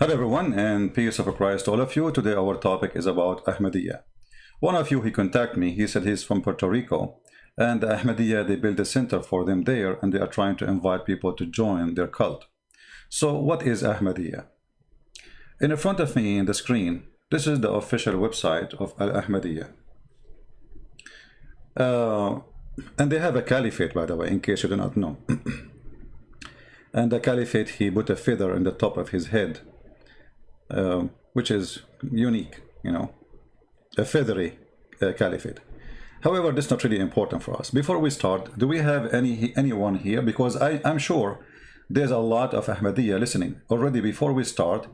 Hello everyone, and peace of Christ to all of you. Today our topic is about Ahmadiyya. One of you, he contacted me. He said he's from Puerto Rico, and the Ahmadiyya, they built a center for them there, and they are trying to invite people to join their cult. So what is Ahmadiyya? In front of me in the screen, this is the official website of Al-Ahmadiyya. And they have a caliphate, by the way, in case you do not know. And the caliphate, he put a feather in the top of his head, which is unique, you know, a feathery caliphate. However, this is not really important for us. Before we start, do we have anyone here? Because I'm sure there's a lot of Ahmadiyya listening. Already before we start,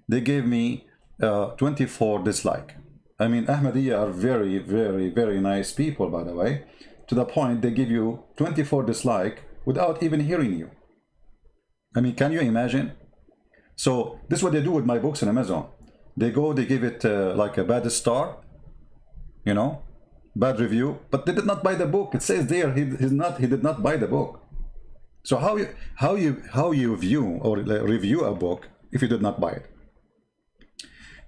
they gave me 24 dislike. I mean, Ahmadiyya are very, very, very nice people, by the way, to the point they give you 24 dislike without even hearing you. I mean, can you imagine? So this is what they do with my books on Amazon. They go, they give it like a bad star, you know, bad review, but they did not buy the book. It says there he did not buy the book. So how you view or review a book if you did not buy it?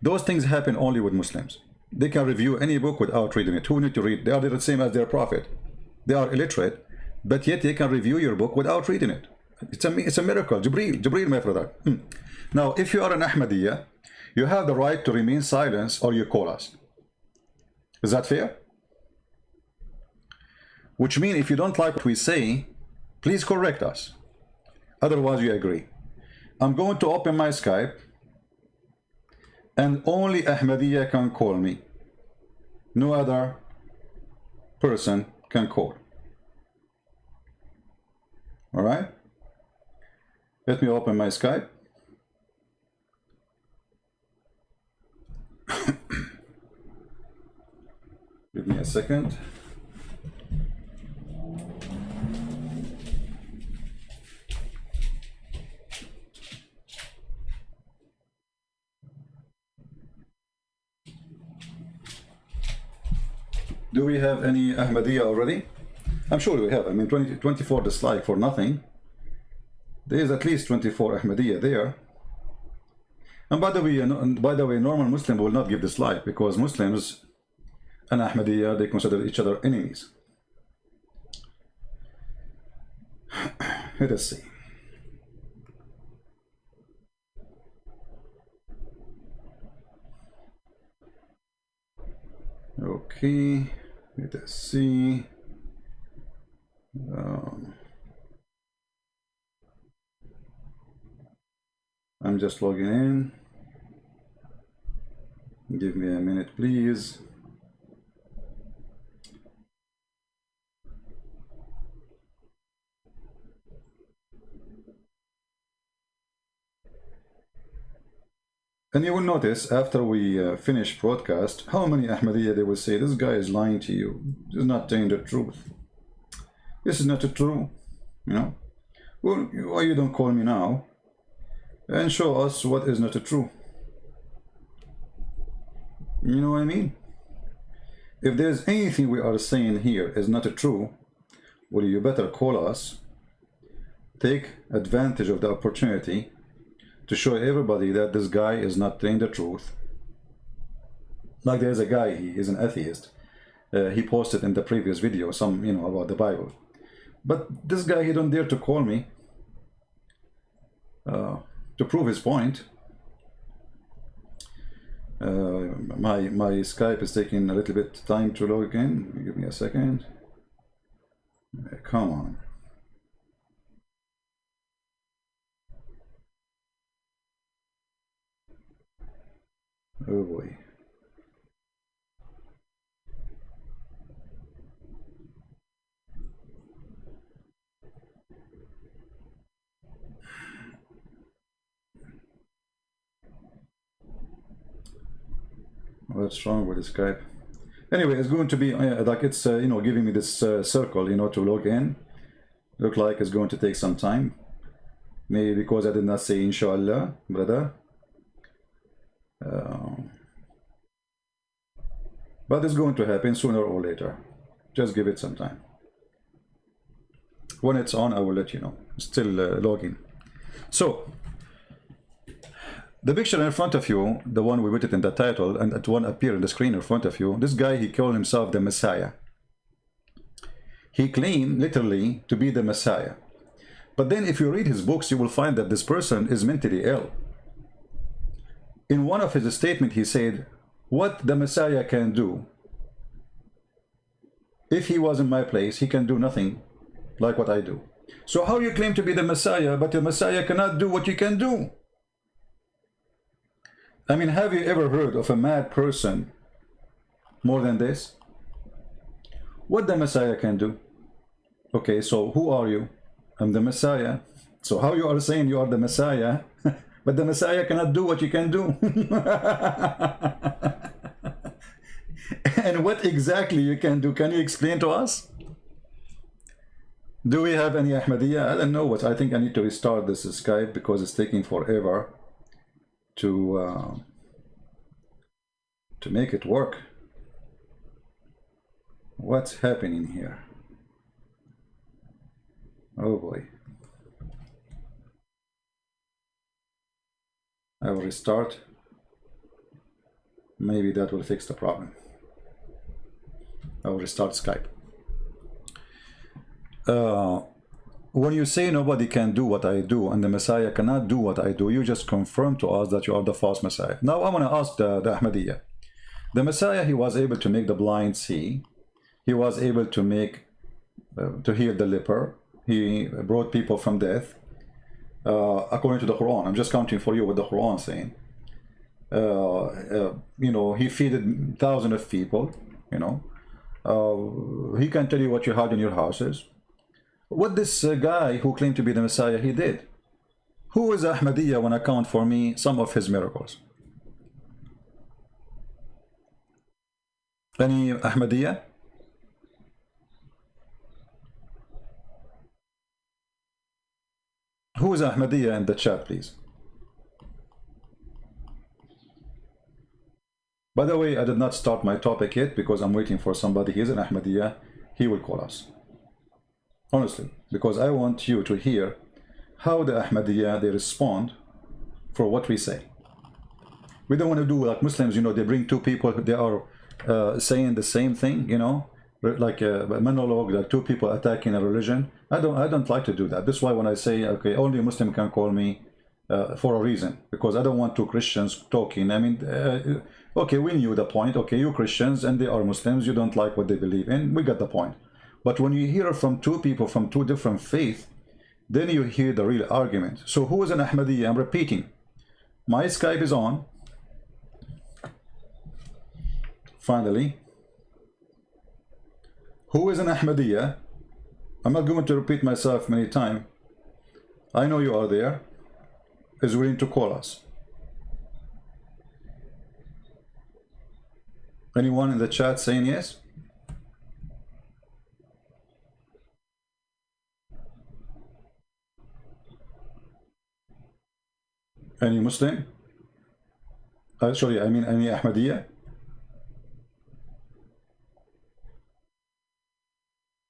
Those things happen only with Muslims. They can review any book without reading it. Who need to read? They are the same as their prophet. They are illiterate, but yet they can review your book without reading it. It's a miracle. Jibreel, my brother. Now, if you are an Ahmadiyya, you have the right to remain silent or you call us. Is that fair? Which means if you don't like what we say, please correct us. Otherwise, you agree. I'm going to open my Skype, and only Ahmadiyya can call me. No other person can call. All right? Let me open my Skype. Give me a second. Do we have any Ahmadiyya already? I'm sure we have. I mean, 24 dislike for nothing. There is at least 24 Ahmadiyya there. And by the way, normal Muslim will not give dislike because Muslims and Ahmadiyya, they consider each other enemies. Let us see. Okay, let us see. I'm just logging in. Give me a minute, please. And you will notice after we finish broadcast, how many Ahmadiyya they will say, this guy is lying to you. He's not telling the truth. This is not true, you know. Well, why you don't call me now and show us what is not true? You know what I mean? If there's anything we are saying here is not true, well, you better call us, take advantage of the opportunity to show everybody that this guy is not telling the truth. Like there's a guy, he is an atheist. He posted in the previous video some, you know, about the Bible. But this guy, he don't dare to call me to prove his point. My Skype is taking a little bit time to log in. Give me a second. Come on. Oh boy. What's wrong with Skype? Anyway, it's going to be like it's you know, giving me this circle, you know, to log in. Look like it's going to take some time. Maybe because I did not say inshallah, brother. But it's going to happen sooner or later. Just give it some time. When it's on, I will let you know. Still logging. So The picture in front of you, the one we put it in the title, and that one appear on the screen in front of you, this guy, he called himself the Messiah. He claimed literally to be the Messiah. But then if you read his books, you will find that this person is mentally ill. In one of his statements, he said, what the Messiah can do, if he was in my place, he can do nothing like what I do. So how you claim to be the Messiah, but the Messiah cannot do what you can do? I mean, have you ever heard of a mad person more than this? What the Messiah can do? Okay, so who are you? I'm the Messiah. So how you are saying you are the Messiah, but the Messiah cannot do what you can do? And what exactly you can do? Can you explain to us? Do we have any Ahmadiyya? I don't know what. I think I need to restart this Skype because it's taking forever to make it work. What's happening here? Oh boy. I will restart. Maybe that will fix the problem. I will restart Skype. When you say nobody can do what I do and the Messiah cannot do what I do, you just confirm to us that you are the false Messiah. Now I want to ask the Ahmadiyya. The Messiah, he was able to make the blind see. He was able to make, to heal the leper. He brought people from death. According to the Quran, I'm just counting for you what the Quran is saying. You know, he feeded thousands of people, you know. He can tell you what you had in your houses. What this guy who claimed to be the Messiah, he did. Who is Ahmadiyya when I count for me some of his miracles? Any Ahmadiyya? Who is Ahmadiyya in the chat, please? By the way, I did not start my topic yet because I'm waiting for somebody. He is an Ahmadiyya. He will call us. Honestly, because I want you to hear how the Ahmadiyya, they respond for what we say. We don't want to do like Muslims, you know, they bring two people, they are saying the same thing, you know, like a monologue, like two people attacking a religion. I don't like to do that. That's why when I say, okay, only a Muslim can call me for a reason, because I don't want two Christians talking. I mean, okay, we knew the point. Okay, you Christians and they are Muslims, you don't like what they believe in. We got the point. But when you hear from two people from two different faiths, then you hear the real argument. So who is an Ahmadiyya? I'm repeating. My Skype is on. Finally. Who is an Ahmadiyya? I'm not going to repeat myself many times. I know you are there. Is willing to call us. Anyone in the chat saying yes? Any Muslim? Sorry, I mean any Ahmadiyya?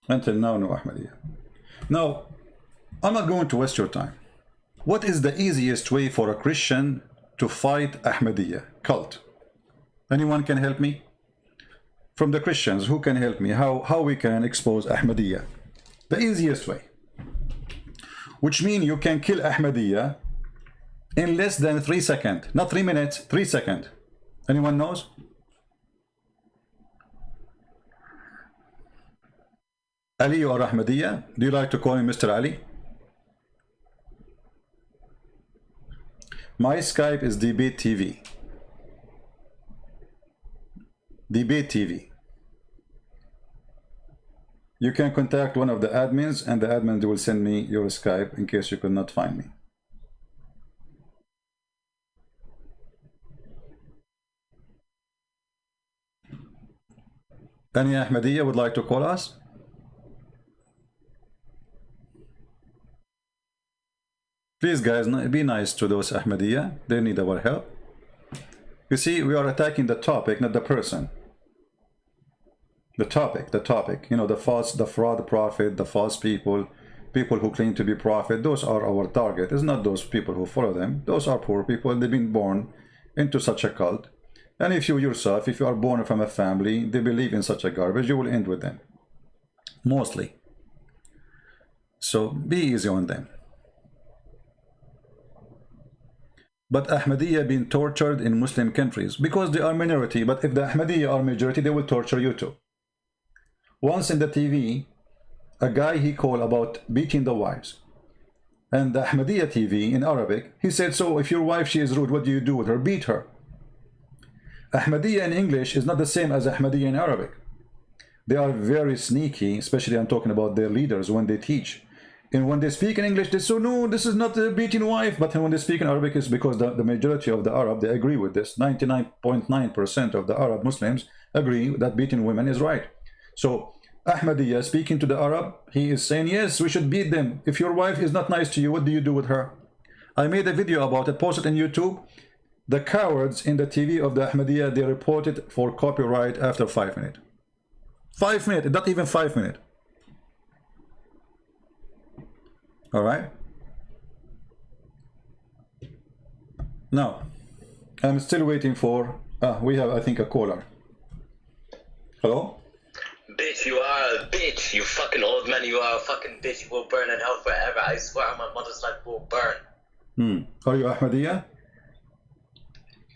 Until now, no Ahmadiyya. Now, I'm not going to waste your time. What is the easiest way for a Christian to fight Ahmadiyya cult? Anyone can help me? From the Christians, who can help me? How we can expose Ahmadiyya? The easiest way. Which means you can kill Ahmadiyya in less than 3 seconds. Not 3 minutes, 3 seconds. Anyone knows? Ali or Ahmadiyya? Do you like to call him Mr. Ali? My Skype is Debate TV. Debate TV. You can contact one of the admins and the admin will send me your Skype in case you could not find me. Any Ahmadiyya would like to call us? Please guys, be nice to those Ahmadiyya. They need our help. You see, we are attacking the topic, not the person. The topic, you know, the fraud prophet, the false people, people who claim to be prophet, those are our target. It's not those people who follow them. Those are poor people. They've been born into such a cult. And if you yourself, if you are born from a family, they believe in such a garbage, you will end with them. Mostly. So be easy on them. But Ahmadiyya been tortured in Muslim countries because they are minority. But if the Ahmadiyya are majority, they will torture you too. Once in the TV, a guy he called about beating the wives. And the Ahmadiyya TV in Arabic, he said, so if your wife, she is rude, what do you do with her? Beat her. Ahmadiyya in English is not the same as Ahmadiyya in Arabic. They are very sneaky, especially I'm talking about their leaders when they teach. And when they speak in English, they say, no, this is not a beating wife. But when they speak in Arabic, it's because the majority of the Arab, they agree with this. 99.9% of the Arab Muslims agree that beating women is right. So Ahmadiyya speaking to the Arab, he is saying, yes, we should beat them. If your wife is not nice to you, what do you do with her? I made a video about it, posted on YouTube. The cowards in the TV of the Ahmadiyya, they reported for copyright after 5 minutes. 5 minutes, not even 5 minutes. All right. Now, I'm still waiting for, we have, I think, a caller. Hello? Bitch, you are a bitch. You fucking old man, you are a fucking bitch. You will burn in hell forever. I swear on my mother's life, you will burn. Are you Ahmadiyya?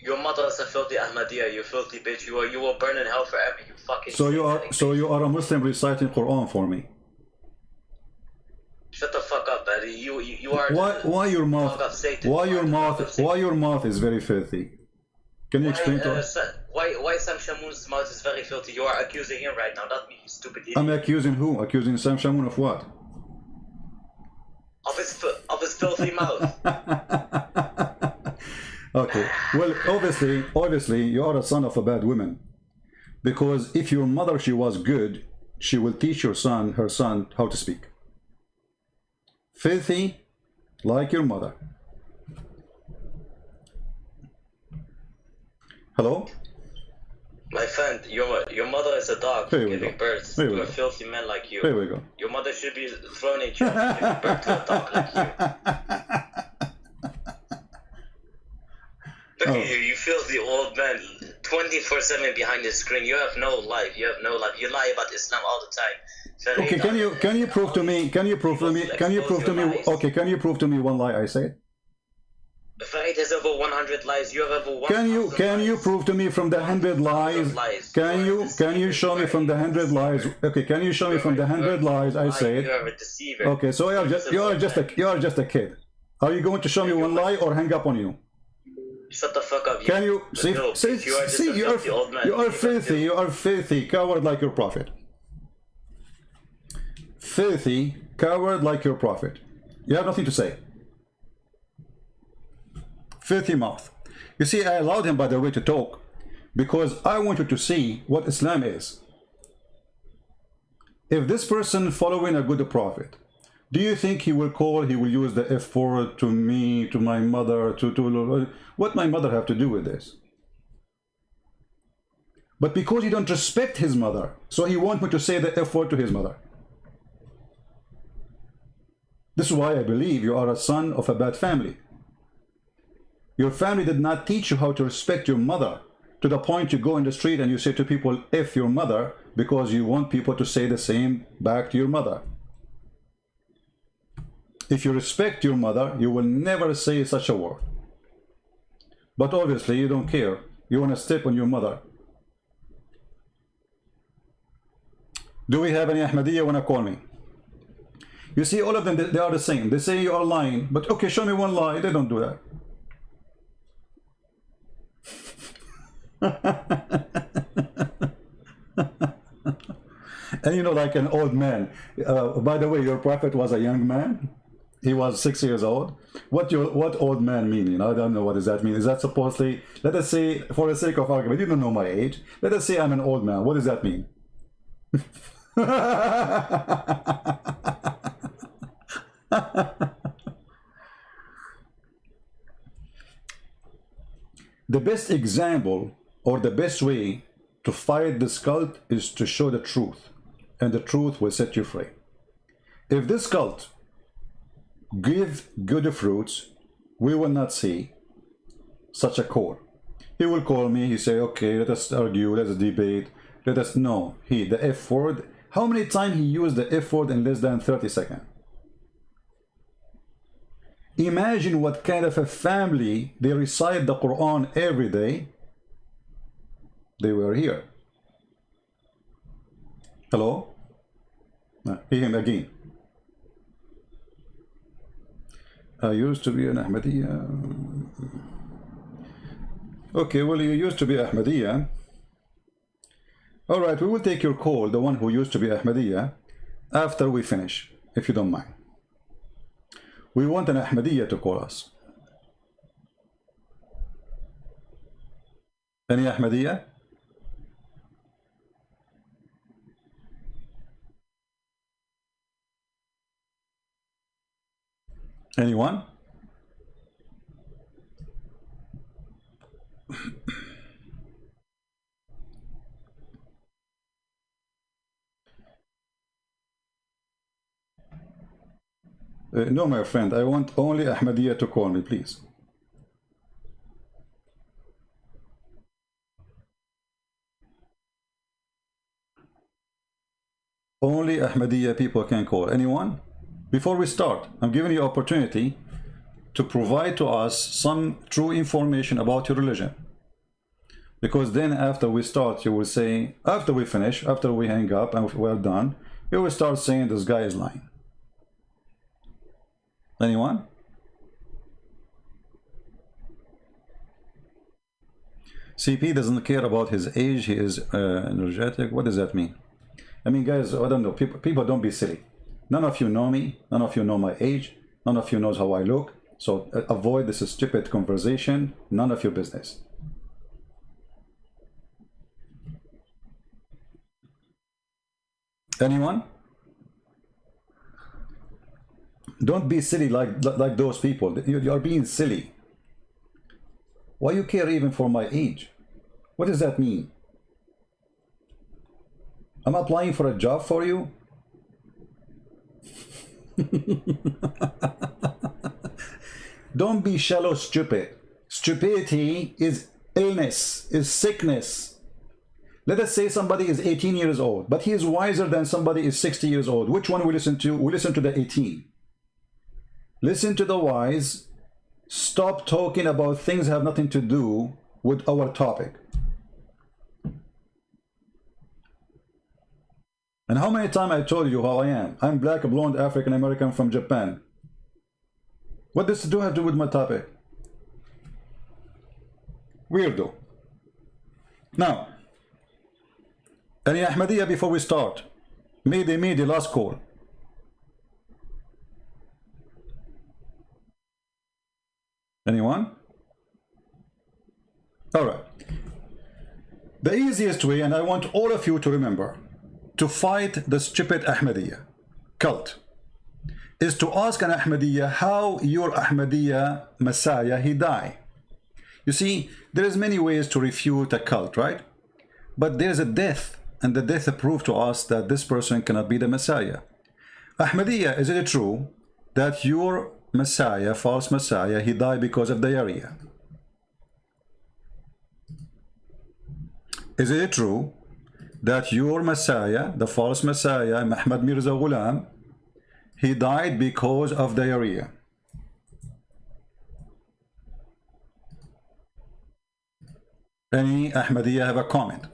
Your mother is a filthy Ahmadiyya, you filthy bitch. You will burn in hell forever, you fucking So you are a Muslim reciting Quran for me. Shut the fuck up, buddy. You are why your mouth why your mouth is very filthy? Can you explain to us? Why Sam Shamoun's mouth is very filthy? You are accusing him right now, not me, you stupid idiot. I'm accusing who? Accusing Sam Shamoun of what? Of his filthy mouth. Okay. Well, obviously you are a son of a bad woman. Because if your mother, she was good, she will teach her son how to speak. Filthy like your mother. Hello? My friend, your mother is a dog giving birth to a filthy man like you. There we go. Your mother should be thrown in jail for giving birth to a dog like you. Look at you, you filthy old man, 24/7 behind the screen. You have no life. You have no life. You lie about Islam all the time. Okay, can you prove to me? Can you prove to me? Okay, can you prove to me one lie I said? Farid has over 100 lies. You have over 1,000 Can you prove to me from the 100 lies? Can you show me from the 100 lies? Okay, can you show me from the 100 lies I said? You are a deceiver. Okay, so you are just a kid. Are you going to show me one lie or hang up on you? Shut the fuck up. Can you see? You are filthy, coward like your prophet. Filthy, coward like your prophet. You have nothing to say. Filthy mouth. You see, I allowed him, by the way, to talk because I wanted to see what Islam is. If this person following a good prophet, do you think he will use the F word to me, to my mother, what my mother have to do with this? But because you don't respect his mother, so he wants me to say the F word to his mother. This is why I believe you are a son of a bad family. Your family did not teach you how to respect your mother to the point you go in the street and you say to people, F your mother, because you want people to say the same back to your mother. If you respect your mother, you will never say such a word. But obviously you don't care. You want to step on your mother. Do we have any Ahmadiyya want to call me? You see, all of them, they are the same. They say you are lying, but okay, show me one lie. They don't do that. And you know, like an old man. By the way, your prophet was a young man. He was 6 years old. What old man mean? You know, I don't know what does that mean. Is that supposedly? Let us say, for the sake of argument, you don't know my age. Let us say I'm an old man. What does that mean? The best example or the best way to fight this cult is to show the truth, and the truth will set you free. If this cult give good fruits, we will not see such a call. He will call me, he say, okay, let us argue, let us debate, let us know. The F word, how many times he used the F word in less than 30 seconds? Imagine what kind of a family they recite the Quran every day. They were here. Hello? Hear him again. I used to be an Ahmadiyya. Okay, well, you used to be Ahmadiyya. All right, we will take your call, the one who used to be Ahmadiyya, after we finish, if you don't mind. We want an Ahmadiyya to call us. Any Ahmadiyya? Anyone? No, my friend, I want only Ahmadiyya to call me, please. Only Ahmadiyya people can call. Anyone? Before we start, I'm giving you opportunity to provide to us some true information about your religion. Because then after we start, you will say, after we finish, after we hang up and we're done, you will start saying this guy is lying. Anyone? CP doesn't care about his age, he is energetic. What does that mean? I mean, guys, I don't know. People don't be silly. None of you know me. None of you know my age. None of you knows how I look. So avoid this stupid conversation. None of your business. Anyone? Don't be silly like those people. You are being silly. Why you care even for my age? What does that mean? I'm applying for a job for you? Don't be shallow stupid. Stupidity is illness, is sickness. Let us say somebody is 18 years old, but he is wiser than somebody is 60 years old. Which one we listen to? We listen to the 18. Listen to the wise. Stop talking about things that have nothing to do with our topic. And how many times I told you how I am? I'm black, blonde, African American from Japan. What does it have to do with my topic? Weirdo. Now, any Ahmadiyya before we start? Mayday, last call. Anyone? All right. The easiest way, and I want all of you to remember, to fight the stupid Ahmadiyya cult is to ask an Ahmadiyya how your Ahmadiyya Messiah he died. You see, there is many ways to refute a cult, right? But there's a death, and the death proved to us that this person cannot be the Messiah. Ahmadiyya, is it true that your Messiah, false Messiah, he died because of diarrhea? Is it true that your Messiah, the false Messiah, Ahmad Mirza Ghulam, he died because of diarrhea? Any Ahmadiyya have a comment?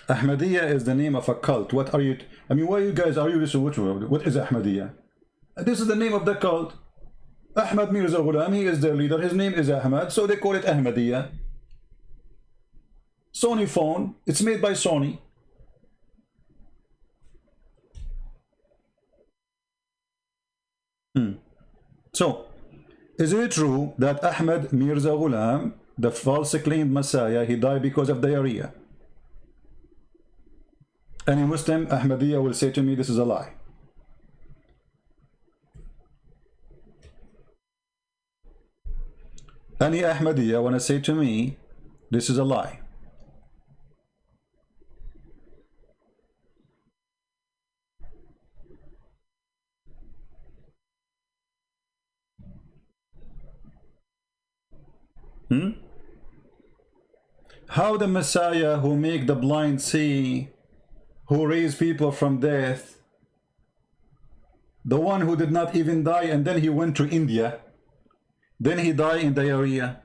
Ahmadiyya is the name of a cult. What are you? I mean, why you guys are you this? What is Ahmadiyya? This is the name of the cult. Ahmad Mirza Ghulam, he is their leader. His name is Ahmad, so they call it Ahmadiyya. Sony phone. It's made by Sony. So, is it true that Ahmad Mirza Ghulam, the false claimed Messiah, he died because of diarrhea? Any Muslim Ahmadiyya will say to me, this is a lie. Any Ahmadiyya want to say to me, this is a lie? How the Messiah who make the blind see, who raise people from death, the one who did not even die and then he went to India, then he died in diarrhea.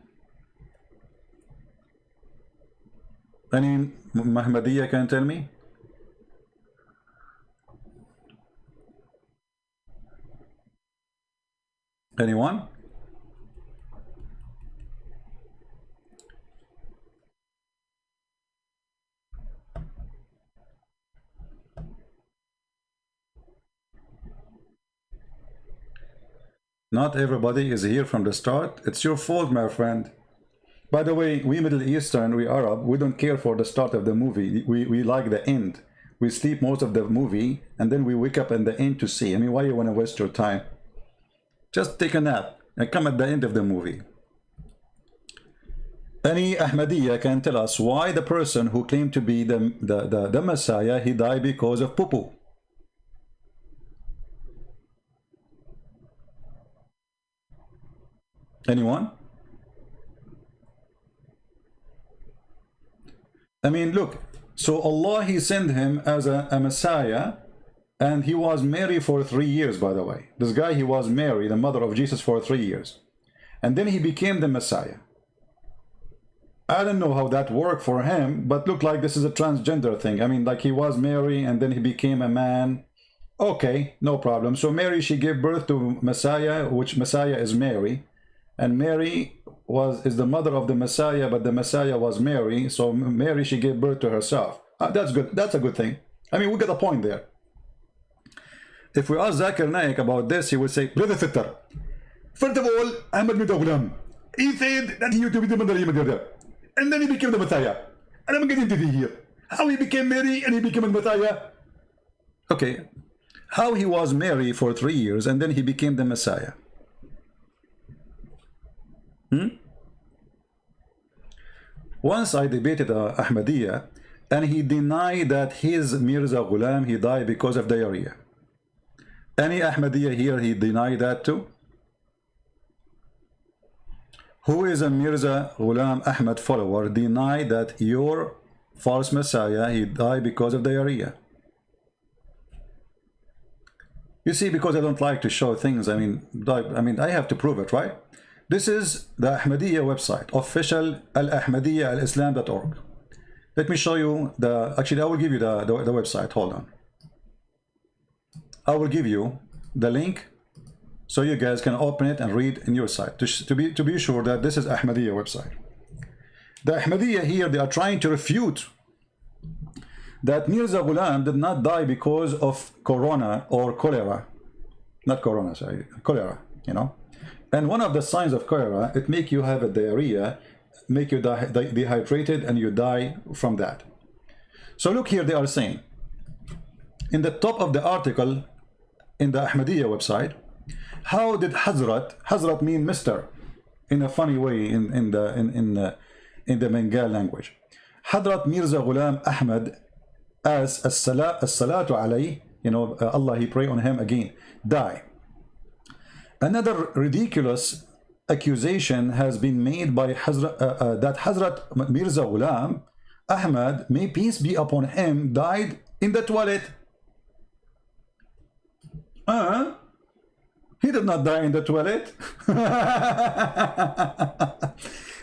Any Ahmadiyya can tell me? Anyone? Not everybody is here from the start. It's your fault, my friend. By the way, we Middle Eastern, we Arab, we don't care for the start of the movie. We like the end. We sleep most of the movie and then we wake up in the end to see. I mean, why you want to waste your time? Just take a nap and come at the end of the movie. Any Ahmadiyya can tell us why the person who claimed to be the Messiah, he died because of poo-poo. Anyone? I mean, look, so Allah, he sent him as a Messiah, and he was married for 3 years, by the way. This guy, he was married, the mother of Jesus, for 3 years. And then he became the Messiah. I don't know how that worked for him, but look like this is a transgender thing. I mean, like he was married and then he became a man. Okay, no problem. So Mary, she gave birth to Messiah, which Messiah is Mary. And Mary is the mother of the Messiah, but the Messiah was Mary. So Mary, she gave birth to herself. That's good. That's a good thing. I mean, we got a point there. If we ask Zakir Naik about this, he would say, Brother Fitter, first of all, Ahmad Mirza Ghulam, he said that he used to be the mother, and then he became the Messiah. And I'm getting to the here. How he became Mary and he became a Messiah. Okay. How he was married for 3 years and then he became the Messiah. Once I debated Ahmadiyya, and he denied that his Mirza Ghulam, he died because of diarrhea. Any Ahmadiyya here, he denied that too? Who is a Mirza Ghulam Ahmad follower denied that your false Messiah, he died because of diarrhea? You see, because I don't like to show things, I mean, I have to prove it, right? This is the Ahmadiyya website, official al-ahmadiyya-al-islam.org. Let me show you actually I will give you the website, hold on. I will give you the link so you guys can open it and read in your site to be sure that this is Ahmadiyya website. The Ahmadiyya here, they are trying to refute that Mirza Ghulam did not die because of corona or cholera. Not corona, sorry, cholera, you know. And one of the signs of cholera, it make you have a diarrhea, make you dehydrated, and you die from that. So look here, they are saying, in the top of the article, in the Ahmadiyya website, how did Hazrat mean Mr. in a funny way in the Bengal language. Hazrat Mirza Ghulam Ahmad, as as-salatu alayhi, you know, Allah, he pray on him again, die. Another ridiculous accusation has been made by that Hazrat Mirza Ghulam Ahmad, may peace be upon him, died in the toilet. He did not die in the toilet.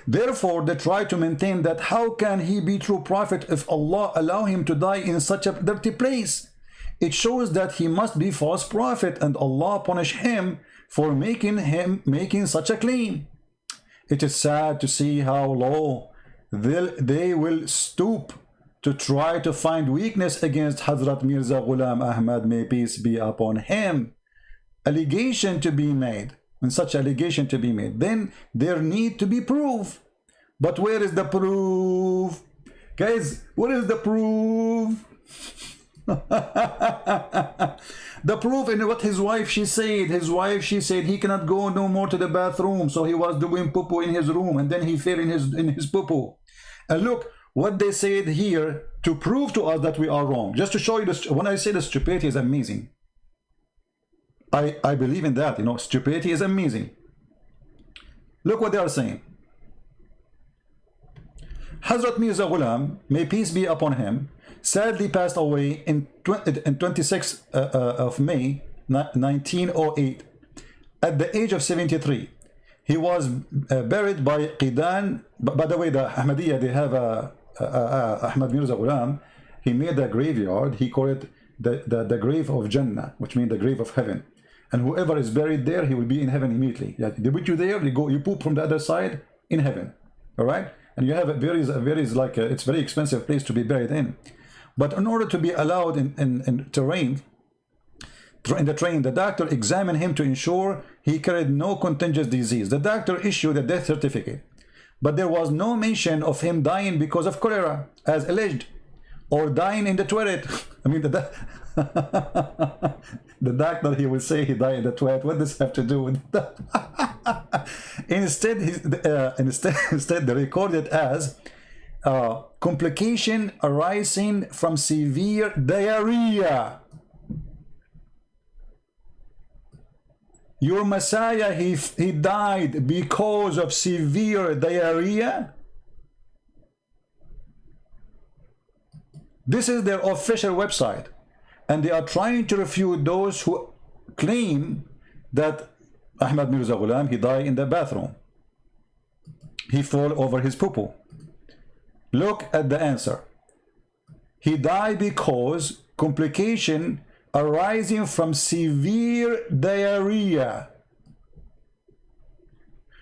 Therefore, they try to maintain that how can he be true prophet if Allah allow him to die in such a dirty place? It shows that he must be false prophet and Allah punish him for making such a claim. It is sad to see how low they will stoop to try to find weakness against Hazrat Mirza Ghulam Ahmad, may peace be upon him. Allegation to be made, and such allegation to be made, then there need to be proof. But where is the proof? Guys, what is the proof? The proof in what his wife she said. His wife she said he cannot go no more to the bathroom, so he was doing poo-poo in his room, and then he fell in his poo-poo. And look what they said here to prove to us that we are wrong. Just to show you this, when I say the stupidity is amazing, I believe in that. You know, stupidity is amazing. Look what they are saying. Hazrat Mirza Ghulam, may peace be upon him, sadly passed away in 26th of May 1908 at the age of 73. He was buried by Qidan. By the way, the Ahmadiyya, they have Ahmad Mirza Ghulam. He made a graveyard. He called it the grave of Jannah, which means the grave of heaven. And whoever is buried there, he will be in heaven immediately. Yeah, they put you there, you poop from the other side in heaven. All right? And you have it's a very expensive place to be buried in. But in order to be allowed in the train, the doctor examined him to ensure he carried no contagious disease. The doctor issued a death certificate, but there was no mention of him dying because of cholera, as alleged, or dying in the toilet. I mean, the doctor, he will say he died in the toilet. What does this have to do with that? Instead, they recorded as complication arising from severe diarrhea. Your Messiah, he died because of severe diarrhea. This is their official website, and they are trying to refute those who claim that Ahmad Mirza Ghulam, he died in the bathroom. He fell over his poo-poo. Look at the answer. He died because complication arising from severe diarrhea.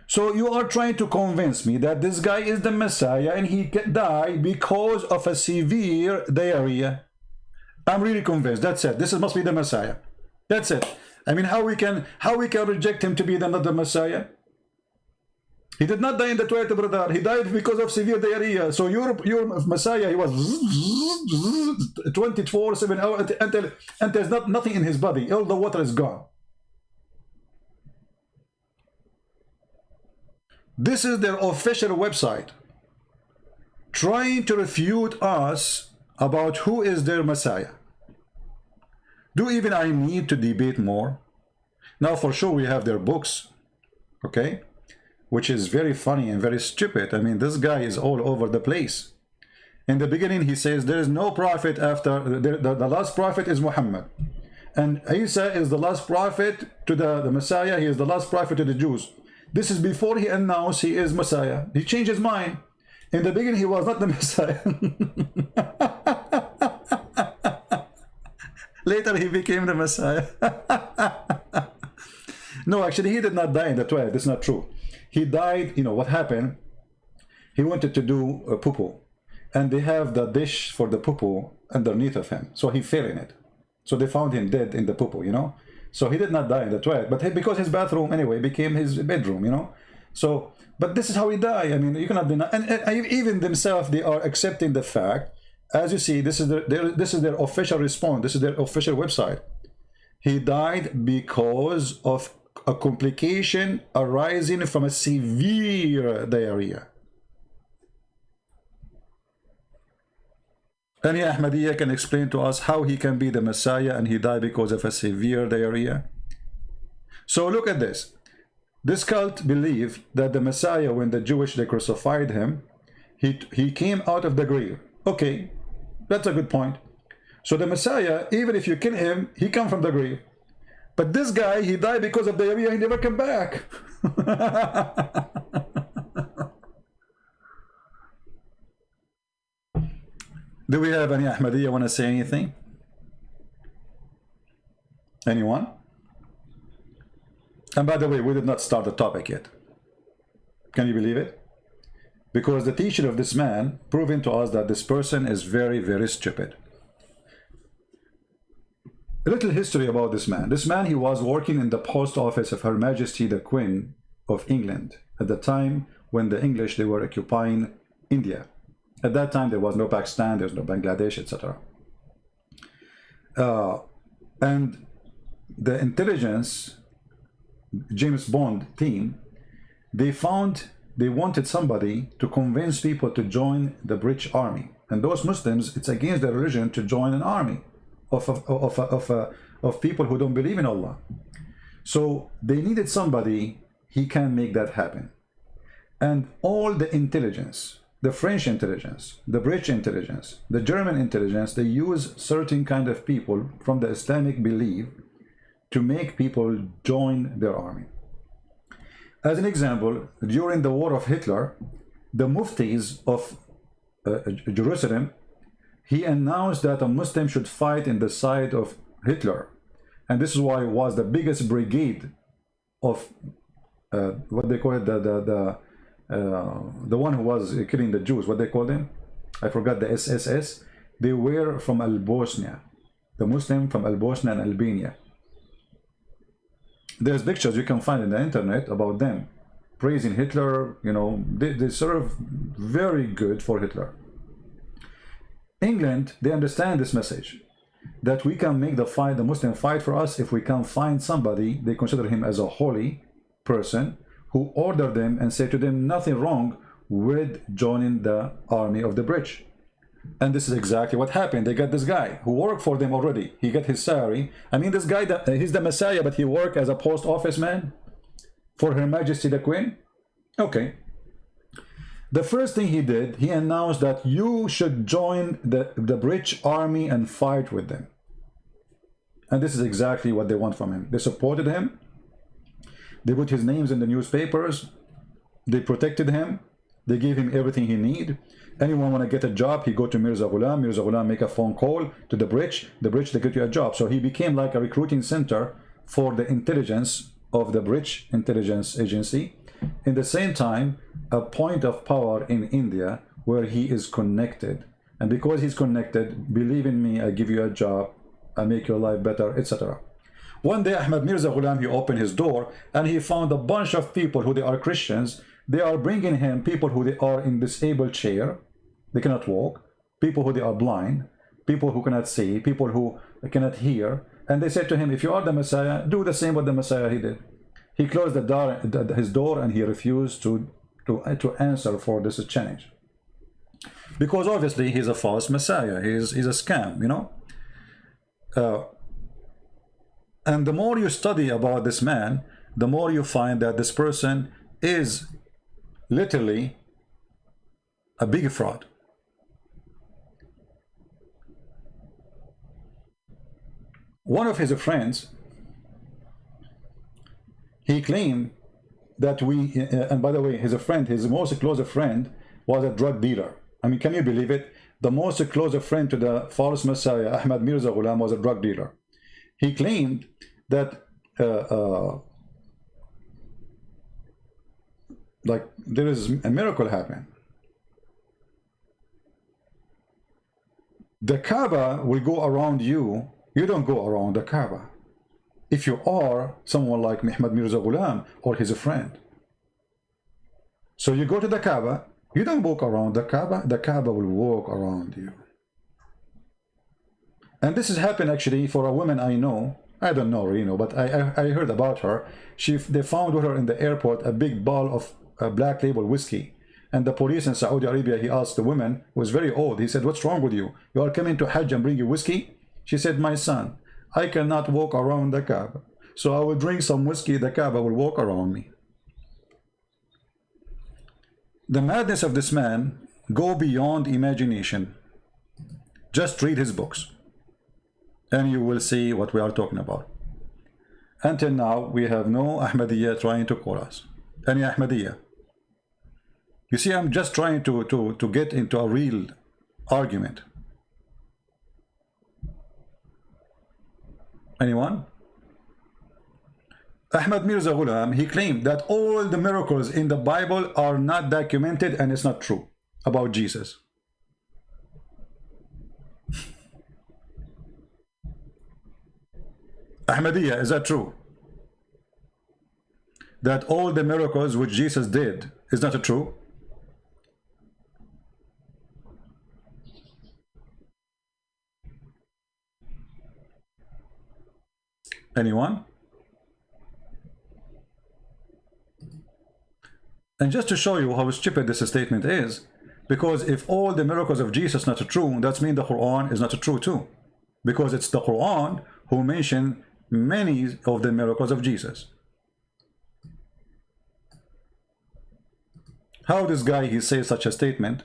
So you are trying to convince me that this guy is the Messiah and he died because of a severe diarrhea. I'm really convinced. That's it. This must be the Messiah. That's it. I mean, how we can reject him to be not the Messiah? He did not die in the toilet, brother. He died because of severe diarrhea. So your Messiah, he was 24/7 hours until there's nothing in his body. All the water is gone. This is their official website, trying to refute us about who is their Messiah. Do even I need to debate more? Now, for sure, we have their books, okay, which is very funny and very stupid. I mean, this guy is all over the place. In the beginning, he says there is no prophet after, the last prophet is Muhammad. And Isa is the last prophet to the Messiah. He is the last prophet to the Jews. This is before he announced he is Messiah. He changed his mind. In the beginning, he was not the Messiah. Later, he became the Messiah. No, actually, he did not die in the toilet. That's not true. He died, you know, what happened? He wanted to do a poo-poo. And they have the dish for the poo-poo underneath of him. So he fell in it. So they found him dead in the poo-poo, you know. So he did not die in the toilet, but because his bathroom anyway became his bedroom, you know. So, but this is how he died. I mean, you cannot deny. And even themselves, they are accepting the fact. As you see, this is their official response. This is their official website. He died because of a complication arising from a severe diarrhea. Any Ahmadiyya can explain to us how he can be the Messiah and he died because of a severe diarrhea? So look at this. This cult believed that the Messiah, when the Jewish, they crucified him, he came out of the grave. Okay, that's a good point. So the Messiah, even if you kill him, he come from the grave. But this guy, he died because of diarrhea, he never came back. Do we have any Ahmadiyya want to say anything? Anyone? And by the way, we did not start the topic yet. Can you believe it? Because the teaching of this man proving to us that this person is very, very stupid. A little history about this man. This man, he was working in the post office of Her Majesty the Queen of England at the time when the English, they were occupying India. At that time, there was no Pakistan, there was no Bangladesh, etc. And the intelligence James Bond team, they wanted somebody to convince people to join the British army. And those Muslims, it's against their religion to join an army of people who don't believe in Allah. So they needed somebody he can make that happen. And all the intelligence, the French intelligence, the British intelligence, the German intelligence, they use certain kind of people from the Islamic belief to make people join their army. As an example, during the war of Hitler, the muftis of Jerusalem, he announced that a Muslim should fight in the side of Hitler. And this is why it was the biggest brigade of what they call it, the one who was killing the Jews, what they call them? I forgot, the SSS. They were from Al-Bosnia, the Muslim from Al-Bosnia and Albania. There's pictures you can find in the internet about them praising Hitler. You know, they serve very good for Hitler. England, they understand this message, that we can make the Muslim fight for us if we can find somebody they consider him as a holy person, who order them and say to them nothing wrong with joining the army of the British. And this is exactly what happened. They got this guy who worked for them already. He got his salary. I mean, this guy, he's the Messiah, but he worked as a post office man for Her Majesty the Queen. Okay. The first thing he did, he announced that you should join the British army and fight with them. And this is exactly what they want from him. They supported him. They put his names in the newspapers. They protected him. They gave him everything he needed. Anyone want to get a job, he go to Mirza Ghulam. Mirza Ghulam make a phone call to the British. The British, they get you a job. So he became like a recruiting center for the intelligence of the British intelligence agency. In the same time, a point of power in India where he is connected. And because he's connected, believe in me, I give you a job, I make your life better, etc. One day, Ahmad Mirza Ghulam, he opened his door and he found a bunch of people who they are Christians. They are bringing him people who they are in disabled chair. They cannot walk. People who they are blind. People who cannot see. People who cannot hear. And they said to him, if you are the Messiah, do the same what the Messiah he did. He closed his door and he refused to answer for this challenge. Because obviously he's a false Messiah. He's a scam, you know. And the more you study about this man, the more you find that this person is literally a big fraud. One of his friends, he claimed that and by the way, his most close friend was a drug dealer. I mean, can you believe it? The most close friend to the false Messiah, Ahmad Mirza Ghulam, was a drug dealer. He claimed that like there is a miracle happening. The Kaaba will go around you. You don't go around the Kaaba. If you are someone like Ahmad Mirza Ghulam or his friend. So you go to the Kaaba, you don't walk around the Kaaba will walk around you. And this has happened actually for a woman I know. I don't know, you know, but I heard about her. They found with her in the airport a big bottle of black label whiskey. And the police in Saudi Arabia, he asked the woman, who was very old, he said, what's wrong with you? You are coming to Hajj and bring you whiskey? She said, my son, I cannot walk around the Kaaba. So I will drink some whiskey, the Kaaba will walk around me. The madness of this man go beyond imagination. Just read his books. And you will see what we are talking about. Until now, we have no Ahmadiyya trying to call us. Any Ahmadiyya? You see, I'm just trying to get into a real argument. Anyone? Ahmad Mirza Ghulam, he claimed that all the miracles in the Bible are not documented and it's not true about Jesus. Ahmadiyya, is that true? That all the miracles which Jesus did is not true? Anyone? And just to show you how stupid this statement is, because if all the miracles of Jesus are not true, that means the Quran is not true too. Because it's the Quran who mentioned many of the miracles of Jesus. How this guy, he says such a statement?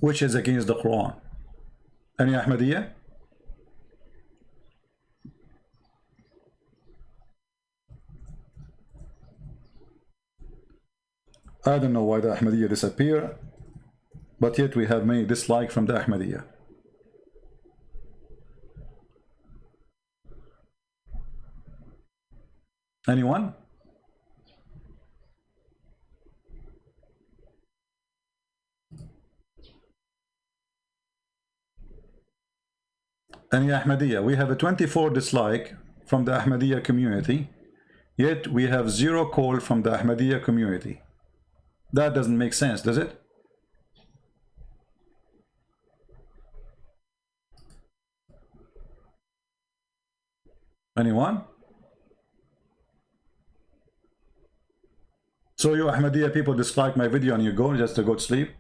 Which is against the Quran. Any Ahmadiyya? I don't know why the Ahmadiyya disappear, but yet we have many dislike from the Ahmadiyya. Anyone? Any Ahmadiyya? We have a 24 dislike from the Ahmadiyya community, yet we have 0 call from the Ahmadiyya community. That doesn't make sense, does it? Anyone? So you Ahmadiyya people dislike my video and you go just to go to sleep?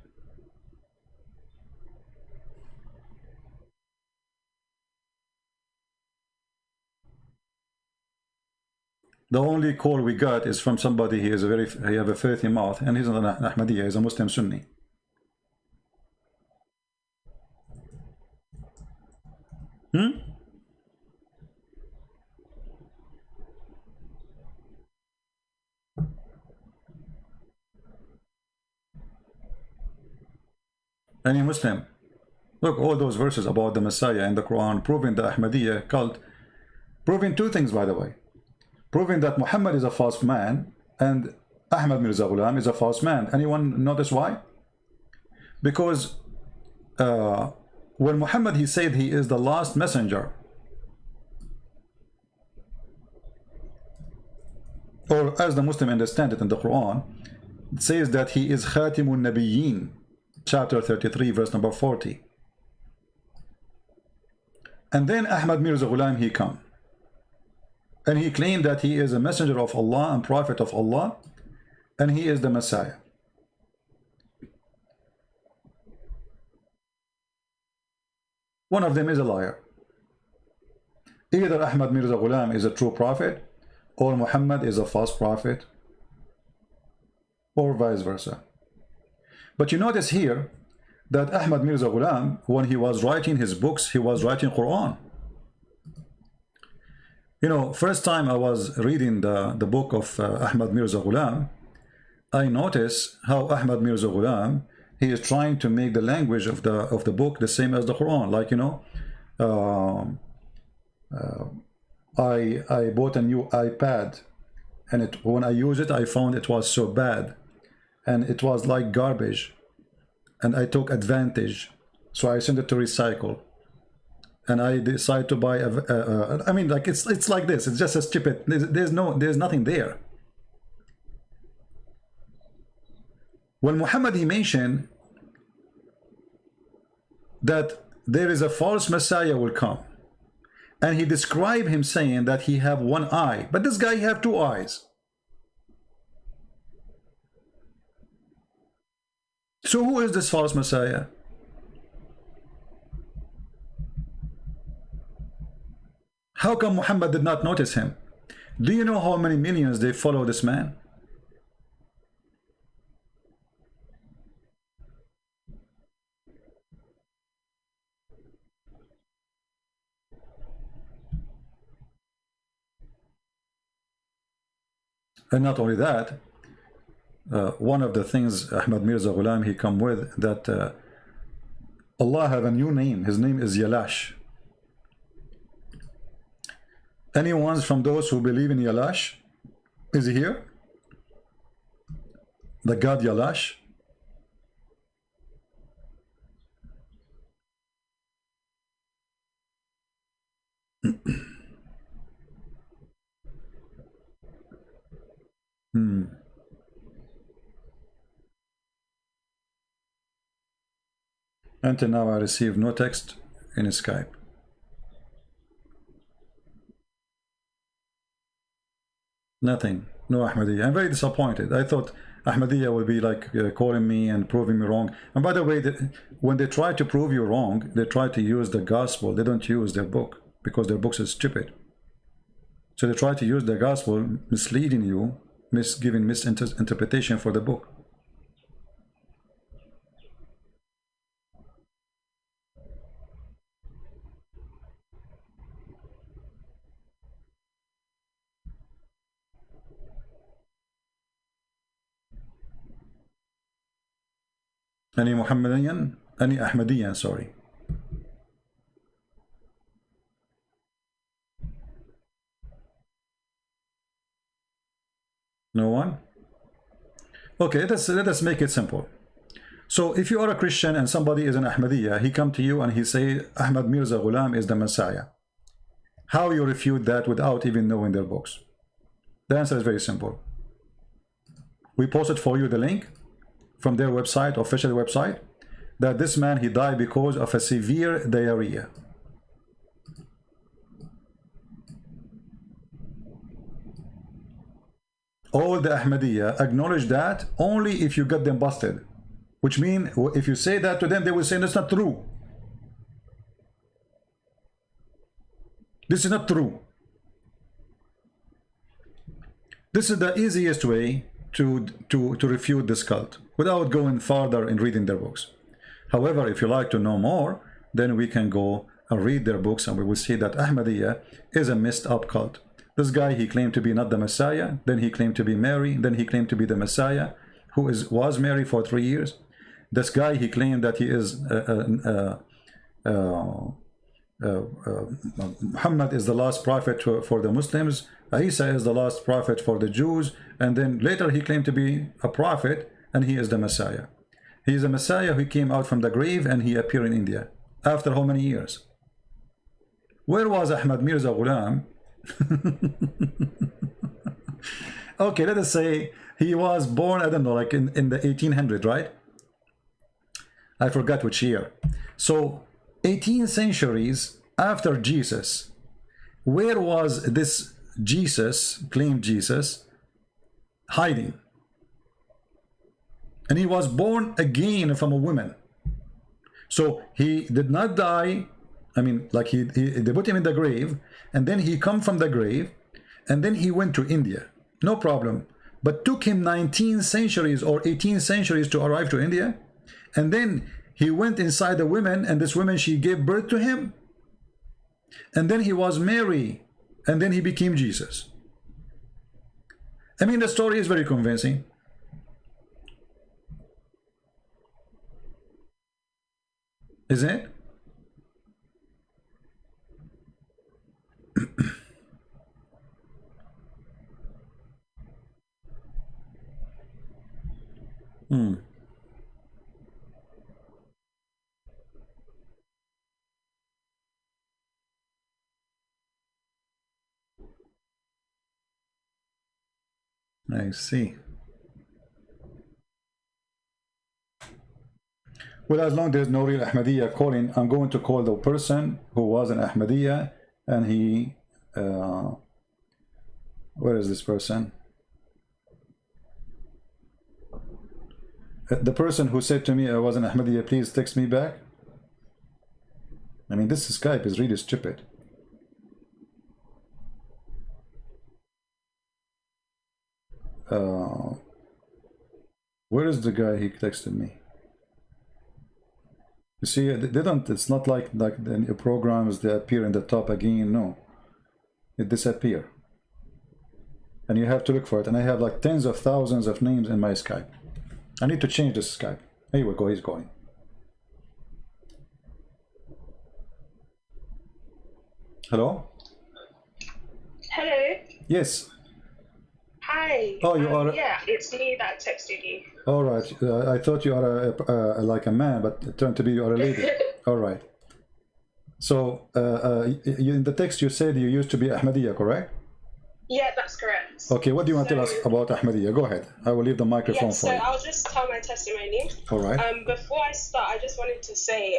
The only call we got is from somebody he have a filthy mouth, and he's not an Ahmadiyya, he's a Muslim Sunni. Any Muslim? Look, all those verses about the Messiah in the Quran proving the Ahmadiyya cult, proving 2 things, by the way. Proving that Muhammad is a false man and Ahmad Mirza Ghulam is a false man. Anyone notice why? Because when Muhammad, he said he is the last messenger, or as the Muslim understand it in the Quran, it says that he is Khatimun Nabiyyin, chapter 33, verse number 40. And then Ahmad Mirza Ghulam, he come. And he claimed that he is a messenger of Allah and prophet of Allah, and he is the Messiah. One of them is a liar. Either Ahmad Mirza Ghulam is a true prophet, or Muhammad is a false prophet, or vice versa. But you notice here that Ahmad Mirza Ghulam, when he was writing his books, he was writing Quran. You know, first time I was reading the book of Ahmad Mirza Ghulam, I noticed how Ahmad Mirza Ghulam, he is trying to make the language of the book the same as the Quran. Like, you know, I bought a new iPad, and when I used it, I found it was so bad, and it was like garbage, and I took advantage, so I sent it to recycle. And I decide to buy I mean, like, it's like this. It's just a stupid. There's nothing there. When Muhammad, he mentioned that there is a false Messiah will come, and he described him saying that he have 1 eye, but this guy have 2 eyes. So who is this false Messiah? How come Muhammad did not notice him? Do you know how many millions they follow this man? And not only that, one of the things Ahmad Mirza Ghulam, he come with, that Allah have a new name. His name is Yalash. Anyone from those who believe in Yalash? Is he here? The God Yalash? Until now, I received no text in Skype. Nothing. No Ahmadiyya. I'm very disappointed. I thought Ahmadiyya would be like calling me and proving me wrong. And by the way, when they try to prove you wrong, they try to use the gospel. They don't use their book because their books are stupid. So they try to use the gospel, misleading you, giving misinterpretation for the book. Any Muhammadiyan, any Ahmadiyyan, sorry. No one? Okay, let us make it simple. So if you are a Christian and somebody is an Ahmadiyya, he come to you and he say Ahmad Mirza Ghulam is the Messiah. How you refute that without even knowing their books? The answer is very simple. We posted for you the link from their website, official website, that this man, he died because of a severe diarrhea. All the Ahmadiyya acknowledge that only if you get them busted, which means if you say that to them, they will say that's not true. This is not true. This is the easiest way to refute this cult without going farther in reading their books. However, if you like to know more, then we can go and read their books and we will see that Ahmadiyya is a messed up cult. This guy, he claimed to be not the Messiah, then he claimed to be Mary, then he claimed to be the Messiah, who was Mary for 3 years. This guy, he claimed that he is Muhammad is the last prophet for the Muslims, Isa is the last prophet for the Jews, and then later he claimed to be a prophet and he is the Messiah. He is a Messiah who came out from the grave and he appeared in India. After how many years? Where was Ahmad Mirza Ghulam? Okay, let us say he was born, I don't know, like in the 1800s, right? I forgot which year. So 18 centuries after Jesus, where was this Jesus, claimed Jesus, hiding? And he was born again from a woman. So he did not die. I mean, like they put him in the grave, and then he come from the grave, and then he went to India. No problem. But took him 19 centuries or 18 centuries to arrive to India. And then he went inside the woman, and this woman, she gave birth to him. And then he was Mary, and then he became Jesus. I mean, the story is very convincing. Isn't it? I see. Well, as long as there's no real Ahmadiyya calling, I'm going to call the person who was an Ahmadiyya, and he, where is this person? The person who said to me I was an Ahmadiyya, please text me back. I mean, this Skype is really stupid. Where is the guy he texted me? You see, they don't, it's not like the programs, they appear in the top again. No, it disappear. And you have to look for it. And I have like tens of thousands of names in my Skype. I need to change this Skype. Here we go, he's going. Hello? Hello. Yes. Hi. Oh, you are. Yeah, it's me that texted you. All right. I thought you are like a man, but it turned to be you are a lady. All right. So in the text you said you used to be Ahmadiyya, correct? Yeah, that's correct. Okay, what do you want to tell us about Ahmadiyya? Go ahead. I will leave the microphone Yeah, for so you. I'll just tell my testimony. All right. Before I start, I just wanted to say,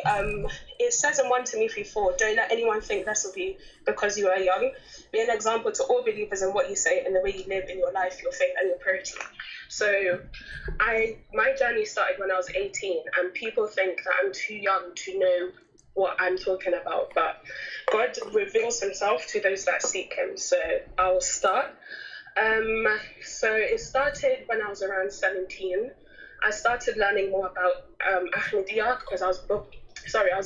it says in 1 Timothy 4, don't let anyone think less of you because you are young. Be an example to all believers in what you say and the way you live in your life, your faith and your purity. So my journey started when I was 18, and people think that I'm too young to know what I'm talking about, but God reveals himself to those that seek him. So I'll start. So it started when I was around 17. I started learning more about Ahmadiyya because I was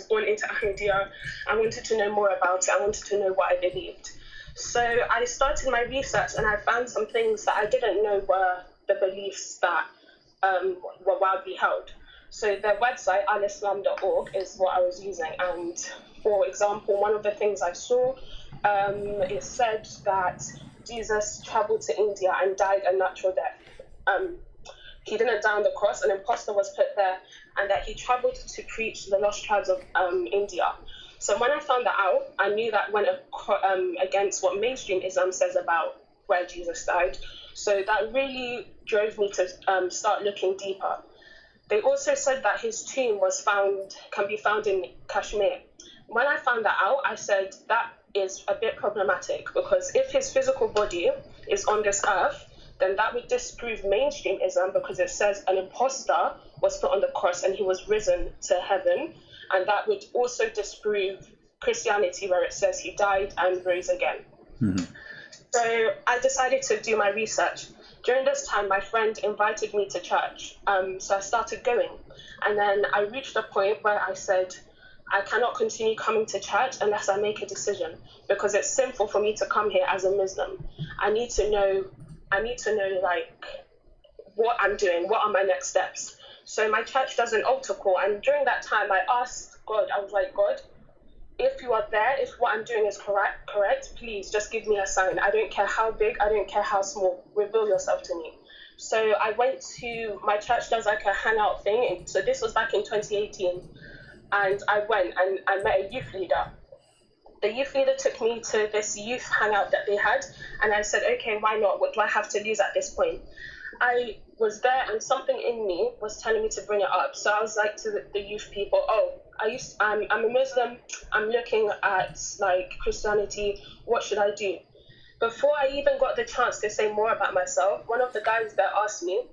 born into Ahmadiyya. I wanted to know more about it. I wanted to know what I believed. So I started my research, and I found some things that I didn't know were the beliefs that were widely held. So their website, alislam.org, is what I was using. And for example, one of the things I saw, it said that Jesus traveled to India and died a natural death. He didn't die on the cross, an imposter was put there, and that he traveled to preach the lost tribes of India. So when I found that out, I knew that went against what mainstream Islam says about where Jesus died. So that really drove me to start looking deeper. They also said that his tomb can be found in Kashmir. When I found that out, I said that is a bit problematic, because if his physical body is on this earth, then that would disprove mainstream Islam, because it says an imposter was put on the cross and he was risen to heaven, and that would also disprove Christianity, where it says he died and rose again. Mm-hmm. So I decided to do my research. During this time, my friend invited me to church, so I started going. And then I reached a point where I said, I cannot continue coming to church unless I make a decision, because it's sinful for me to come here as a Muslim. I need to know like what I'm doing, what are my next steps. So my church does an altar call, and during that time I asked God, I was like, God, if you are there, if what I'm doing is correct, please just give me a sign. I don't care how big, I don't care how small, reveal yourself to me. So I went to, my church does like a hangout thing, so this was back in 2018, and I went and I met a youth leader. The youth leader took me to this youth hangout that they had, and I said, okay, why not? What do I have to lose at this point? I was there, and something in me was telling me to bring it up. So I was like to the youth people, I'm a Muslim, I'm looking at like Christianity, what should I do? Before I even got the chance to say more about myself, one of the guys there asked me,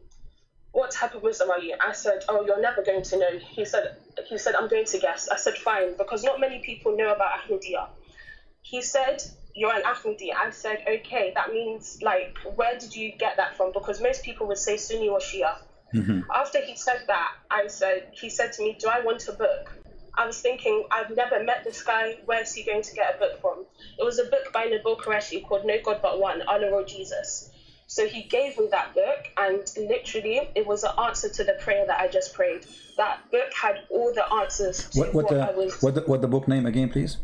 what type of Muslim are you? I said, you're never going to know. He said, I'm going to guess. I said, fine, because not many people know about Ahmadiyya. He said, you're an Ahmadi. I said, okay, that means, like, where did you get that from? Because most people would say Sunni or Shia. Mm-hmm. After he said that, he said to me, do I want a book? I was thinking, I've never met this guy. Where is he going to get a book from? It was a book by Nabil Qureshi called No God But One, Allah or Jesus. So he gave me that book, and literally it was an answer to the prayer that I just prayed. That book had all the answers to what the book name again, please?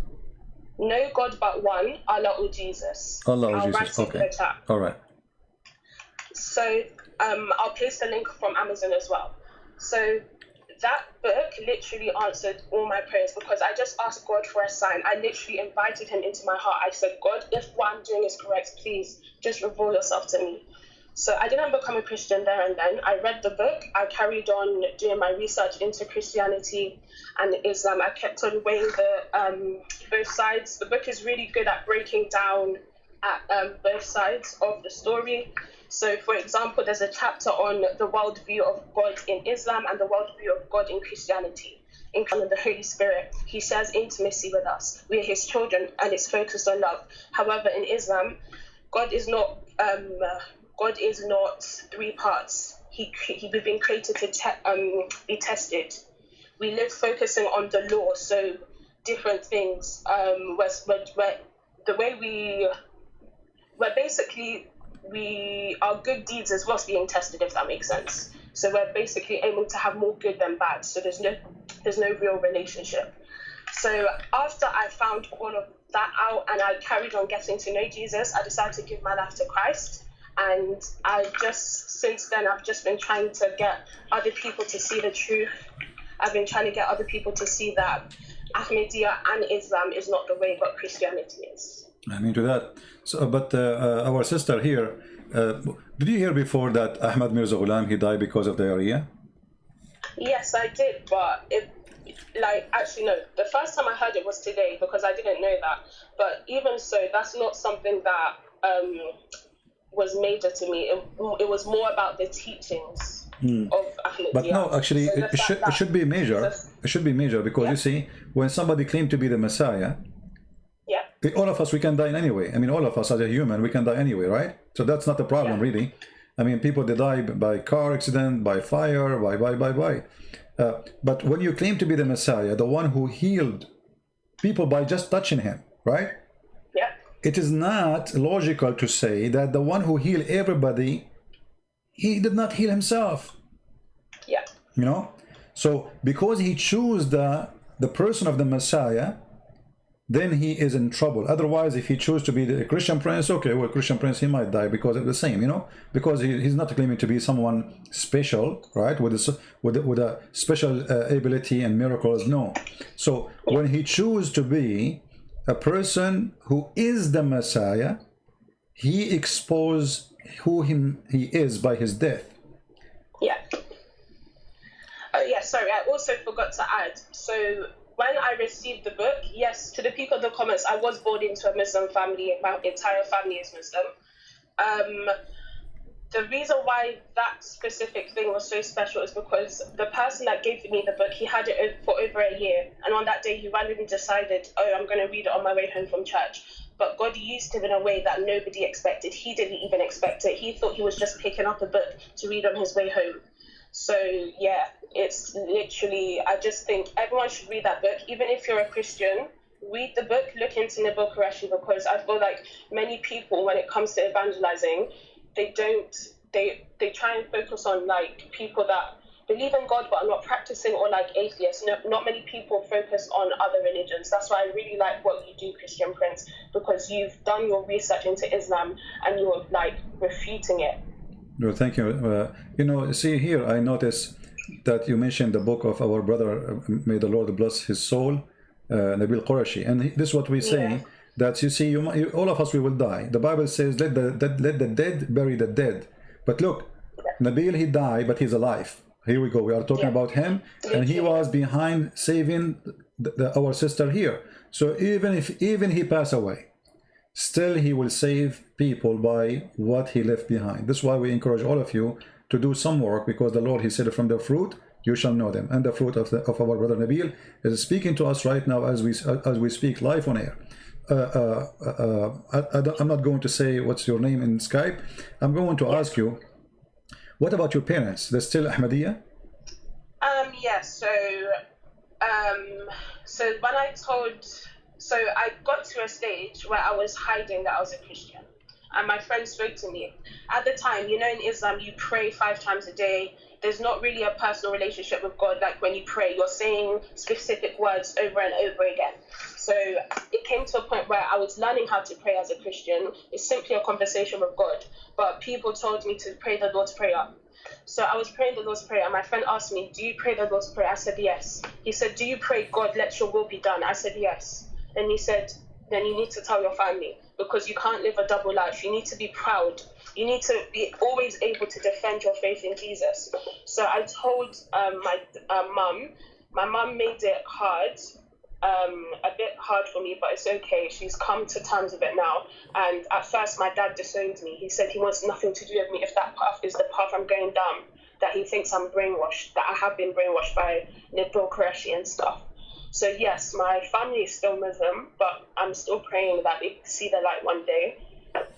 No God But One, Allah or Jesus. Allah or Jesus, okay. All right. So I'll paste the link from Amazon as well. So that book literally answered all my prayers, because I just asked God for a sign. I literally invited him into my heart. I said, God, if what I'm doing is correct, please just reveal yourself to me. So I didn't become a Christian there and then. I read the book. I carried on doing my research into Christianity and Islam. I kept on weighing both sides. The book is really good at breaking down at both sides of the story. So, for example, there's a chapter on the worldview of God in Islam and the worldview of God in Christianity. In kind of the Holy Spirit, he shares intimacy with us. We are his children, and it's focused on love. However, in Islam, God is not three parts. We've been created to be tested. We live focusing on the law, so different things. Where the way our good deeds as well as being tested, if that makes sense. So we're basically aiming to have more good than bad. So there's no real relationship. So after I found all of that out and I carried on getting to know Jesus, I decided to give my life to Christ. And since then, I've just been trying to get other people to see the truth. I've been trying to get other people to see that Ahmadiyya and Islam is not the way, but Christianity is. I mean to that. So, but our sister here, did you hear before that Ahmad Mirza Ghulam, he died because of diarrhea? Yes, I did, but actually no. The first time I heard it was today because I didn't know that. But even so, that's not something that was major to me. It was more about the teachings of Ahmad. But no, actually, So it should be major. It should be major because you see, when somebody claimed to be the Messiah, all of us, we can die anyway. I mean, all of us as a human, we can die anyway, right? So that's not the problem, really. I mean, people, they die by car accident, by fire, by. But when you claim to be the Messiah, the one who healed people by just touching him, right? Yeah. It is not logical to say that the one who healed everybody, he did not heal himself. Yeah. You know? So because he chose the person of the Messiah, then he is in trouble. Otherwise, if he chose to be the Christian prince, okay, well, Christian prince, he might die because of the same, you know, because he's not claiming to be someone special, right, with a special ability and miracles. No. So when he chose to be a person who is the Messiah, he exposed who he is by his death. Yeah. Yeah, sorry, I also forgot to add. So when I received the book, yes, to the people in the comments, I was born into a Muslim family. My entire family is Muslim. The reason why that specific thing was so special is because the person that gave me the book, he had it for over a year. And on that day, he randomly decided, oh, I'm going to read it on my way home from church. But God used him in a way that nobody expected. He didn't even expect it. He thought he was just picking up a book to read on his way home. So, yeah, it's literally, I just think everyone should read that book. Even if you're a Christian, read the book, look into Nabil Qureshi, because I feel like many people, when it comes to evangelizing, they try and focus on, like, people that believe in God but are not practicing, or like atheists. Not many people focus on other religions. That's why I really like what you do, Christian Prince, because you've done your research into Islam and you're, like, refuting it. Well, thank you. You know, see here, I notice that you mentioned the book of our brother, may the Lord bless his soul, Nabil Qureshi. And this is what we say, that you see, all of us, we will die. The Bible says, let the dead bury the dead. But look, Nabil, he died, but he's alive. Here we go. We are talking about him, and he was behind saving our sister here. So even he passed away, still he will save people by what he left behind. This is why we encourage all of you to do some work, because the Lord, he said, from the fruit you shall know them. And the fruit of our brother Nabil is speaking to us right now as we speak live on air. I'm not going to say what's your name in Skype. I'm going to ask you, what about your parents? They're still Ahmadiyya? Yes. So when I got to a stage where I was hiding that I was a Christian, and my friend spoke to me. At the time, you know, in Islam, you pray 5 times a day. There's not really a personal relationship with God. Like when you pray, you're saying specific words over and over again. So it came to a point where I was learning how to pray as a Christian. It's simply a conversation with God. But people told me to pray the Lord's Prayer. So I was praying the Lord's Prayer, and my friend asked me, do you pray the Lord's Prayer? I said, yes. He said, do you pray, God, let your will be done? I said, yes. And he said, then you need to tell your family, because you can't live a double life. You need to be proud. You need to be always able to defend your faith in Jesus. So I told my mum. My mum made it hard, a bit hard for me, but it's okay. She's come to terms with it now. And at first, my dad disowned me. He said he wants nothing to do with me if that path is the path I'm going down, that he thinks I'm brainwashed, that I have been brainwashed by Nabil Qureshi and stuff. So yes, my family is still Muslim, but I'm still praying that they see the light one day.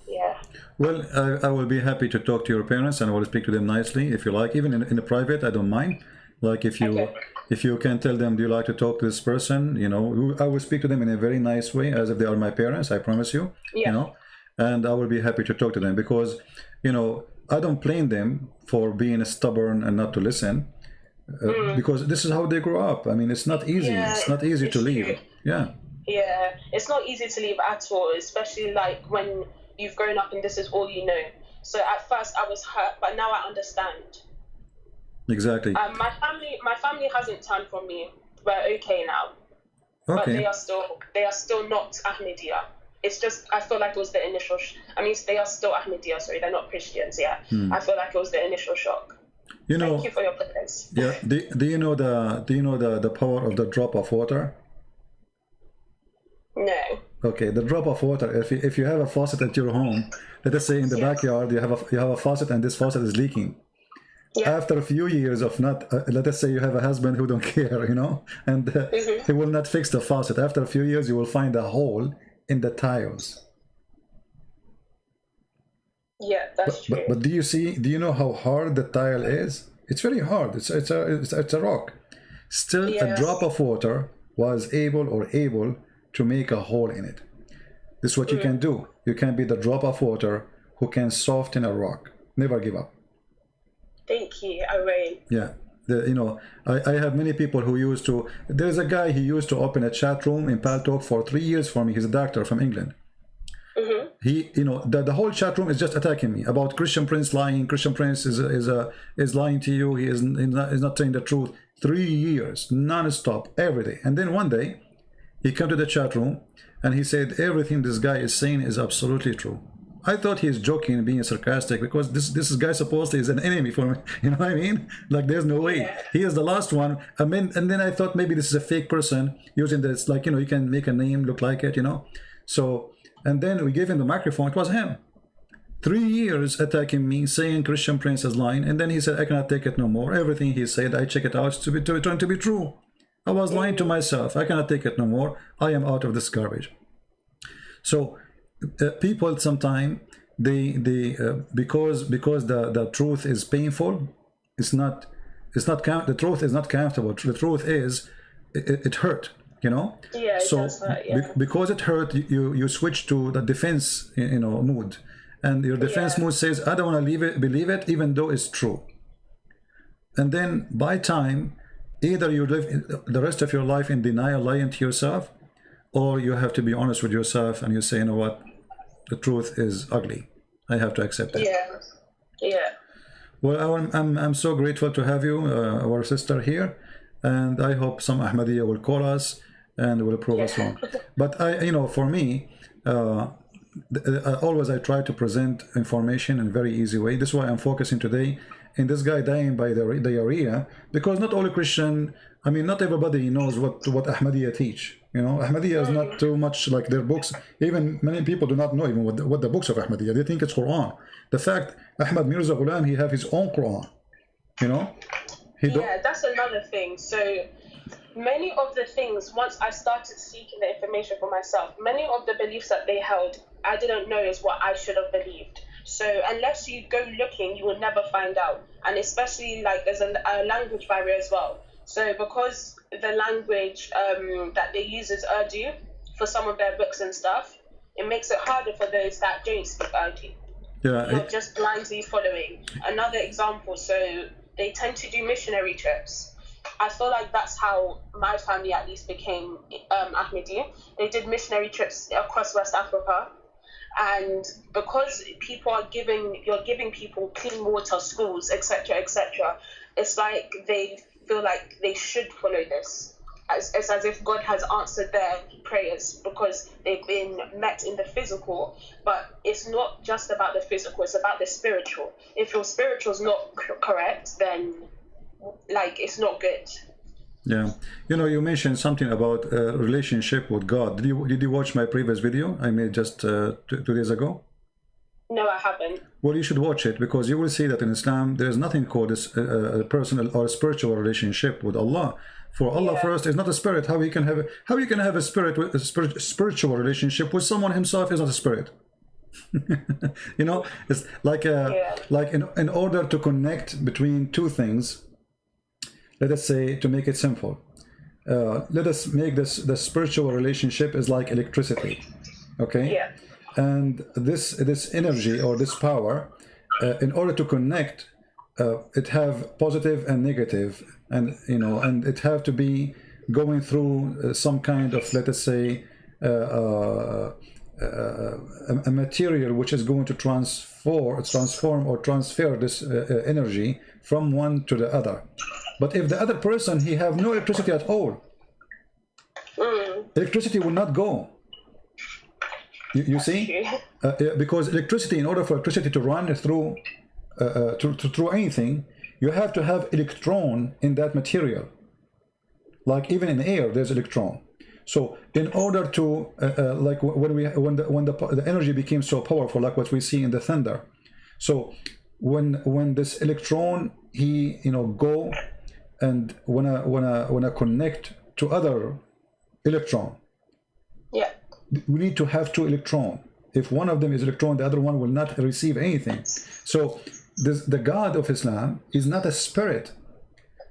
Yeah. Well, I will be happy to talk to your parents, and I will speak to them nicely if you like, even in the private. I don't mind. Like if you can tell them, do you like to talk to this person? You know, I will speak to them in a very nice way, as if they are my parents. I promise you. Yeah. You know, and I will be happy to talk to them, because, you know, I don't blame them for being stubborn and not to listen. Because this is how they grow up. I mean, it's not easy. Yeah, it's not easy to leave. Yeah. Yeah, it's not easy to leave at all, especially like when you've grown up and this is all you know. So at first I was hurt, but now I understand. Exactly. My family hasn't turned from me. We're okay now. Okay. But they are still not Ahmadiyya. it's just, I feel like it was the initial, I mean, they are still Ahmadiyya, sorry, they're not Christians yet. I feel like it was the initial shock. You know, thank you for your prayers. Yeah. Do you know the power of the drop of water? No. Okay, the drop of water. If you have a faucet at your home, let us say in the backyard, you have a faucet and this faucet is leaking. Yeah. After a few years of not, let us say you have a husband who don't care, you know, and he will not fix the faucet. After a few years, you will find a hole in the tiles. Yeah, that's true. But do you know how hard the tile is? It's very hard. It's a rock. Still, a drop of water was able to make a hole in it. This is what you can do. You can be the drop of water who can soften a rock. Never give up. Thank you, I will. Yeah. You know, I have many people who used to, there's a guy, he used to open a chat room in Paltalk for 3 years for me. He's a doctor from England. He, you know, the whole chat room is just attacking me about Christian Prince lying. Christian Prince is lying to you. He is not telling the truth. 3 years, non-stop, every day. And then one day, he came to the chat room and he said, everything this guy is saying is absolutely true. I thought he's joking, being sarcastic, because this guy supposedly is an enemy for me. You know what I mean? Like, there's no way. Yeah. He is the last one. I mean, and then I thought maybe this is a fake person using this, like, you know, you can make a name look like it, you know. So, and then we gave him the microphone. It was him. 3 years attacking me, saying Christian Prince is lying. And then he said, I cannot take it no more. Everything he said, I check it out to trying to be true. I was lying to myself. I cannot take it no more. I am out of this garbage. So people sometimes because the truth is painful, the truth is not comfortable. The truth is it hurt, you know. Yeah, it does hurt, yeah. Because it hurt, you switch to the defense, you know, mood, and your defense mood says, I don't want to believe it even though it's true. And then by time, either you live the rest of your life in denial, lying to yourself, or you have to be honest with yourself and you say, you know what, the truth is ugly. I have to accept it. Yeah, yeah. Well, I'm so grateful to have you, our sister here, and I hope some Ahmadiyya will call us and will prove us wrong. But you know, for me, always I try to present information in a very easy way. This is why I'm focusing today in this guy dying by diarrhea, because not all Christian, I mean, not everybody knows what Ahmadiyya teach. You know, Ahmadiyya is not too much like their books. Even many people do not know even what the books of Ahmadiyya. They think it's Quran. The fact Ahmad Mirza Ghulam, he have his own Quran. You know? Yeah, that's another thing. So many of the things, once I started seeking the information for myself, many of the beliefs that they held, I didn't know is what I should have believed. So unless you go looking, you will never find out. And especially like there's a language barrier as well. So because the language that they use is Urdu for some of their books and stuff, it makes it harder for those that don't speak Urdu. Yeah, you're just blindly following. Another example, so they tend to do missionary trips. I feel like that's how my family at least became Ahmadi. They did missionary trips across West Africa. And because you're giving people clean water, schools, etc., etc., it's like they feel like they should follow this. It's as if God has answered their prayers because they've been met in the physical, but it's not just about the physical, it's about the spiritual. If your spiritual is not correct, then like it's not good. Yeah, you know, you mentioned something about relationship with God. Did you watch my previous video I made just 2 days ago? No, I haven't. Well, you should watch it, because you will see that in Islam there is nothing called a personal or a spiritual relationship with Allah. For Allah first is not a spirit. How you can have a spiritual relationship with someone himself is not a spirit? You know, it's like like in order to connect between two things. Let us say, to make it simple, let us make the spiritual relationship is like electricity, okay? Yeah. And this energy or this power, in order to connect, it have positive and negative, and you know, and it have to be going through some kind of, let us say, a material which is going to transform or transfer this energy from one to the other. But if the other person, he have no electricity at all, electricity will not go. You see? Because electricity, in order for electricity to run through through anything, you have to have electron in that material. Like even in air, there's electron. So in order to like when the energy became so powerful, like what we see in the thunder. So when this electron he go and wanna connect to other electron. Yeah. We need to have two electrons. If one of them is electron, the other one will not receive anything. So the God of Islam is not a spirit.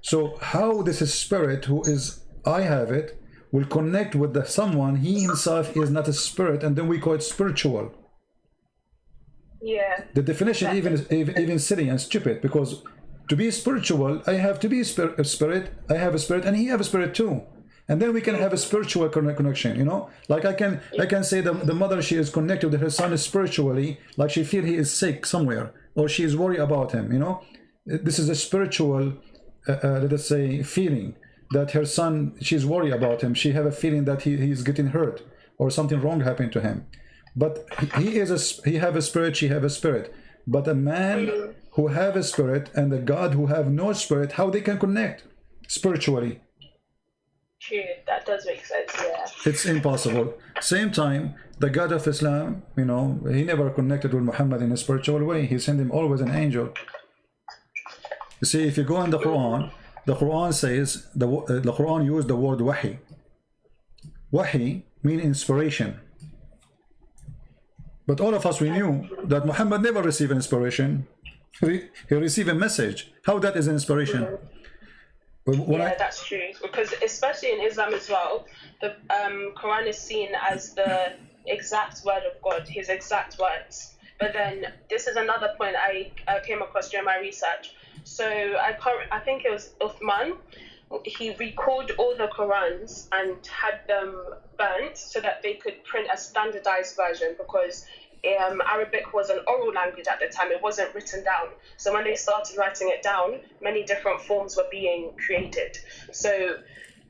So how this is spirit, who is I have it, will connect with the someone he himself is not a spirit, and then we call it spiritual. Yeah. The definition even silly and stupid, because to be spiritual, I have to be a spirit. I have a spirit, and he have a spirit too. And then we can have a spiritual connection, like I can say the mother, she is connected with her son spiritually, like she feel he is sick somewhere, or she is worried about him, this is a spiritual let us say feeling that her son, she's worried about him, she have a feeling that he's getting hurt or something wrong happened to him. But he have a spirit, she have a spirit. But a man who have a spirit and a God who have no spirit, how they can connect spiritually? True, that does make sense, yeah. It's impossible. Same time, the God of Islam, he never connected with Muhammad in a spiritual way. He sent him always an angel. You see, if you go in the Quran says, the Quran used the word wahi. Wahi means inspiration. But all of us, we knew that Muhammad never received inspiration. He received a message. How that is inspiration? That's true. Because especially in Islam as well, the Quran is seen as the exact word of God, his exact words. But then this is another point I came across during my research. So I think it was Uthman. He recalled all the Qurans and had them burnt so that they could print a standardized version, because Arabic was an oral language at the time. It wasn't written down. So when they started writing it down, many different forms were being created. So,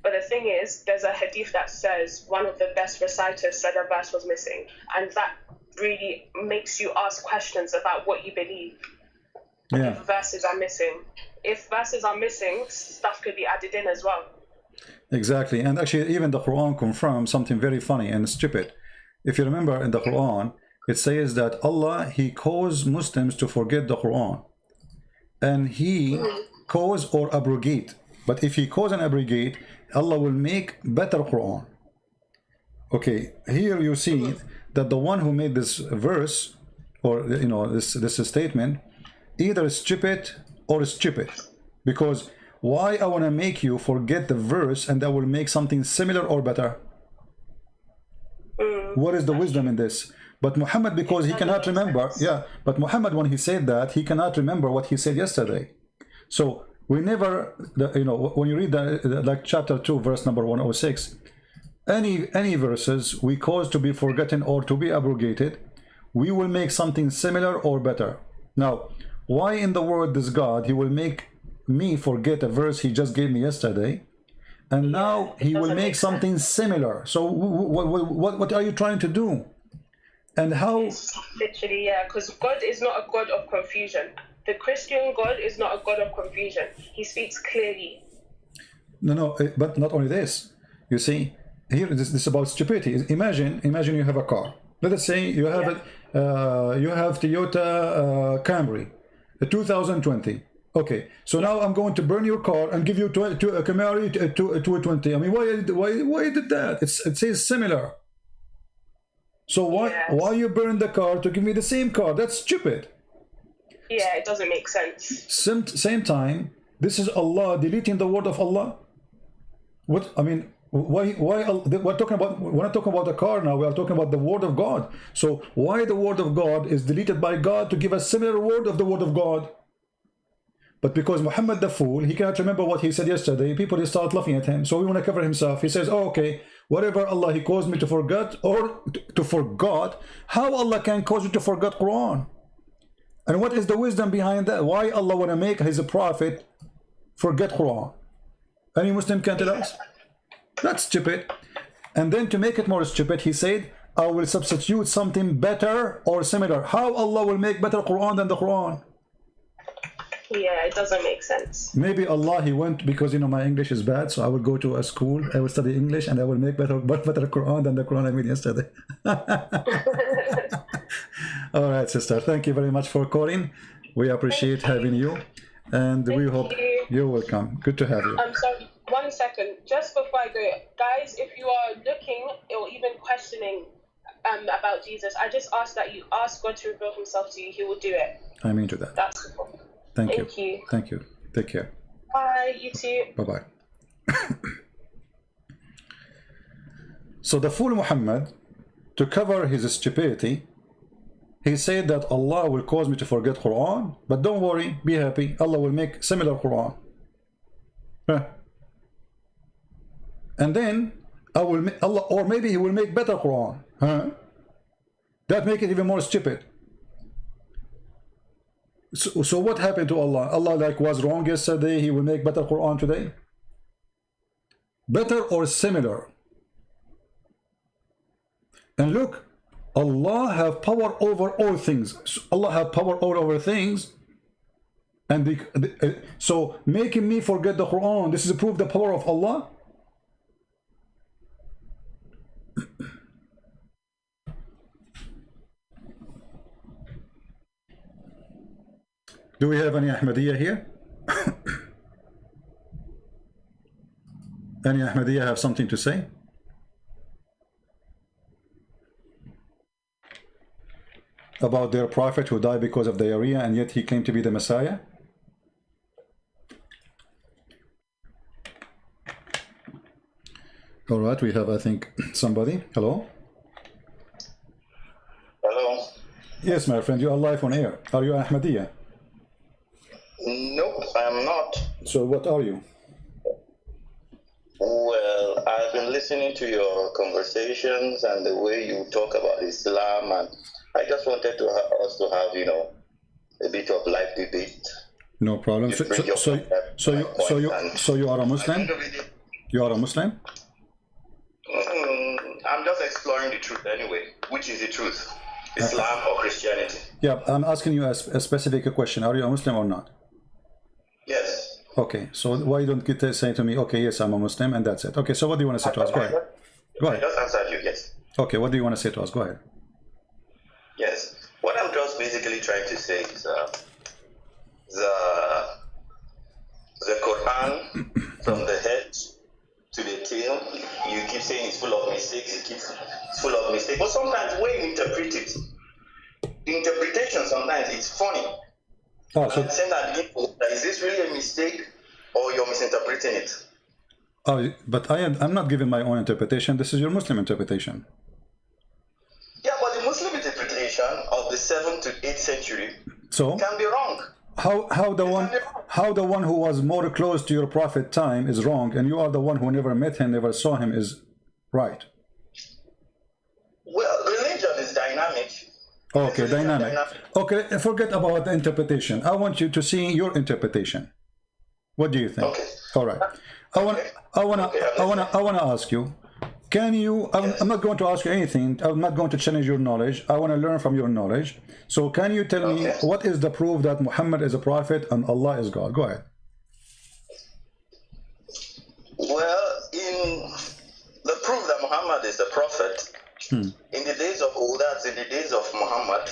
but the thing is, there's a hadith that says one of the best reciters said a verse was missing. And that really makes you ask questions about what you believe. Yeah. If verses are missing. If verses are missing, stuff could be added in as well. Exactly. And actually, even the Quran confirms something very funny and stupid. If you remember in the Quran, it says that Allah, he caused Muslims to forget the Quran. And he cause or abrogate. But if he cause and abrogate, Allah will make better Quran. Okay, here you see that the one who made this verse, or this statement, either stupid or stupid. Because why I want to make you forget the verse and that will make something similar or better? What is the wisdom in this? But Muhammad, because he cannot remember, but Muhammad, when he said that, he cannot remember what he said yesterday. So we never, when you read like chapter 2, verse number 106, any verses we cause to be forgotten or to be abrogated, we will make something similar or better. Now, why in the world does God, he will make me forget a verse he just gave me yesterday, and now he will make something similar? So what are you trying to do? And how? Literally, because God is not a God of confusion. The Christian God is not a God of confusion. He speaks clearly. No, but not only this. You see, here this is about stupidity. Imagine you have a car. Let us say you have you have Toyota Camry, 2020. Okay, so now I'm going to burn your car and give you a Camry 220. I mean, why did that? It says similar. So why you burn the car to give me the same car? That's stupid. Yeah, it doesn't make sense. Same time, this is Allah deleting the word of Allah. What I mean, why we're talking not talking about the car now, we are talking about the word of God. So why the word of God is deleted by God to give a similar word of the word of God? But because Muhammad the fool, he cannot remember what he said yesterday, people start laughing at him. So we want to cover himself. He says, oh, okay, whatever Allah he caused me to forget or to forgot, how Allah can cause you to forget Quran? And what is the wisdom behind that? Why Allah want to make his prophet forget Quran? Any Muslim can tell us? That's stupid. And then to make it more stupid, he said, I will substitute something better or similar. How Allah will make better Quran than the Quran? Yeah, it doesn't make sense. Maybe Allah, he went, because my English is bad, so I will go to a school, I will study English, and I will make better Quran than the Quran I made yesterday. All right, sister, thank you very much for calling. We appreciate having you, and we hope you're welcome. Good to have you. I'm sorry, 1 second, just before I go, guys, if you are looking or even questioning about Jesus, I just ask that you ask God to reveal himself to you. He will do it. I'm into that. That's cool. Thank you. Thank you. Take care. Bye, you too. Bye-bye. So the fool Muhammad, to cover his stupidity, he said that Allah will cause me to forget Quran, but don't worry, be happy, Allah will make similar Quran. And then Allah, or maybe he will make better Quran. That make it even more stupid. So what happened to Allah? Allah was wrong yesterday, he will make better Quran today? Better or similar? And look, Allah have power over all things. Allah have power over things, and so making me forget the Quran, this is a proof the power of Allah. Do we have any Ahmadiyya here? Any Ahmadiyya have something to say? About their prophet who died because of diarrhea and yet he claimed to be the Messiah? All right, we have, I think, somebody. Hello? Hello? Yes, my friend, you are live on air. Are you Ahmadiyya? Nope, I'm not. So what are you? Well, I've been listening to your conversations and the way you talk about Islam, and I just wanted to us to have, a bit of live debate. No problem. So you are a Muslim? You are a Muslim? I'm just exploring the truth anyway. Which is the truth? Islam or Christianity? Yeah, I'm asking you a specific question. Are you a Muslim or not? Yes. Okay, so why don't you say to me, okay, yes, I'm a Muslim, and that's it. Okay, so what do you want to say to us? Go ahead. Go ahead. I just answered you, yes. Okay, what do you want to say to us? Go ahead. Yes. What I'm just basically trying to say is the Quran, from the head to the tail, you keep saying it's full of mistakes, it's full of mistakes. But sometimes when you interpret it, the interpretation sometimes it's funny. Oh, so saying that is this really a mistake or you're misinterpreting it? Oh, but I'm not giving my own interpretation. This is your Muslim interpretation. Yeah, but the Muslim interpretation of the 7th to 8th century can be wrong. How the one who was more close to your prophet time is wrong, and you are the one who never met him, never saw him, is right? Well, religion is dynamic. Okay, dynamic. Okay, forget about the interpretation. I want you to see your interpretation. What do you think? Okay. All right. I want to ask you. Can you? I'm not going to ask you anything. I'm not going to challenge your knowledge. I want to learn from your knowledge. So, can you tell me what is the proof that Muhammad is a prophet and Allah is God? Go ahead. Well, in the proof that Muhammad is a prophet, in the days of old, that's in the days of Muhammad,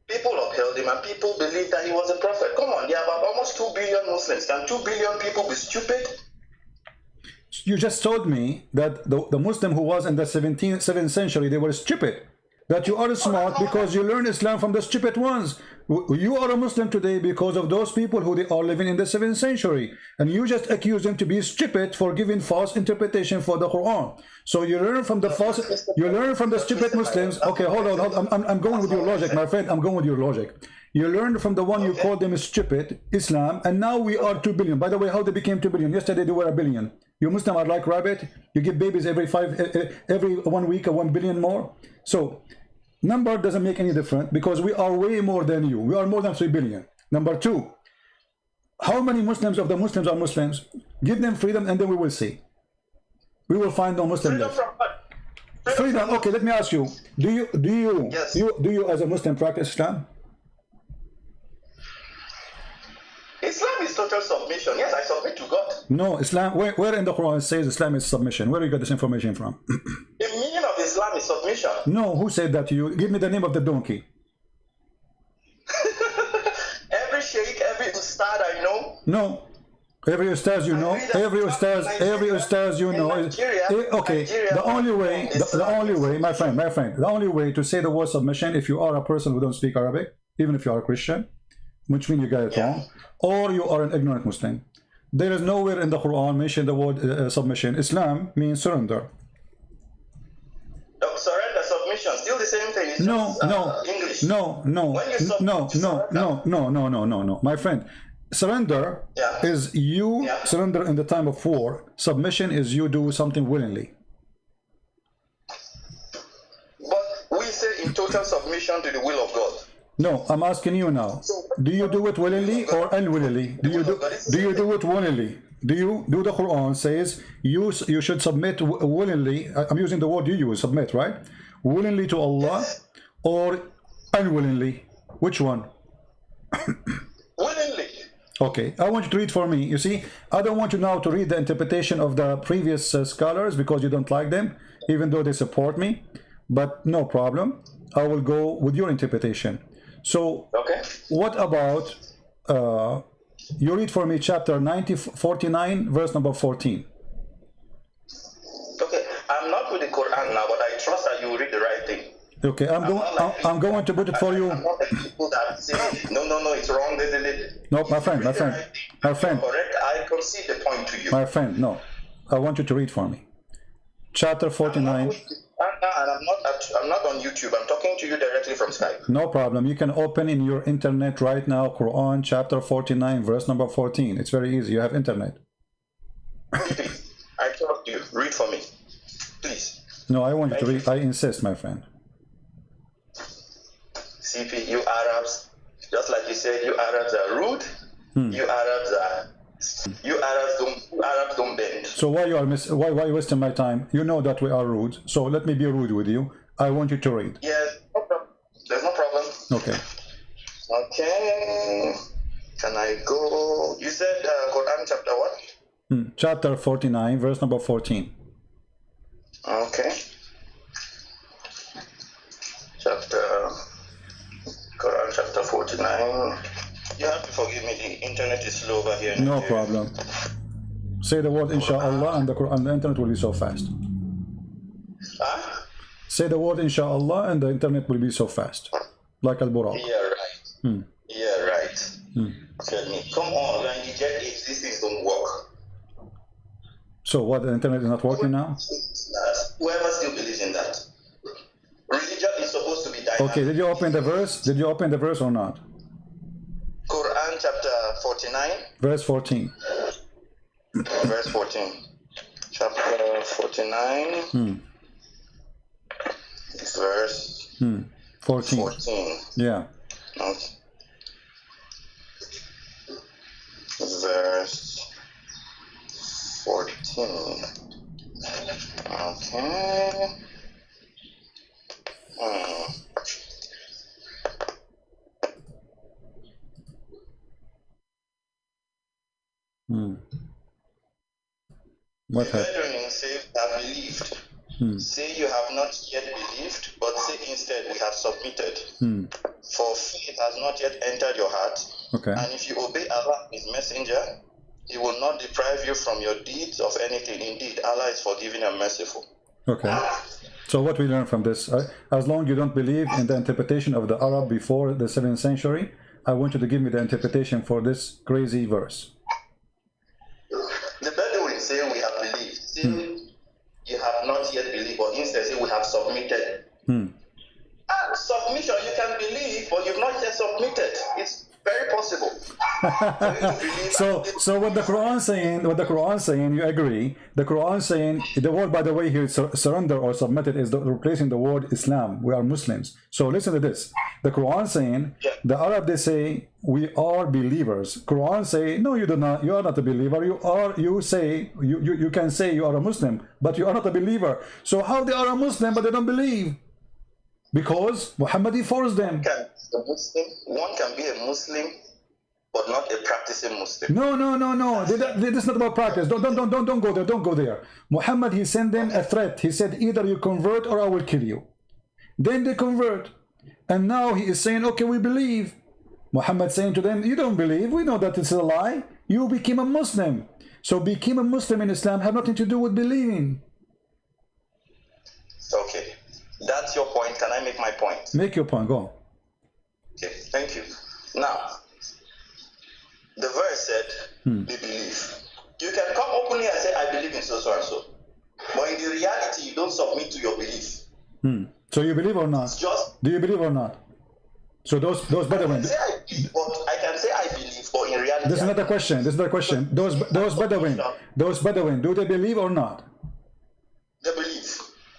people upheld him and people believed that he was a prophet. Come on, there are about almost 2 billion Muslims. Can 2 billion people be stupid? You just told me that the Muslim who was in the 7th century, they were stupid. That you are smart because you learn Islam from the stupid ones. You are a Muslim today because of those people who they are living in the 7th century. And you just accuse them to be stupid for giving false interpretation for the Quran. So you learn from the stupid Muslims. Okay, hold on. I'm going with your logic, my friend. I'm going with your logic. You learned from the one you called them stupid, Islam, and now we are 2 billion. By the way, how they became 2 billion? Yesterday they were 1 billion. You Muslim are like rabbit. You give babies every 1 week 1 billion more. So number doesn't make any difference because we are way more than you. We are more than 3 billion. Number two, how many Muslims of the Muslims are Muslims? Give them freedom and then we will see. We will find no Muslim left. Freedom. Okay, let me ask you. Do you Yes. do you as a Muslim practice Islam? Islam is total submission. Yes, I submit to God. No, Islam. Where in the Quran it says Islam is submission? Where do you get this information from? The meaning of Islam is submission. No, who said that to you? Give me the name of the donkey. Every sheikh, every ustad I know. No. Every ustaz you know, every ustaz you know is okay. The only way, my friend, the only way to say the word submission, if you are a person who don't speak Arabic, even if you are a Christian, which means you got it wrong, or you are an ignorant Muslim. There is nowhere in the Quran mention the word submission. Islam means surrender. No, surrender, submission, still the same thing. It's just, English. No. My friend, surrender is you surrender in the time of war. Submission is you do something willingly. But we say in total submission to the will of God. No, I'm asking you now. Do you do it willingly or unwillingly? Do you do it willingly? Do you do the Quran says you should submit willingly? I'm using the word you use, submit, right? Willingly to Allah or unwillingly? Which one? Willingly. Okay, I want you to read for me. You see, I don't want you now to read the interpretation of the previous scholars because you don't like them, even though they support me. But no problem. I will go with your interpretation. So, what about, you read for me chapter 49, verse number 14. Okay, I'm not with the Quran now, but I trust that you will read the right thing. Okay, I'm going to put it for you. I'm not like people that say, no, it's wrong. No, my friend. Correct. I concede the point to you. My friend, no. I want you to read for me. Chapter 49. I'm not on YouTube. I'm talking to you directly from Skype. No problem. You can open in your internet right now, Quran chapter 49, verse number 14. It's very easy. You have internet. Please, I trust you. Read for me. Please. No, I want you to read. I insist, my friend. CP, you Arabs, just like you said, you Arabs are rude. You Arabs don't bend. So why are you wasting my time? You know that we are rude. So let me be rude with you. I want you to read. Yes, no problem. There's no problem. Okay. Okay. Can I go? You said Quran chapter what? Chapter 49, verse number 14. Okay. Quran chapter 49. You have to forgive me, the internet is slow over here. No problem. Say the word inshallah and the internet will be so fast. Huh? Say the word inshallah and the internet will be so fast. Like al-Buraq. Yeah, right. Yeah, right. Tell me, come on, when you get it, these things don't work. So what, the internet is not working now? Whoever still believes in that. Religion is supposed to be dynamic. Okay, did you open the verse? Did you open the verse or not? Quran chapter 49. Verse 14. Verse 14. Chapter 49. Verse 14. 14. Yeah. Okay. Verse 14. Okay. What happened? Brethren say have believed. Say you have not yet believed, but say instead we have submitted. For faith has not yet entered your heart. Okay. And if you obey Allah, His messenger, He will not deprive you from your deeds of anything. Indeed, Allah is forgiving and merciful. Okay. So what we learn from this, as long as you don't believe in the interpretation of the Arab before the 7th century, I want you to give me the interpretation for this crazy verse. The Bedouin say we have believed. Say you have not yet believed, but instead say we have submitted. Submission, you can believe, but you've not yet submitted. It's Very possible. So what the Quran saying, you agree? The Quran saying the word, by the way, here surrender or submitted is replacing the word Islam. We are Muslims. So listen to this. The Quran saying, the Arab, they say we are believers. Quran say no, you do not. You are not a believer. You say you can say you are a Muslim, but you are not a believer. So how they are a Muslim but they don't believe? Because Muhammad forced them. One can be a Muslim, but not a practicing Muslim. No. This is not about practice. Don't go there. Don't go there. Muhammad, he sent them a threat. He said, either you convert or I will kill you. Then they convert, and now he is saying, okay, we believe. Muhammad saying to them, you don't believe. We know that it's a lie. You became a Muslim. So became a Muslim in Islam have nothing to do with believing. Okay. That's your point. Can I make my point? Make your point. Go. Okay, thank you. Now, the verse said, they believe. You can come openly and say, I believe in so and so. But in the reality, you don't submit to your belief. So you believe or not? Do you believe or not? So those Bedouin. I can say I believe, but in reality. This is not a question. This is not a question. Those Bedouin, do they believe or not? They believe.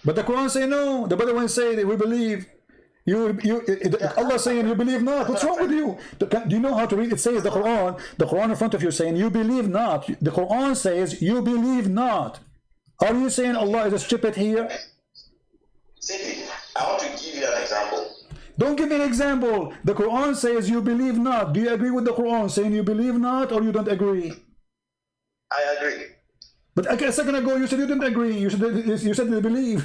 But the Quran say no. The Bedouin say that we believe. Allah saying you believe not. What's wrong with you? Do you know how to read? It says the Quran in front of you saying you believe not. The Quran says you believe not. Are you saying Allah is a stupid here? See, I want to give you an example. Don't give me an example. The Quran says you believe not. Do you agree with the Quran saying you believe not, or you don't agree? I agree. But a second ago you said you didn't agree. You said you believe.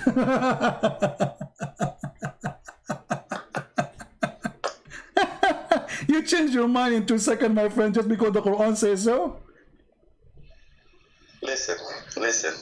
You changed your mind in 2 seconds, my friend, just because the Quran says so? Listen.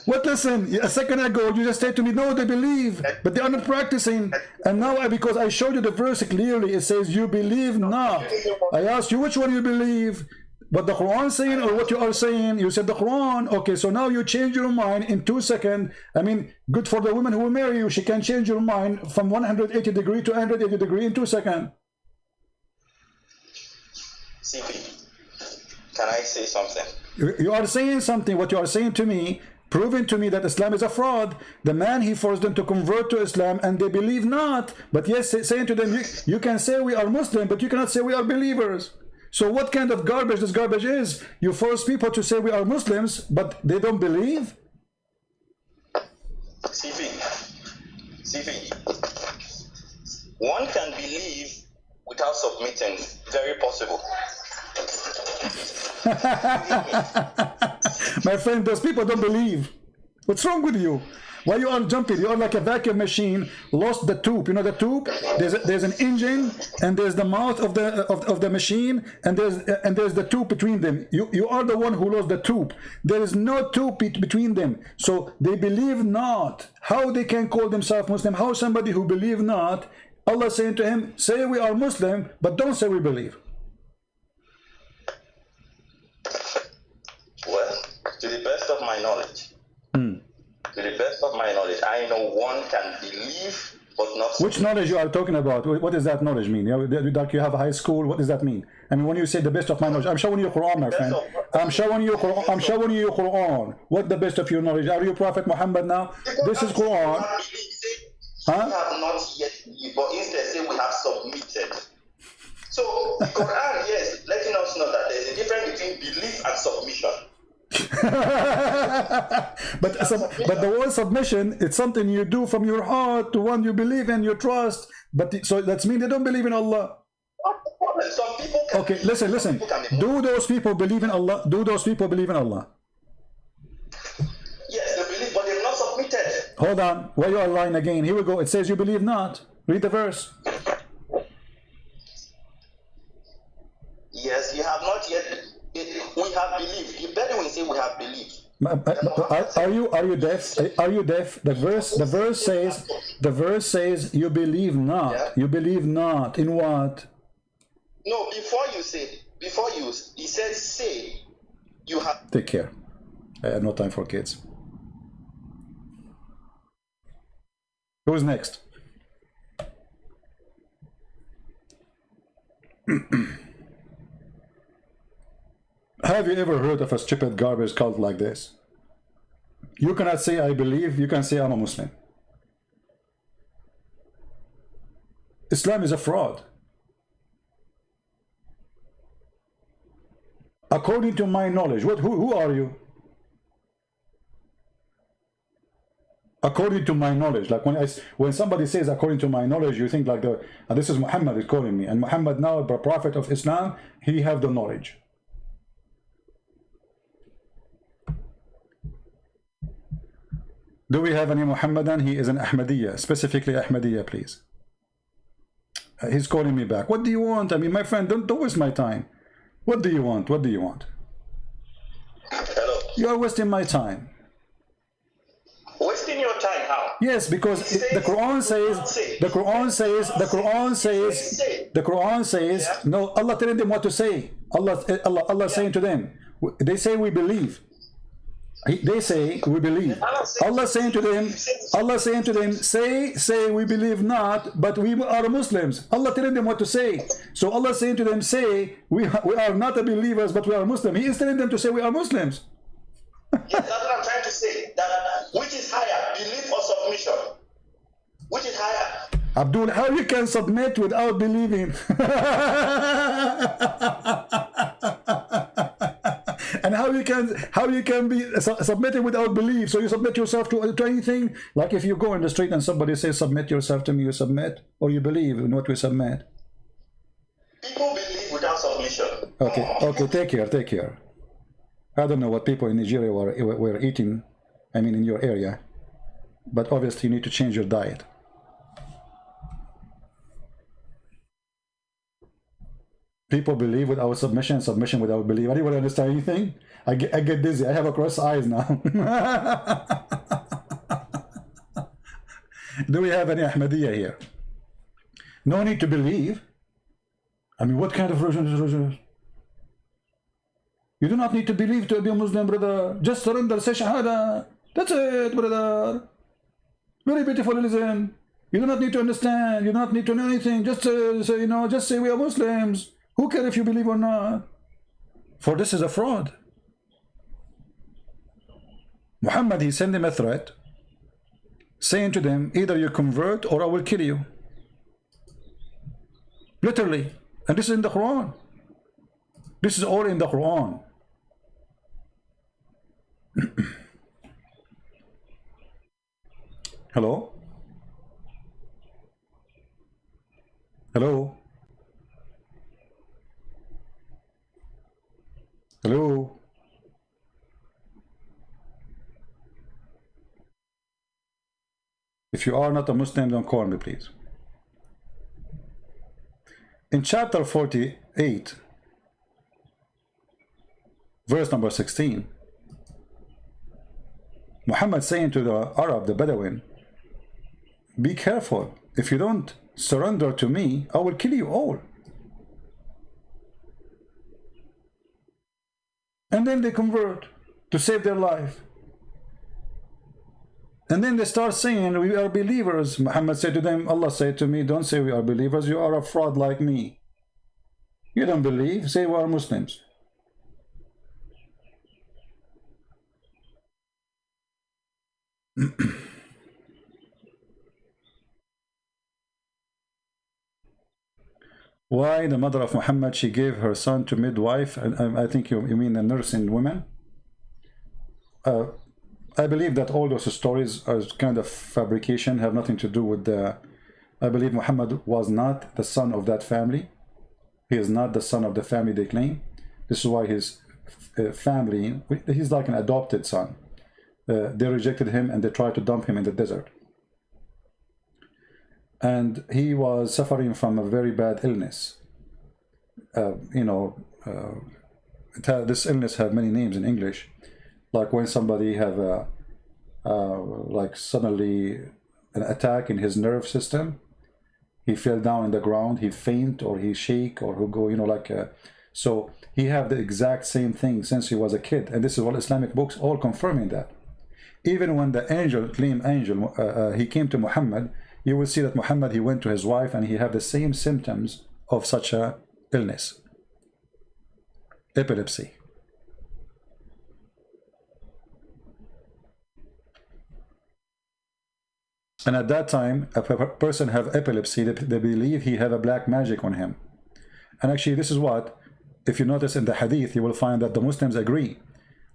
What listen? A second ago you just said to me, no, they believe, but they are not practicing. And now because I showed you the verse clearly, it says you believe not. I asked you which one you believe. What the Quran saying or what you are saying? You said the Quran. Okay, so now you change your mind in 2 seconds. I mean, good for the woman who will marry you. She can change your mind from 180 degree to 180 degree in 2 seconds. CP, can I say something? You are saying something. What you are saying to me, proving to me that Islam is a fraud. The man, he forced them to convert to Islam and they believe not. But yes, saying to them, you can say we are Muslim, but you cannot say we are believers. So what kind of garbage this garbage is? You force people to say we are Muslims, but they don't believe? CP, one can believe without submitting. Very possible. My friend, those people don't believe. What's wrong with you? Why you are jumping? You are like a vacuum machine, lost the tube. You know the tube? There's an engine, and there's the mouth of the machine, and there's the tube between them. You are the one who lost the tube. There is no tube between them. So they believe not. How they can call themselves Muslim? How somebody who believe not? Allah saying to him, say we are Muslim, but don't say we believe. Well, to the best of my knowledge, I know one can believe but not. Which knowledge you are talking about? What does that knowledge mean? Like you have a high school. What does that mean? I mean, when you say the best of my knowledge, I'm showing you Quran, my friend. I'm showing you Quran. What the best of your knowledge? Are you Prophet Muhammad now? This is Quran. We have not yet, but instead say we have submitted. So the Quran, yes, letting us know that there's a difference between belief and submission. but the word submission, it's something you do from your heart to one you believe and you trust. But so that's mean they don't believe in Allah. Some people can. Okay, listen. Do those people believe in Allah? Do those people believe in Allah? Yes, they believe, but they've not submitted. Hold on. Why you are lying again? Here we go. It says you believe not. Read the verse. Yes, you have not yet. We have believed. You better when you say we have believed. Are you deaf? Are you deaf? The verse says you believe not. Yeah. You believe not in what? No, he says say you have. Take care. I have no time for kids. Who's next? Have you ever heard of a stupid garbage cult like this? You cannot say I believe, you can say I'm a Muslim. Islam is a fraud. According to my knowledge, who are you? According to my knowledge, like when somebody says according to my knowledge, you think like this is Muhammad is calling me, and Muhammad now, the prophet of Islam, he have the knowledge. Do we have any Muhammadan? He is an Ahmadiyya, specifically Ahmadiyya, please. He's calling me back. What do you want? I mean, my friend, don't waste my time. What do you want? What do you want? Hello. You are wasting my time. Wasting your time? How? Yes, because the Quran says, no, Allah telling them what to say. Allah saying to them, they say we believe. They say we believe. Allah saying to them, say we believe not, but we are Muslims. Allah telling them what to say. So Allah saying to them, say we are not believers, but we are Muslims. He is telling them to say we are Muslims. Yes, that's what I'm trying to say. That which is higher, belief or submission? Which is higher? Abdul, how you can submit without believing? And how you can be submitting without belief? So you submit yourself to anything? Like if you go in the street and somebody says submit yourself to me, you submit, or you believe in what we submit? People believe without submission. Okay, take care. I don't know what people in Nigeria were eating, I mean in your area, but obviously you need to change your diet. People believe without submission, submission without belief. Anybody understand anything? I get dizzy. I have a cross eyes now. Do we have any Ahmadiyya here? No need to believe. I mean, what kind of religion is religion? You do not need to believe to be a Muslim, brother. Just surrender, say Shahada. That's it, brother. Very beautiful religion. You do not need to understand. You do not need to know anything. Just say, just say we are Muslims. Who cares if you believe or not? For this is a fraud. Muhammad, he sent them a threat, saying to them, either you convert or I will kill you. Literally. And this is in the Quran. This is all in the Quran. Hello? Hello? Hello? If you are not a Muslim, don't call me, please. In chapter 48, verse number 16, Muhammad saying to the Arab, the Bedouin, be careful. If you don't surrender to me, I will kill you all. And then they convert to save their life. And then they start saying, we are believers. Muhammad said to them, Allah said to me, don't say we are believers, you are a fraud like me. You don't believe, say we are Muslims. Why the mother of Muhammad, she gave her son to midwife, and I think you mean a nursing woman. I believe that all those stories are kind of fabrication, have nothing to do with the... I believe Muhammad was not the son of that family. He is not the son of the family they claim. This is why his family, he's like an adopted son. They rejected him and they tried to dump him in the desert. And he was suffering from a very bad illness. This illness has many names in English. Like when somebody have like suddenly an attack in his nerve system, he fell down in the ground, he faint or he shake or he go, so he have the exact same thing since he was a kid, and this is what Islamic books all confirming that. Even when the angel, he came to Muhammad, you will see that Muhammad, he went to his wife and he had the same symptoms of such a illness, epilepsy. And at that time, if a person have epilepsy, they believe he have a black magic on him. And actually, this is what, if you notice in the hadith, you will find that the Muslims agree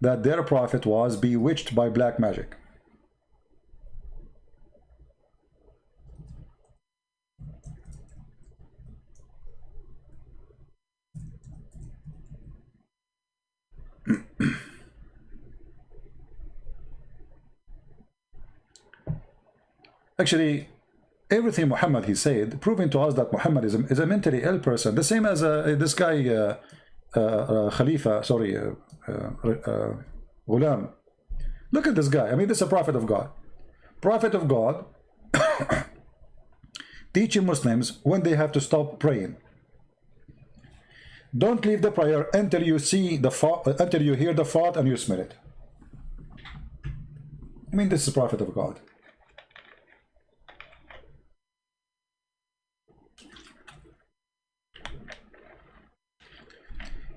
that their prophet was bewitched by black magic. Actually, everything Muhammad he said, proving to us that Muhammad is a mentally ill person. The same as this guy, Khalifa, sorry, Ghulam. Look at this guy. I mean, this is a prophet of God. Prophet of God teaching Muslims when they have to stop praying. Don't leave the prayer until you see the fart, until you hear the fart and you smell it. I mean, this is a prophet of God.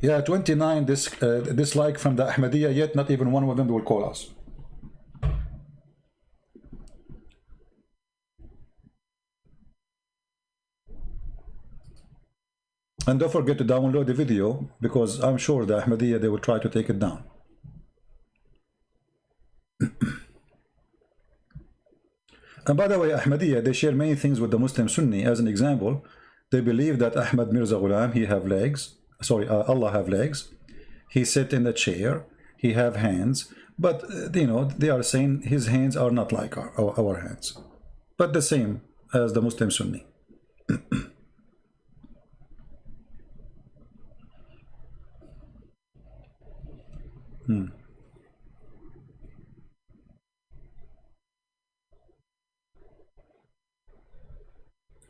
Yeah, 29 dislike from the Ahmadiyya, yet not even one of them will call us. And don't forget to download the video, because I'm sure the Ahmadiyya, they will try to take it down. And by the way, Ahmadiyya, they share many things with the Muslim Sunni. As an example, they believe that Ahmad Mirza Ghulam, he have legs. Sorry, Allah have legs. He sit in the chair. He have hands. But, you know, they are saying his hands are not like our hands. But the same as the Muslim Sunni.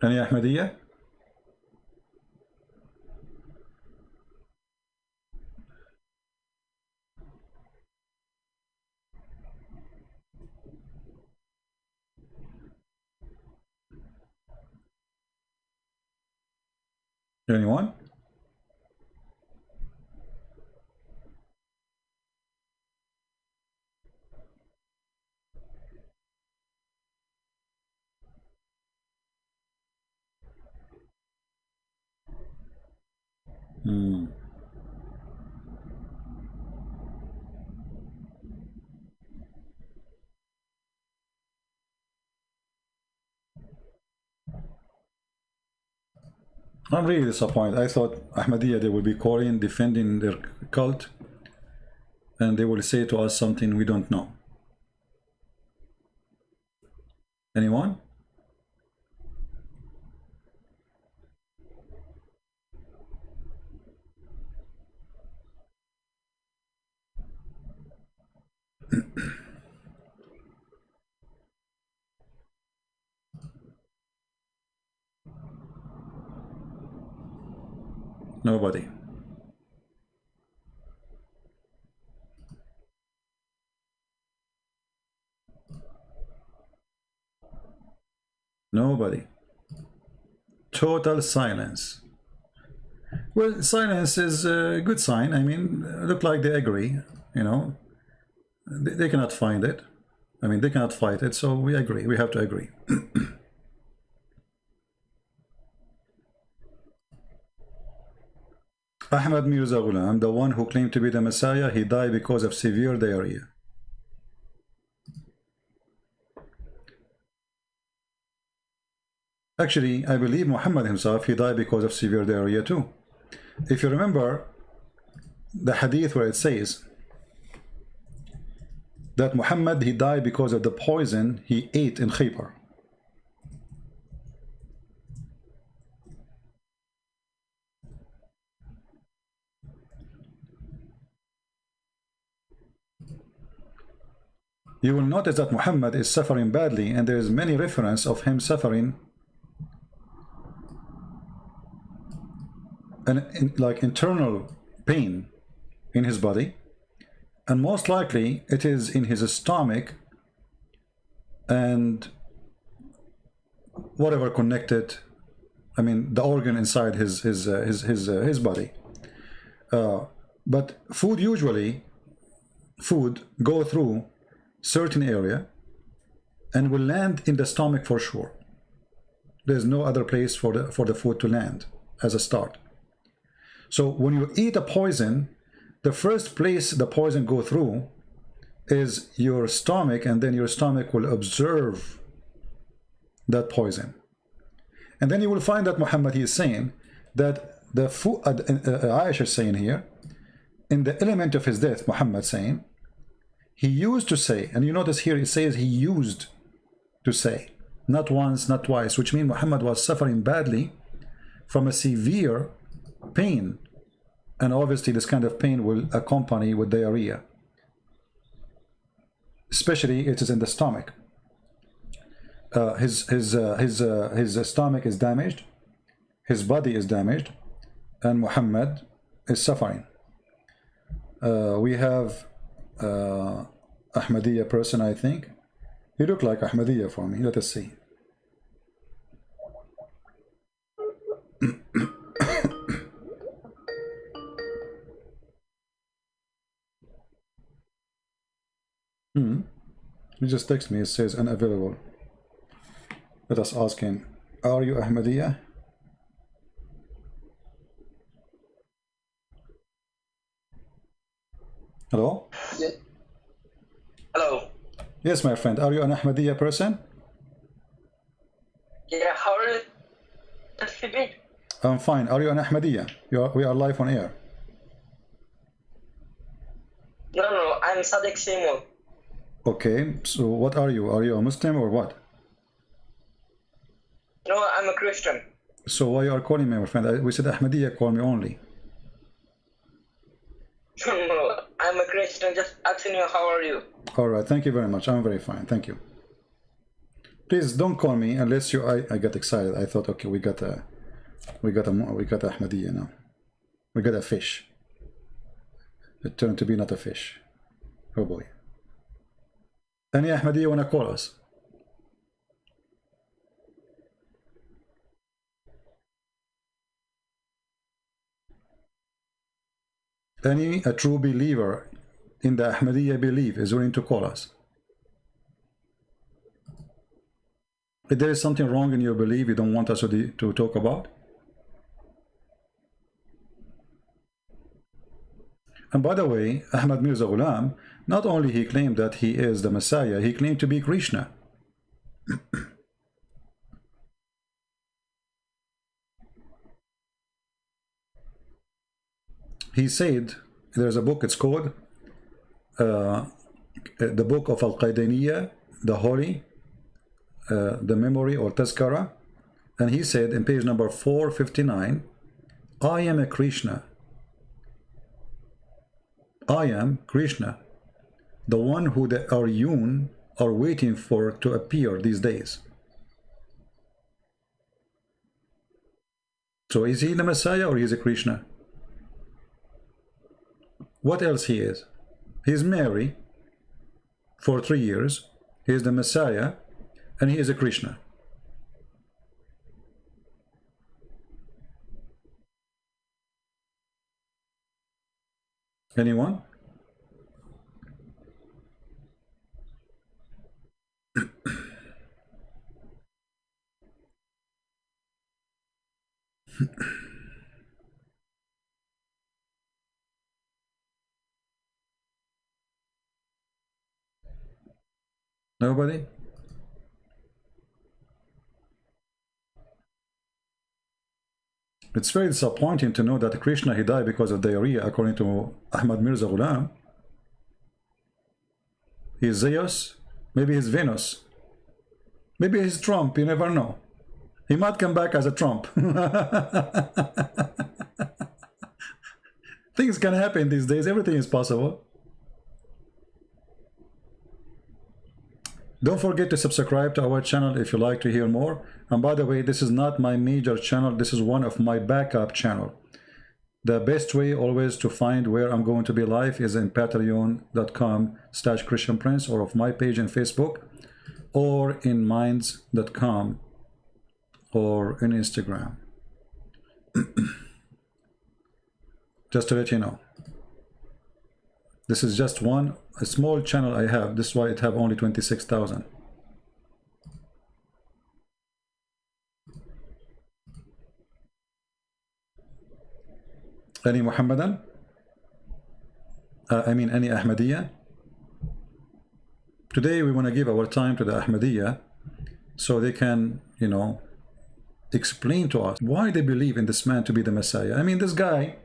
Any Ahmadiyya? Anyone? I'm really disappointed. I thought Ahmadiyya, they will be Korean defending their cult, and they will say to us something we don't know. Anyone? Nobody. Nobody. Total silence. Well, silence is a good sign. I mean, look like they agree, you know. They cannot find it. I mean, they cannot fight it, so we agree. We have to agree. Ahmad Mirza Ghulam, the one who claimed to be the Messiah, he died because of severe diarrhea. Actually, I believe Muhammad himself, he died because of severe diarrhea too. If you remember the hadith where it says that Muhammad, he died because of the poison he ate in Khaybar. You will notice that Muhammad is suffering badly, and there is many reference of him suffering like internal pain in his body, and most likely it is in his stomach and whatever connected, I mean the organ inside his body. But food go through certain area, and will land in the stomach for sure. There's no other place for the food to land as a start. So when you eat a poison, the first place the poison go through is your stomach, and then your stomach will absorb that poison. And then you will find that Muhammad, he is saying that the food, Aisha is saying here, in the element of his death, Muhammad saying, he used to say, and you notice here it says he used to say, not once, not twice, which means Muhammad was suffering badly from a severe pain. And obviously this kind of pain will accompany with diarrhea. Especially it is in the stomach. His stomach is damaged, his body is damaged, and Muhammad is suffering. We have Ahmadiyya person, I think. He looked like Ahmadiyya for me. Let us see. He just text me, it says unavailable. Let us ask him, are you Ahmadiyya? Hello? Yeah. Hello. Yes, my friend, are you an Ahmadiyya person? Yeah, how are you? I'm fine. Are you an Ahmadiyya? We are live on air. No, I'm Sadiq Seymour. Okay, so what are you? Are you a Muslim or what? No, I'm a Christian. So why you are calling me, my friend? We said Ahmadiyya, call me only. No, I'm a Christian. Just asking you, how are you? All right, thank you very much. I'm very fine, thank you. Please don't call me unless you. I got excited. I thought, okay, we got Ahmadiyya now. We got a fish. It turned to be not a fish. Oh boy. Any Ahmadiyya wanna call us? A true believer in the Ahmadiyya belief is willing to call us. If there is something wrong in your belief you don't want us to talk about. And by the way, Ahmad Mirza Ghulam, not only he claimed that he is the Messiah, he claimed to be Krishna. He said, there's a book, it's called the book of Al-Qaidaniya, the Holy, the Memory or Tazkara, and he said in page number 459, I am a Krishna. I am Krishna, the one who the Aryun are waiting for to appear these days. So is he the Messiah or is he Krishna? What else he is? He's Mary for 3 years. He is the Messiah and he is a Krishna. Anyone? Nobody? It's very disappointing to know that Krishna, he died because of diarrhea, according to Ahmad Mirza Ghulam. He's Zeus, maybe he's Venus, maybe he's Trump, you never know. He might come back as a Trump. Things can happen these days, everything is possible. Don't forget to subscribe to our channel if you like to hear more. And by the way, this is not my major channel, this is one of my backup channel. The best way always to find where I'm going to be live is in patreon.com/ChristianPrince, or of my page in Facebook, or in minds.com, or in Instagram. Just to let you know. This is just a small channel I have. This is why it have only 26,000. Any Muhammadan? I mean any Ahmadiyya? Today we want to give our time to the Ahmadiyya so they can, you know, explain to us why they believe in this man to be the Messiah. I mean, this guy,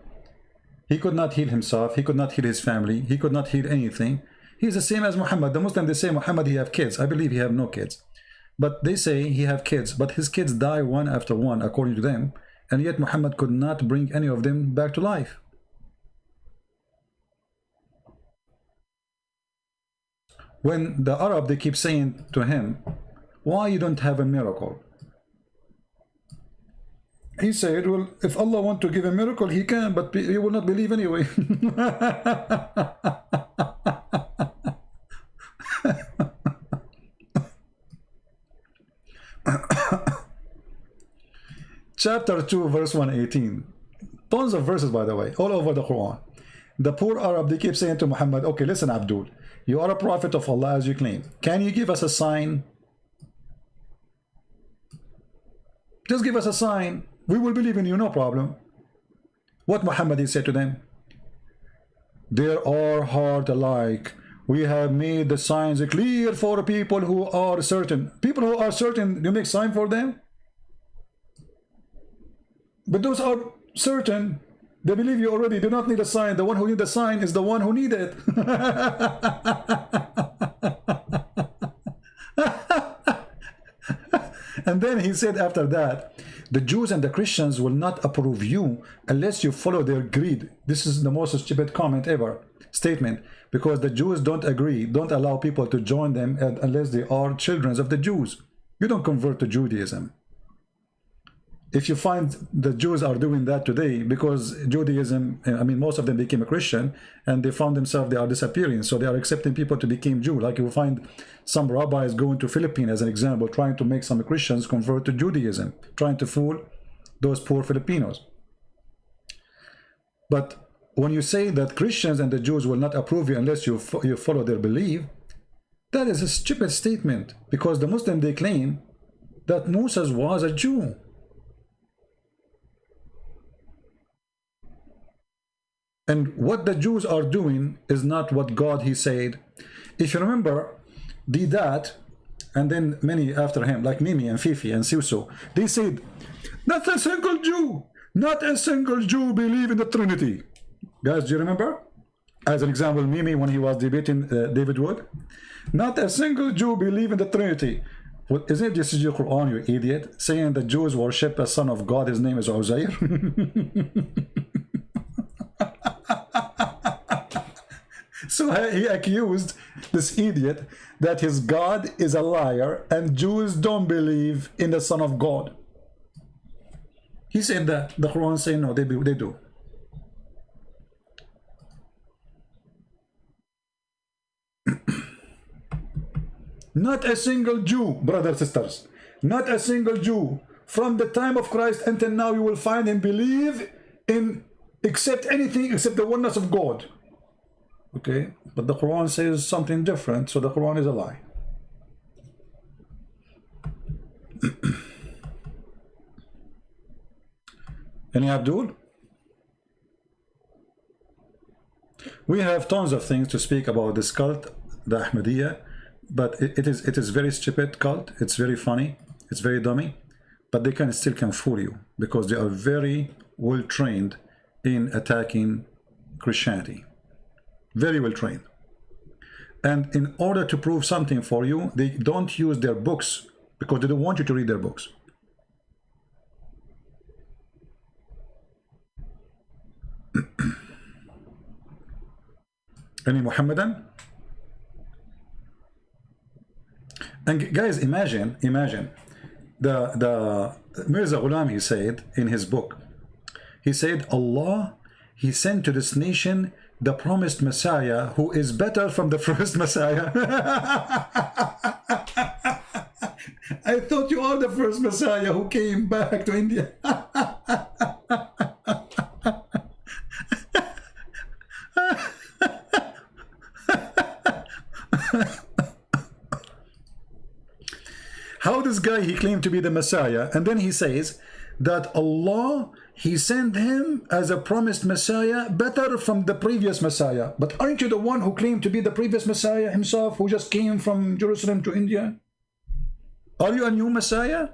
he could not heal himself, he could not heal his family, he could not heal anything. He's the same as Muhammad. The Muslims, they say Muhammad, he have kids. I believe he have no kids. But they say he have kids, but his kids die one after one, according to them. And yet Muhammad could not bring any of them back to life. When the Arab, they keep saying to him, why you don't have a miracle? He said, well, if Allah want to give a miracle, he can, but you will not believe anyway. Chapter 2, verse 118. Tons of verses, by the way, all over the Quran. The poor Arab, they keep saying to Muhammad, okay, listen, Abdul, you are a prophet of Allah as you claim. Can you give us a sign? Just give us a sign. We will believe in you, no problem. What Muhammad said to them? There are heart alike. We have made the signs clear for people who are certain. People who are certain, you make sign for them? But those are certain. They believe you already. Do not need a sign. The one who needs the sign is the one who needs it. And then he said after that, the Jews and the Christians will not approve you unless you follow their greed. This is the most stupid comment ever, statement, because the Jews don't agree, don't allow people to join them unless they are children of the Jews. You don't convert to Judaism. If you find the Jews are doing that today, because Judaism, I mean, most of them became a Christian and they found themselves, they are disappearing. So they are accepting people to become Jew. Like you will find some rabbis going to Philippines as an example, trying to make some Christians convert to Judaism, trying to fool those poor Filipinos. But when you say that Christians and the Jews will not approve you unless you follow their belief, that is a stupid statement, because the Muslim, they claim that Moses was a Jew. And what the Jews are doing is not what God, he said. If you remember, Didat, and then many after him, like Mimi and Fifi and Suso, they said, not a single Jew, not a single Jew believe in the Trinity. Guys, do you remember? As an example, Mimi, when he was debating David Wood, not a single Jew believe in the Trinity. Well, isn't this your Quran, you idiot? Saying the Jews worship a son of God, his name is Uzair. So he accused this idiot that his God is a liar and Jews don't believe in the Son of God. He said that. The Quran say no, they do. Not a single Jew, brothers and sisters, not a single Jew from the time of Christ until now you will find him believe in accept anything except the oneness of God. Okay, but the Quran says something different, so the Quran is a lie. Any Abdul? We have tons of things to speak about this cult, the Ahmadiyya, but it is very stupid cult. It's very funny, it's very dummy, but they still can fool you because they are very well trained in attacking Christianity. Very well trained. And in order to prove something for you, they don't use their books because they don't want you to read their books. Any Muhammadan? And guys, imagine the Mirza Ghulam, he said in his book, he said Allah, he sent to this nation the promised Messiah who is better from the first Messiah. I thought you are the first Messiah who came back to India. How this guy, he claimed to be the Messiah, and then he says that Allah, he sent him as a promised Messiah, better from the previous Messiah. But aren't you the one who claimed to be the previous Messiah himself, who just came from Jerusalem to India? Are you a new Messiah?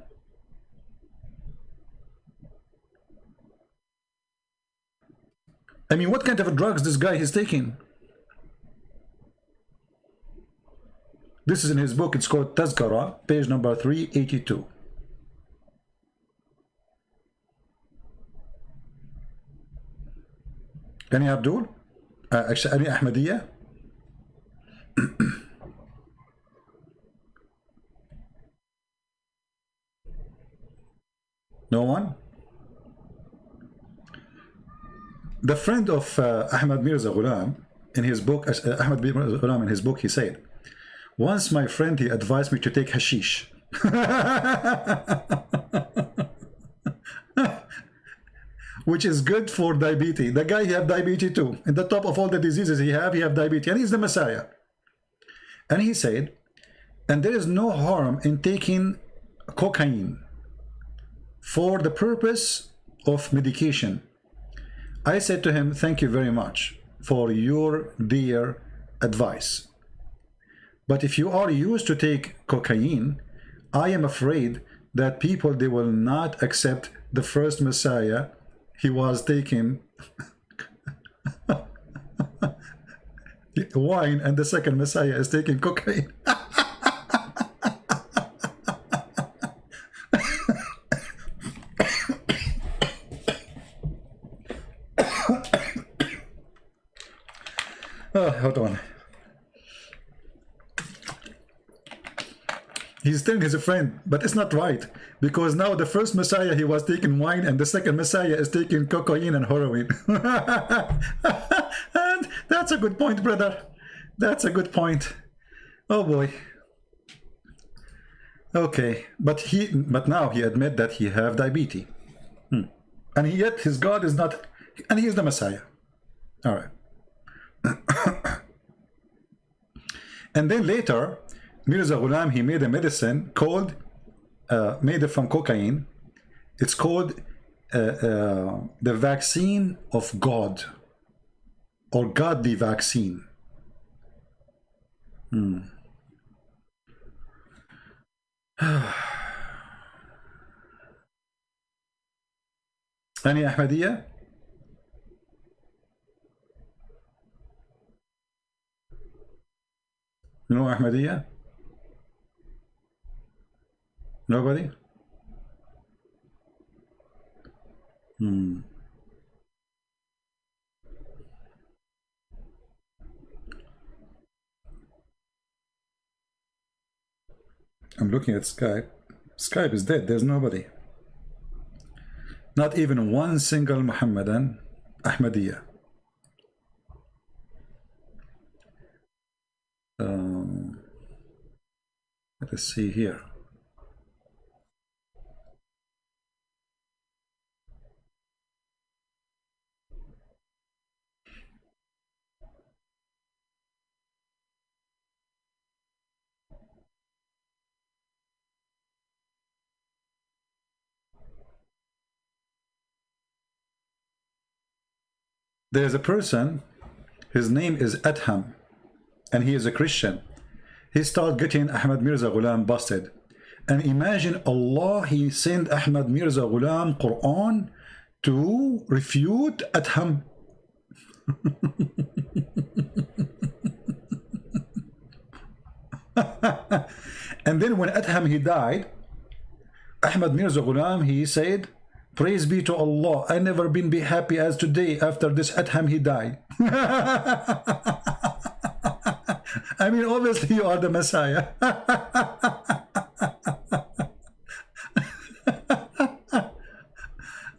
I mean, what kind of drugs this guy is taking? This is in his book. It's called Tazkara, page number 382. Any Abdul? Actually, any Ahmadiyya? No one? The friend of Ahmad Mirza Ghulam, in his book, Ahmad Mirza Ghulam, in his book, he said, once my friend, he advised me to take hashish. Which is good for diabetes. The guy, he have diabetes too. In the top of all the diseases he have diabetes. And he's the Messiah. And he said, and there is no harm in taking cocaine for the purpose of medication. I said to him, thank you very much for your dear advice. But if you are used to take cocaine, I am afraid that people, they will not accept the first Messiah. He was taking wine, and the second Messiah is taking cocaine. Oh, hold on. He's telling his friend, but it's not right, because now the first Messiah, he was taking wine, and the second Messiah is taking cocaine and heroin. And that's a good point, brother. That's a good point. Oh boy. Okay, but now he admit that he have diabetes, and yet his God is not, and he is the Messiah. All right. And then later, Mirza Ghulam, he made a medicine called, made it from cocaine. It's called the vaccine of God, or godly vaccine. Any Ahmadiyya? No Ahmadiyya? Nobody? I'm looking at Skype. Skype is dead. There's nobody. Not even one single Muhammadan Ahmadiyya. Let us see here. There's a person, his name is Adham, and he is a Christian. He started getting Ahmad Mirza Ghulam busted. And imagine Allah, he sent Ahmad Mirza Ghulam Quran to refute Adham. And then when Adham, he died, Ahmad Mirza Ghulam, he said, praise be to Allah, I never been be happy as today after this Adham, he died. I mean, obviously you are the Messiah.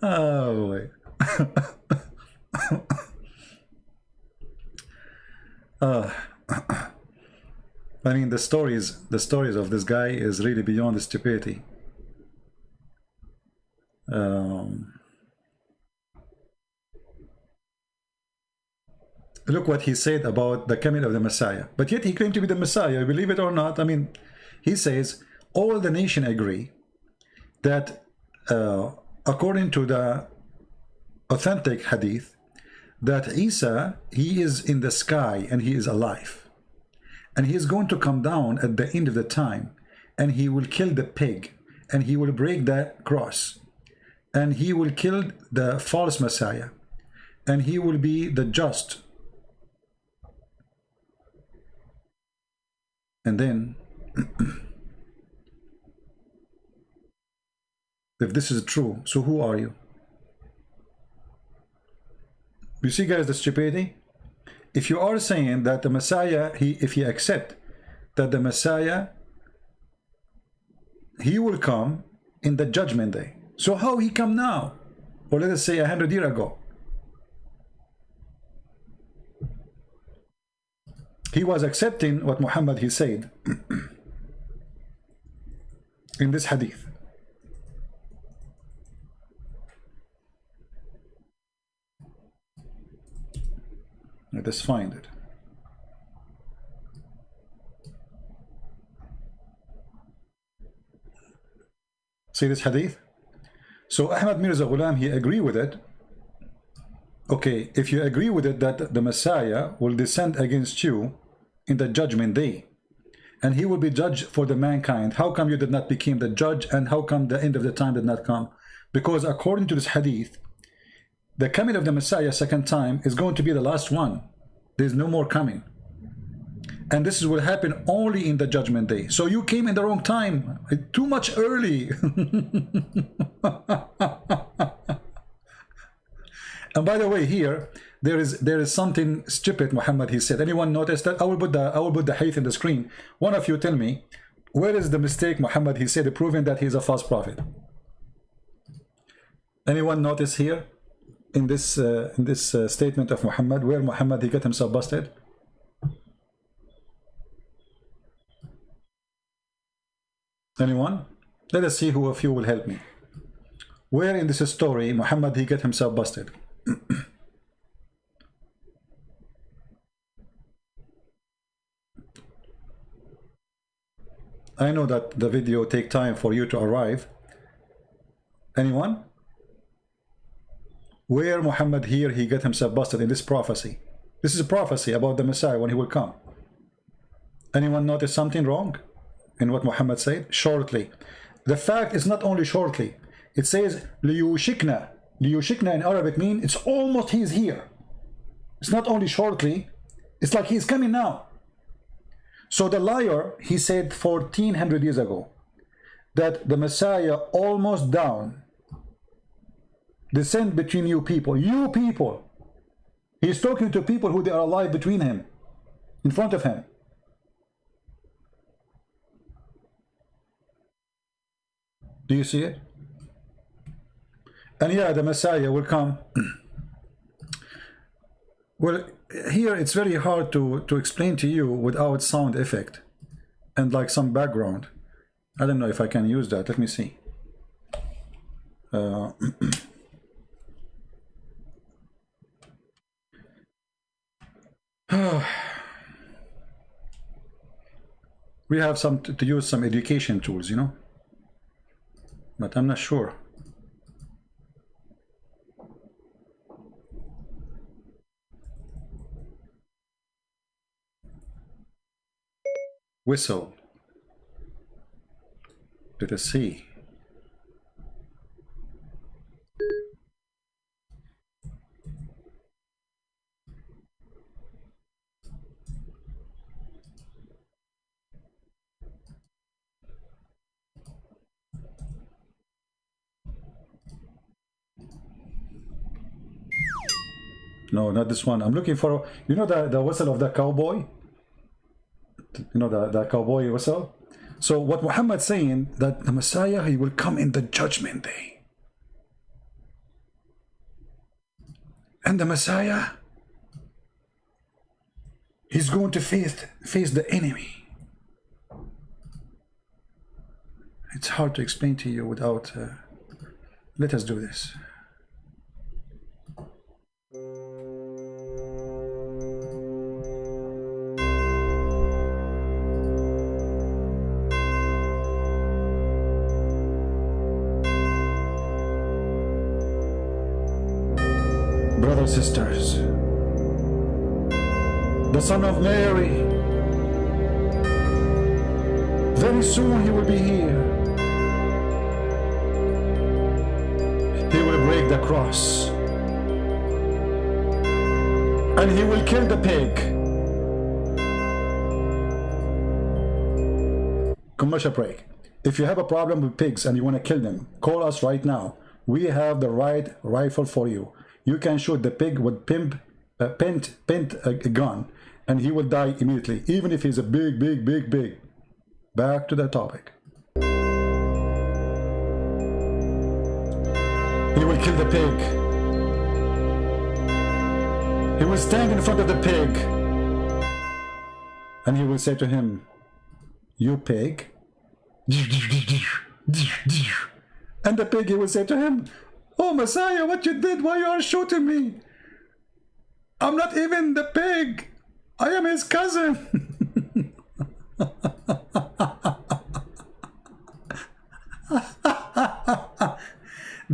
Oh boy. I mean, the stories of this guy is really beyond stupidity. Look what he said about the coming of the Messiah. But yet he claimed to be the Messiah, believe it or not. I mean, he says, all the nation agree that according to the authentic hadith, that Isa, he is in the sky and he is alive. And he is going to come down at the end of the time, and he will kill the pig, and he will break the cross, and he will kill the false Messiah, and he will be the just. And then, if this is true, so who are you? You see, guys, the stupidity? If you are saying that the Messiah, if you accept that the Messiah, he will come in the judgment day. So how he come now? Or let us say 100 years ago. He was accepting what Muhammad he said in this hadith. Let us find it. See this hadith? So Ahmad Mirza Ghulam, he agree with it. Okay, if you agree with it that the Messiah will descend against you in the judgment day, and he will be judged for the mankind, how come you did not become the judge, and how come the end of the time did not come? Because according to this hadith, the coming of the Messiah second time is going to be the last one. There's no more coming. And this will happen only in the judgment day. So you came in the wrong time, too much early. And by the way, here there is something stupid Muhammad he said. Anyone notice that? I will put the hadith in the screen. One of you tell me, where is the mistake Muhammad he said proving that he is a false prophet? Anyone notice here in this statement of Muhammad where Muhammad he got himself busted? Anyone? Let us see who of you will help me. Where in this story Muhammad he got himself busted? I know that the video take time for you to arrive. Anyone? Where Muhammad here he got himself busted in this prophecy? This is a prophecy about the Messiah when he will come. Anyone notice something wrong in what Muhammad said? Shortly. The fact is not only shortly. It says liyushikna. Liyushikna in Arabic means it's almost he's here. It's not only shortly. It's like he's coming now. So the liar, he said 1400 years ago that the Messiah almost down, descend between you people. You people. He's talking to people who they are alive between him, in front of him. Do you see it? And yeah, the Messiah will come. Well, here it's very hard to explain to you without sound effect and like some background. I don't know if I can use that. Let me see. We have some to use some education tools, you know, but I'm not sure. Whistle. Let us see. No, not this one. I'm looking for, you know, the whistle of the cowboy? You know, the cowboy whistle? So what Muhammad's saying, that the Messiah, he will come in the judgment day. And the Messiah, he's going to face the enemy. It's hard to explain to you without... let us do this. Brothers, sisters, the son of Mary, very soon he will be here. He will break the cross and he will kill the pig. Commercial break. If you have a problem with pigs and you want to kill them, call us right now. We have the right rifle for you. You can shoot the pig with pint a gun and he will die immediately, even if he's a big. Back to the topic. He will kill the pig. He will stand in front of the pig and he will say to him, "You pig." And the pig, he will say to him, "Oh Messiah, what you did? Why you are shooting me? I'm not even the pig. I am his cousin."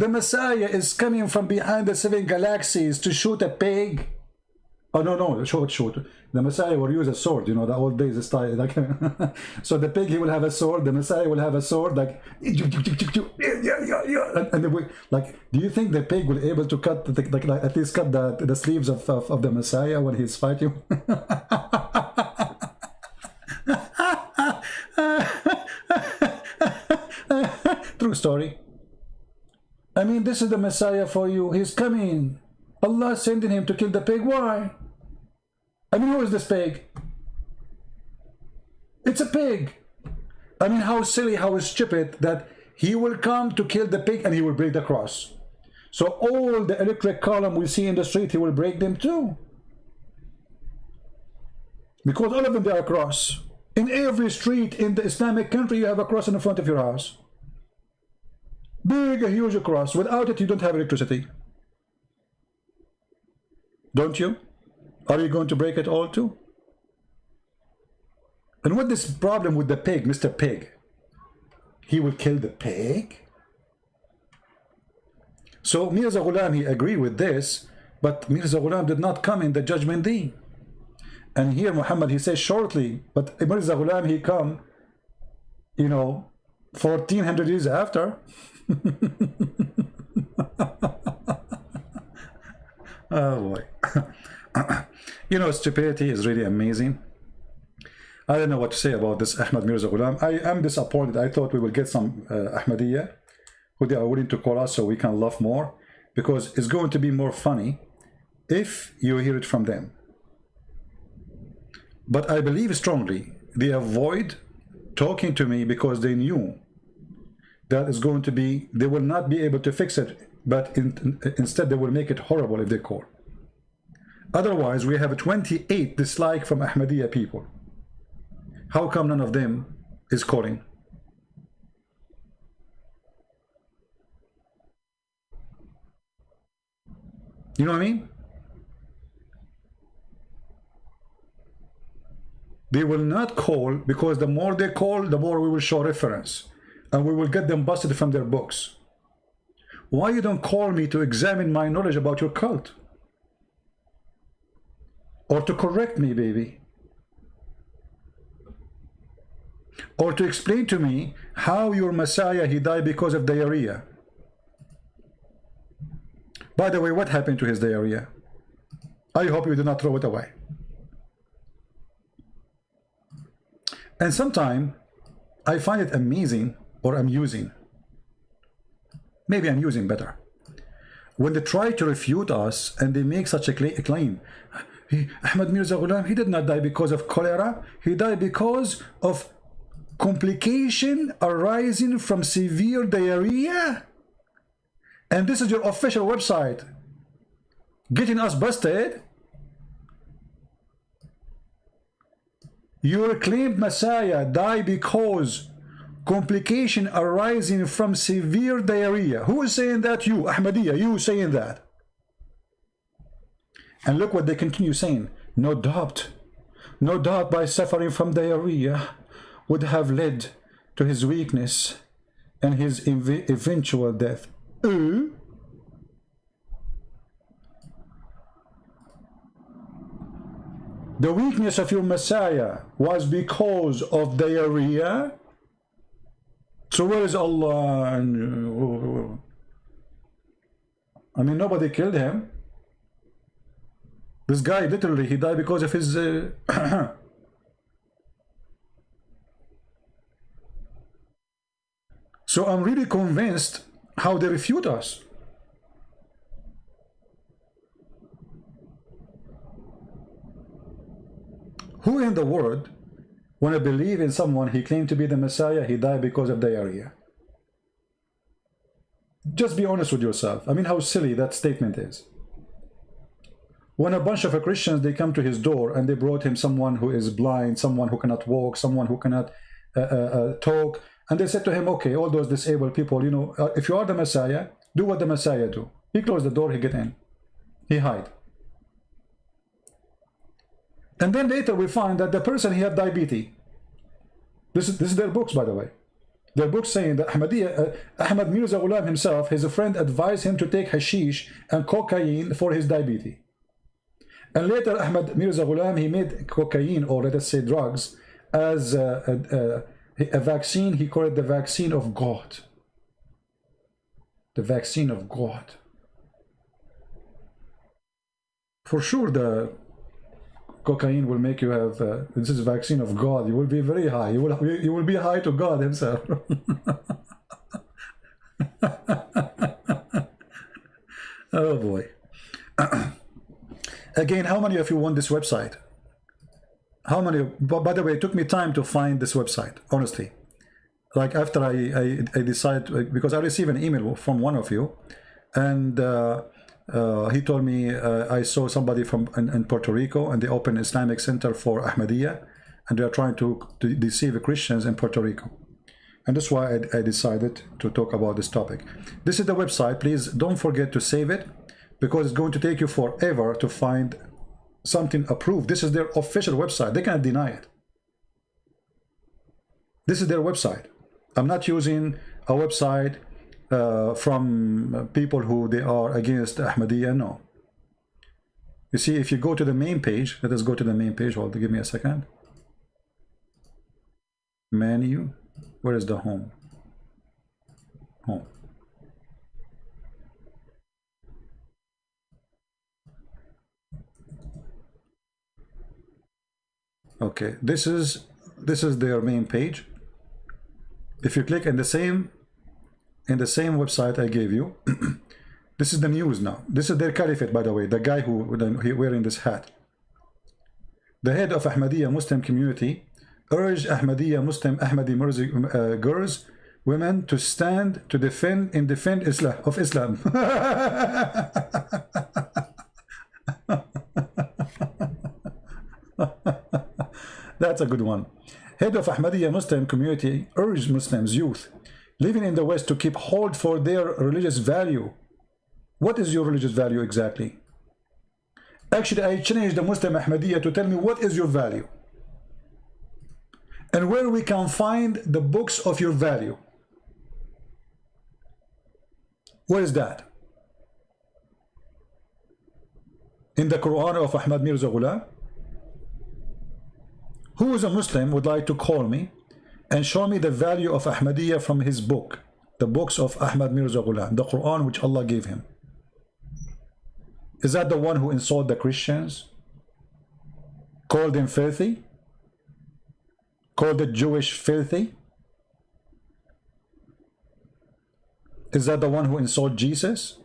The Messiah is coming from behind the 7 galaxies to shoot a pig. Oh no, shoot. The Messiah will use a sword, you know, the old days style. Like, so the pig, he will have a sword. The Messiah will have a sword, like, and like, do you think the pig will be able to cut, like at least cut the sleeves of the Messiah when he's fighting? True story. I mean, this is the Messiah for you. He's coming. Allah sending him to kill the pig. Why? I mean, who is this pig? It's a pig. I mean, how silly, how stupid that he will come to kill the pig and he will break the cross. So all the electric column we see in the street, he will break them too. Because all of them, they are a cross. In every street in the Islamic country, you have a cross in the front of your house. Big, a huge cross. Without it, you don't have electricity. Don't you? Are you going to break it all too? And what this problem with the pig, Mr. Pig? He will kill the pig? So Mirza Ghulam, he agreed with this, but Mirza Ghulam did not come in the judgment day. And here Muhammad, he says shortly, but Mirza Ghulam, he come, you know, 1400 years after. Oh boy. You know, stupidity is really amazing. I don't know what to say about this Ahmad Mirza Ghulam. I am disappointed. I thought we will get some Ahmadiyya who they are willing to call us so we can laugh more, because it's going to be more funny if you hear it from them. But I believe strongly they avoid talking to me because they knew that is going to be, they will not be able to fix it, but instead they will make it horrible if they call. Otherwise, we have 28 dislike from Ahmadiyya people. How come none of them is calling? You know what I mean? They will not call because the more they call, the more we will show reference. And we will get them busted from their books. Why you don't call me to examine my knowledge about your cult? Or to correct me, baby? Or to explain to me how your Messiah, he died because of diarrhea? By the way, what happened to his diarrhea? I hope you did not throw it away. And sometimes I find it amazing, or amusing. Maybe I'm using better. When they try to refute us and they make such a claim. Ahmad Mirza Ghulam, he did not die because of cholera. He died because of complication arising from severe diarrhea. And this is your official website getting us busted. Your claimed Messiah died because complication arising from severe diarrhea. Who is saying that? You, Ahmadiyya, you saying that. And look what they continue saying. No doubt by suffering from diarrhea would have led to his weakness and his The weakness of your Messiah was because of diarrhea. So where is Allah? I mean, nobody killed him. This guy literally, he died because of his So I'm really convinced how they refute us. Who in the world want to believe in someone he claimed to be the Messiah, he died because of diarrhea? Just be honest with yourself. I mean, how silly that statement is. When a bunch of Christians, they come to his door and they brought him someone who is blind, someone who cannot walk, someone who cannot talk, and they said to him, okay, all those disabled people, you know, if you are the Messiah, do what the Messiah do. He closed the door, he get in, he hide. And then later we find that the person, he had diabetes. This is their books, by the way. Their books saying that Ahmad Mirza Ghulam himself, his friend advised him to take hashish and cocaine for his diabetes. And later Ahmad Mirza Ghulam, he made cocaine, or let us say drugs, as a vaccine. He called it the vaccine of God. The vaccine of God. For sure the cocaine will make you have, this is a vaccine of God. You will be very high. You will be high to God himself. Oh boy. Again, how many of you want this website? How many? By the way, it took me time to find this website, honestly. Like after I decided, because I received an email from one of you, and he told me I saw somebody from in Puerto Rico, and they opened an Islamic Center for Ahmadiyya, and they are trying to deceive Christians in Puerto Rico. And that's why I decided to talk about this topic. This is the website. Please don't forget to save it, because it's going to take you forever to find something approved. This is their official website. They can't deny it. This is their website. I'm not using a website from people who they are against Ahmadiyya. No. You see, if you go to the main page, let us go to the main page. Hold on, give me a second. Menu. Where is the home? Home. Okay, this is their main page. If you click in the same website I gave you, this is the news now. This is their caliphate, by the way. The guy who wearing this hat. The head of Ahmadiyya Muslim community urged Ahmadiyya Muslim Ahmadi Mirza girls, women to stand to defend Islam. That's a good one. Head of Ahmadiyya Muslim community urged Muslims, youth living in the West, to keep hold for their religious value. What is your religious value exactly? Actually, I challenge the Muslim Ahmadiyya to tell me what is your value, and where we can find the books of your value. Where is that? In the Quran of Ahmad Mirza Ghulam? Who is a Muslim would like to call me and show me the value of Ahmadiyya from his book, the books of Ahmad Mirza Ghulam, the Quran which Allah gave him? Is that the one who insulted the Christians? Called them filthy? Called the Jewish filthy? Is that the one who insulted Jesus?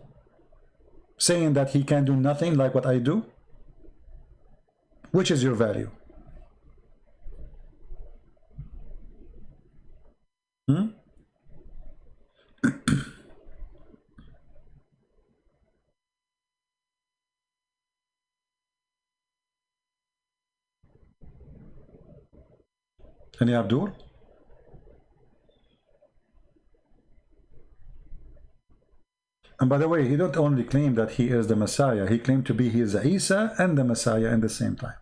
Saying that he can do nothing like what I do? Which is your value? Any Abdul? And by the way, he don't only claim that he is the Messiah, he claimed to be he is Isa and the Messiah at the same time.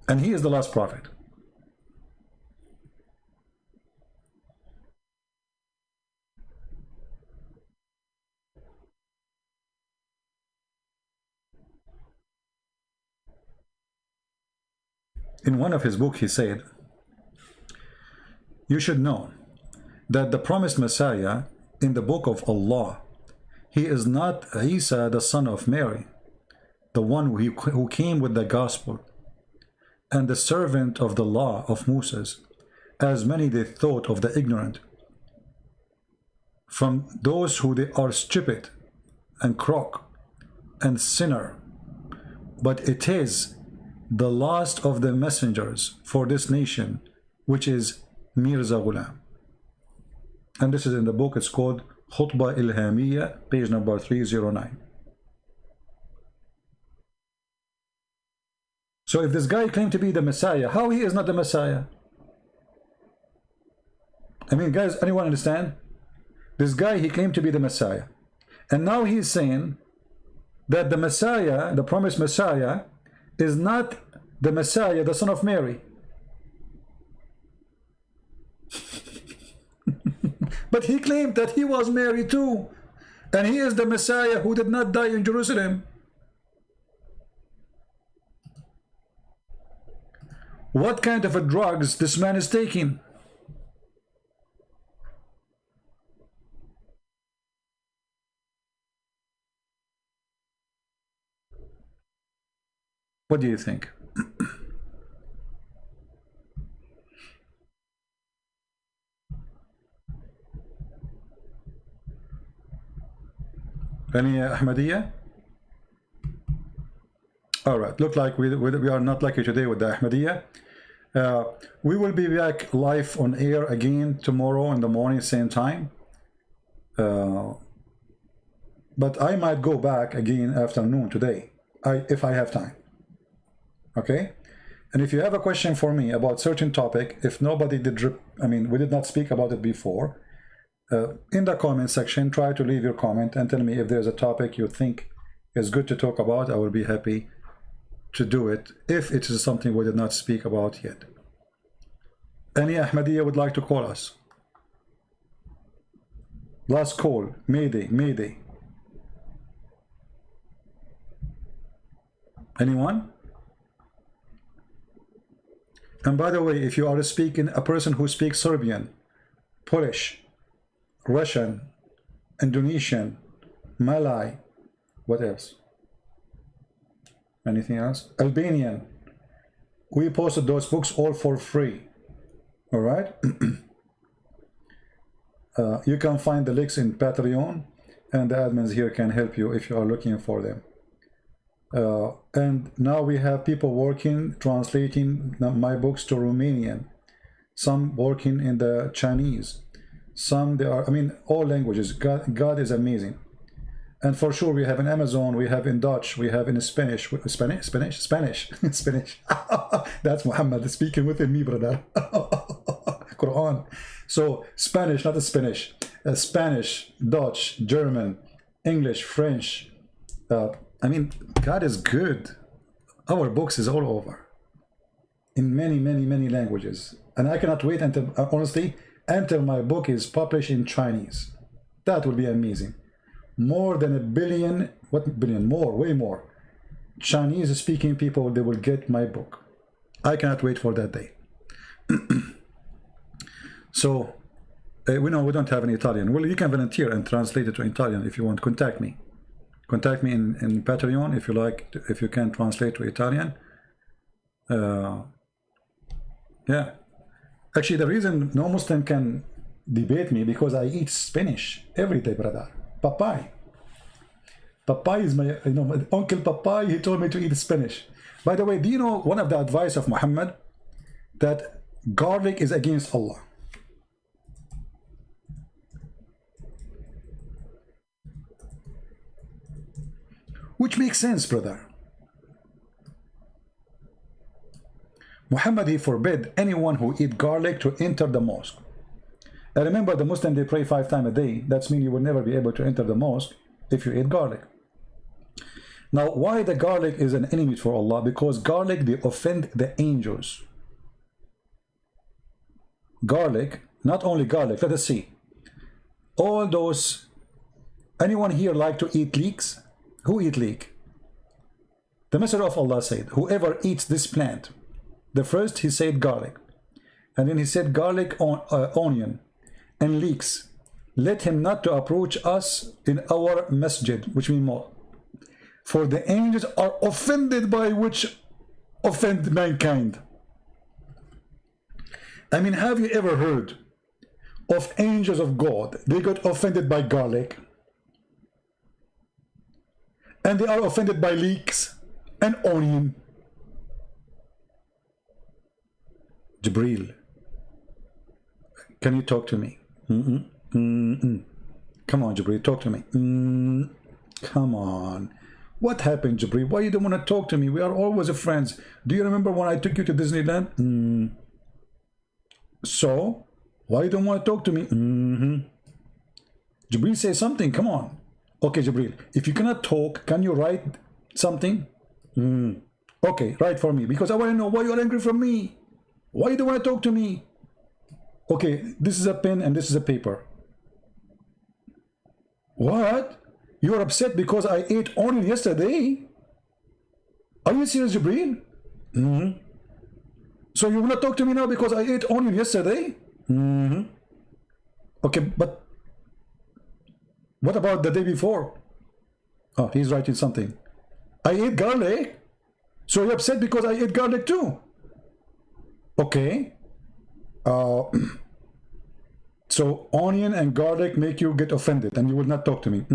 And he is the last prophet. in one of his books, he said, you should know that the promised Messiah in the book of Allah, he is not Isa, the son of Mary, the one who came with the gospel and the servant of the law of Moses, as many they thought of the ignorant, from those who they are stupid and crook and sinner. But it is the last of the messengers for this nation, which is Mirza Ghulam. And this is in the book, it's called Khutbah Ilhamiyya, page number 309. So if this guy claimed to be the Messiah, how he is not the Messiah? I mean, guys, anyone understand? This guy, he claimed to be the Messiah. And now he's saying that the Messiah, the promised Messiah, is not the Messiah, the son of Mary. But he claimed that he was Mary too. And he is the Messiah who did not die in Jerusalem. What kind of a drugs this man is taking? What do you think? Any Ahmadiyya? All right, look like we are not lucky today with the Ahmadiyya. We will be back live on air again tomorrow in the morning, same time. But I might go back again afternoon today, if I have time. Okay? And if you have a question for me about certain topic, if nobody did, we did not speak about it before, in the comment section, try to leave your comment and tell me if there's a topic you think is good to talk about. I will be happy to do it if it is something we did not speak about yet. Any Ahmadiyya would like to call us? Last call. Mayday, Mayday. Anyone? And by the way, if you are speaking, a person who speaks Serbian, Polish, Russian, Indonesian, Malay, what else? Anything else? Albanian. We posted those books all for free. All right? You can find the links in Patreon, and the admins here can help you if you are looking for them. And now we have people working, translating my books to Romanian. Some working in the Chinese. Some they are, all languages. God is amazing. And for sure, we have in Amazon, we have in Dutch, we have in Spanish. Spanish. That's Muhammad speaking within me, brother. Quran. So Spanish, not Spanish. Spanish, Dutch, German, English, French. God is good. Our books is all over. In many, many, many languages. And I cannot wait until, honestly, until my book is published in Chinese. That would be amazing. More than 1 billion, what billion? More, way more. Chinese speaking people, they will get my book. I cannot wait for that day. So, we know we don't have any Italian. Well, you can volunteer and translate it to Italian if you want. Contact me. Contact me in Patreon if you like, if you can translate to Italian. Yeah. Actually, the reason no Muslim can debate me because I eat spinach every day, brother. Papai. Papai is my, my Uncle Papai, he told me to eat spinach. By the way, do you know one of the advice of Muhammad? That garlic is against Allah. Which makes sense, brother. Muhammad, he forbid anyone who eat garlic to enter the mosque. And remember, the Muslim, they pray 5 times a day. That means you will never be able to enter the mosque if you eat garlic. Now, why the garlic is an enemy for Allah? Because garlic, they offend the angels. Garlic, not only garlic, let us see. All those, anyone here like to eat leeks? Who eat leek? The Messenger of Allah said, whoever eats this plant, The first he said garlic, and then he said garlic, onion, and leeks. Let him not to approach us in our masjid, which means mosque. For the angels are offended by which offend mankind. I mean, have you ever heard of angels of God? They got offended by garlic, and they are offended by leeks and onion. Jibreel, can you talk to me? Come on, Jibreel, talk to me. Come on. What happened, Jibreel? Why you don't want to talk to me? We are always friends. Do you remember when I took you to Disneyland? So, why you don't want to talk to me? Jibreel, say something. Come on. Okay, Jibreel, if you cannot talk, can you write something? Okay, write for me, because I want to know why you are angry from me. Why you don't want to talk to me? Okay, this is a pen and this is a paper. What? You are upset because I ate onion yesterday? Are you serious, Jibreel? So you want to talk to me now because I ate onion yesterday? Okay, but what about the day before? Oh, he's writing something. I ate garlic? So you're upset because I ate garlic too? Okay. So onion and garlic make you get offended and you will not talk to me.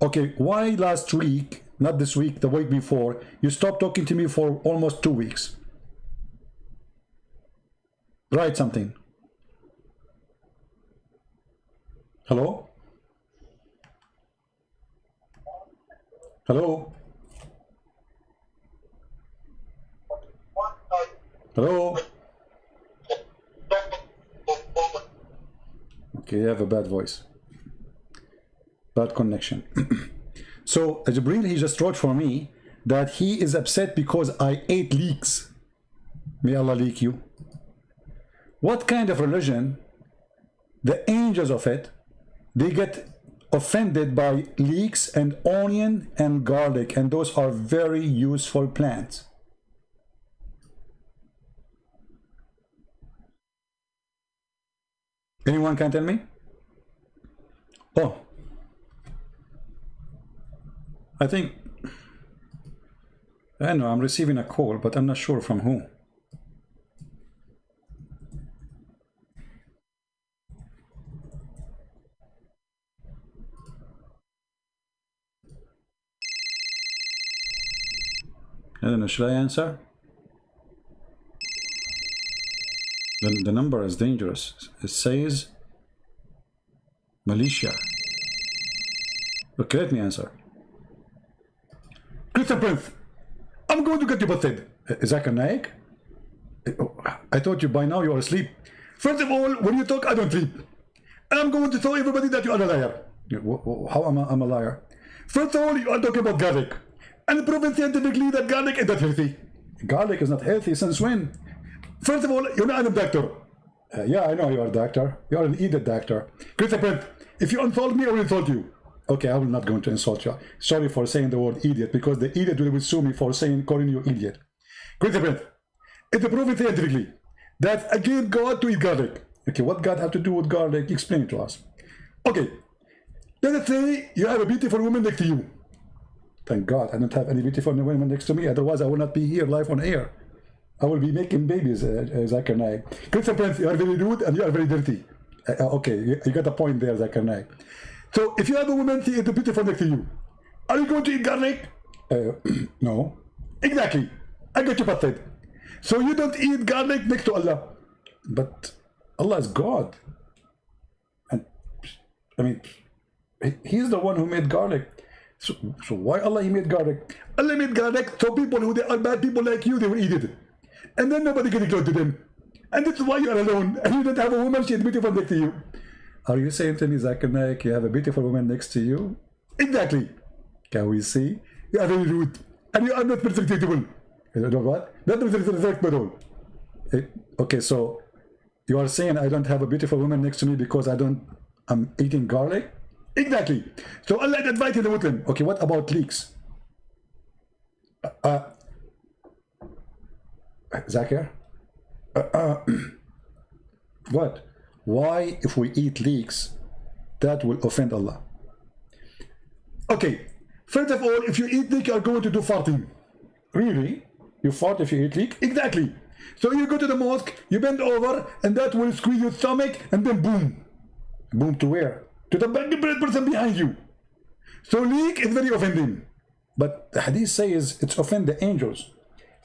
Okay, why last week, not this week, the week before, you stopped talking to me for almost 2 weeks? Write something. Hello? Hello? Hello? Okay, you have a bad voice. Bad connection. So Jibreel, he just wrote for me that he is upset because I ate leeks. May Allah leak you. What kind of religion, the angels of it, they get offended by leeks and onion and garlic, and those are very useful plants. Anyone can tell me? Oh, I think, I know I'm receiving a call, but I'm not sure from who. I don't know, should I answer? The number is dangerous. It says Malaysia. Okay, let me answer. Christian Prince, I'm going to get you busted. Zakir Naik? I thought you by now you are asleep. First of all, when you talk, I don't sleep. And I'm going to tell everybody that you are a liar. How am I a liar? First of all, you are talking about garlic. And proven scientifically that garlic is not healthy. Garlic is not healthy since when? First of all, you're not a doctor. Yeah, I know you are a doctor. You are an idiot doctor. Christian Prince, if you insult me, I will insult you. Okay, I will not going to insult you. Sorry for saying the word idiot, because the idiot will sue me for calling you idiot. Christian Prince, it's proven scientifically that against God to eat garlic. Okay, what God have to do with garlic? Explain it to us. Okay, let us say you have a beautiful woman next to you. Thank God I don't have any beautiful women next to me, otherwise I will not be here live on air. I will be making babies, Zakir Naik. Christian Prince, you are very rude and you are very dirty. Okay, you got a point there, Zakir Naik. So if you have a woman, she is beautiful next to you, are you going to eat garlic? No. Exactly. I got you busted. So you don't eat garlic next to Allah. But Allah is God. And I mean, He's the one who made garlic. So why Allah He made garlic? Allah made garlic so people who they are bad people like you, they will eat it. And then nobody can close to them. And that's why you are alone. And you don't have a woman, she is beautiful next to you. Are you saying to me, Zakir Naik, you have a beautiful woman next to you? Exactly. Can we see? You are very rude. And you are not respectable. You know what? Not respectable. Okay, so you are saying I don't have a beautiful woman next to me because I'm eating garlic? Exactly. So Allah invited the Muslim. Okay, what about leeks? Zakir? What? Why, if we eat leeks, that will offend Allah? Okay, first of all, if you eat leek, you are going to do farting. Really? You fart if you eat leek? Exactly. So you go to the mosque, you bend over, and that will squeeze your stomach, and then boom. Boom to where? To the person behind you. So leek is very offending. But the hadith says it's offend the angels.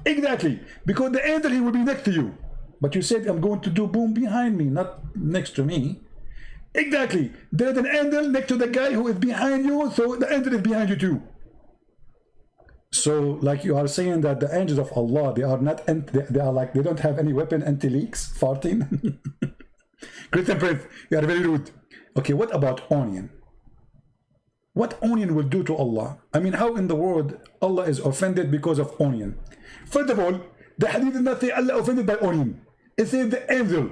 Exactly. Because the angel, he will be next to you. But you said, I'm going to do boom behind me, not next to me. Exactly. There's an angel next to the guy who is behind you, so the angel is behind you too. So, like you are saying that the angels of Allah, they are not, they are like, they don't have any weapon anti-leaks, farting. Christian Prince, you are very rude. Okay, what about onion? What onion will do to Allah? I mean, how in the world Allah is offended because of onion? First of all, the hadith did not say Allah offended by onion. It says the angel.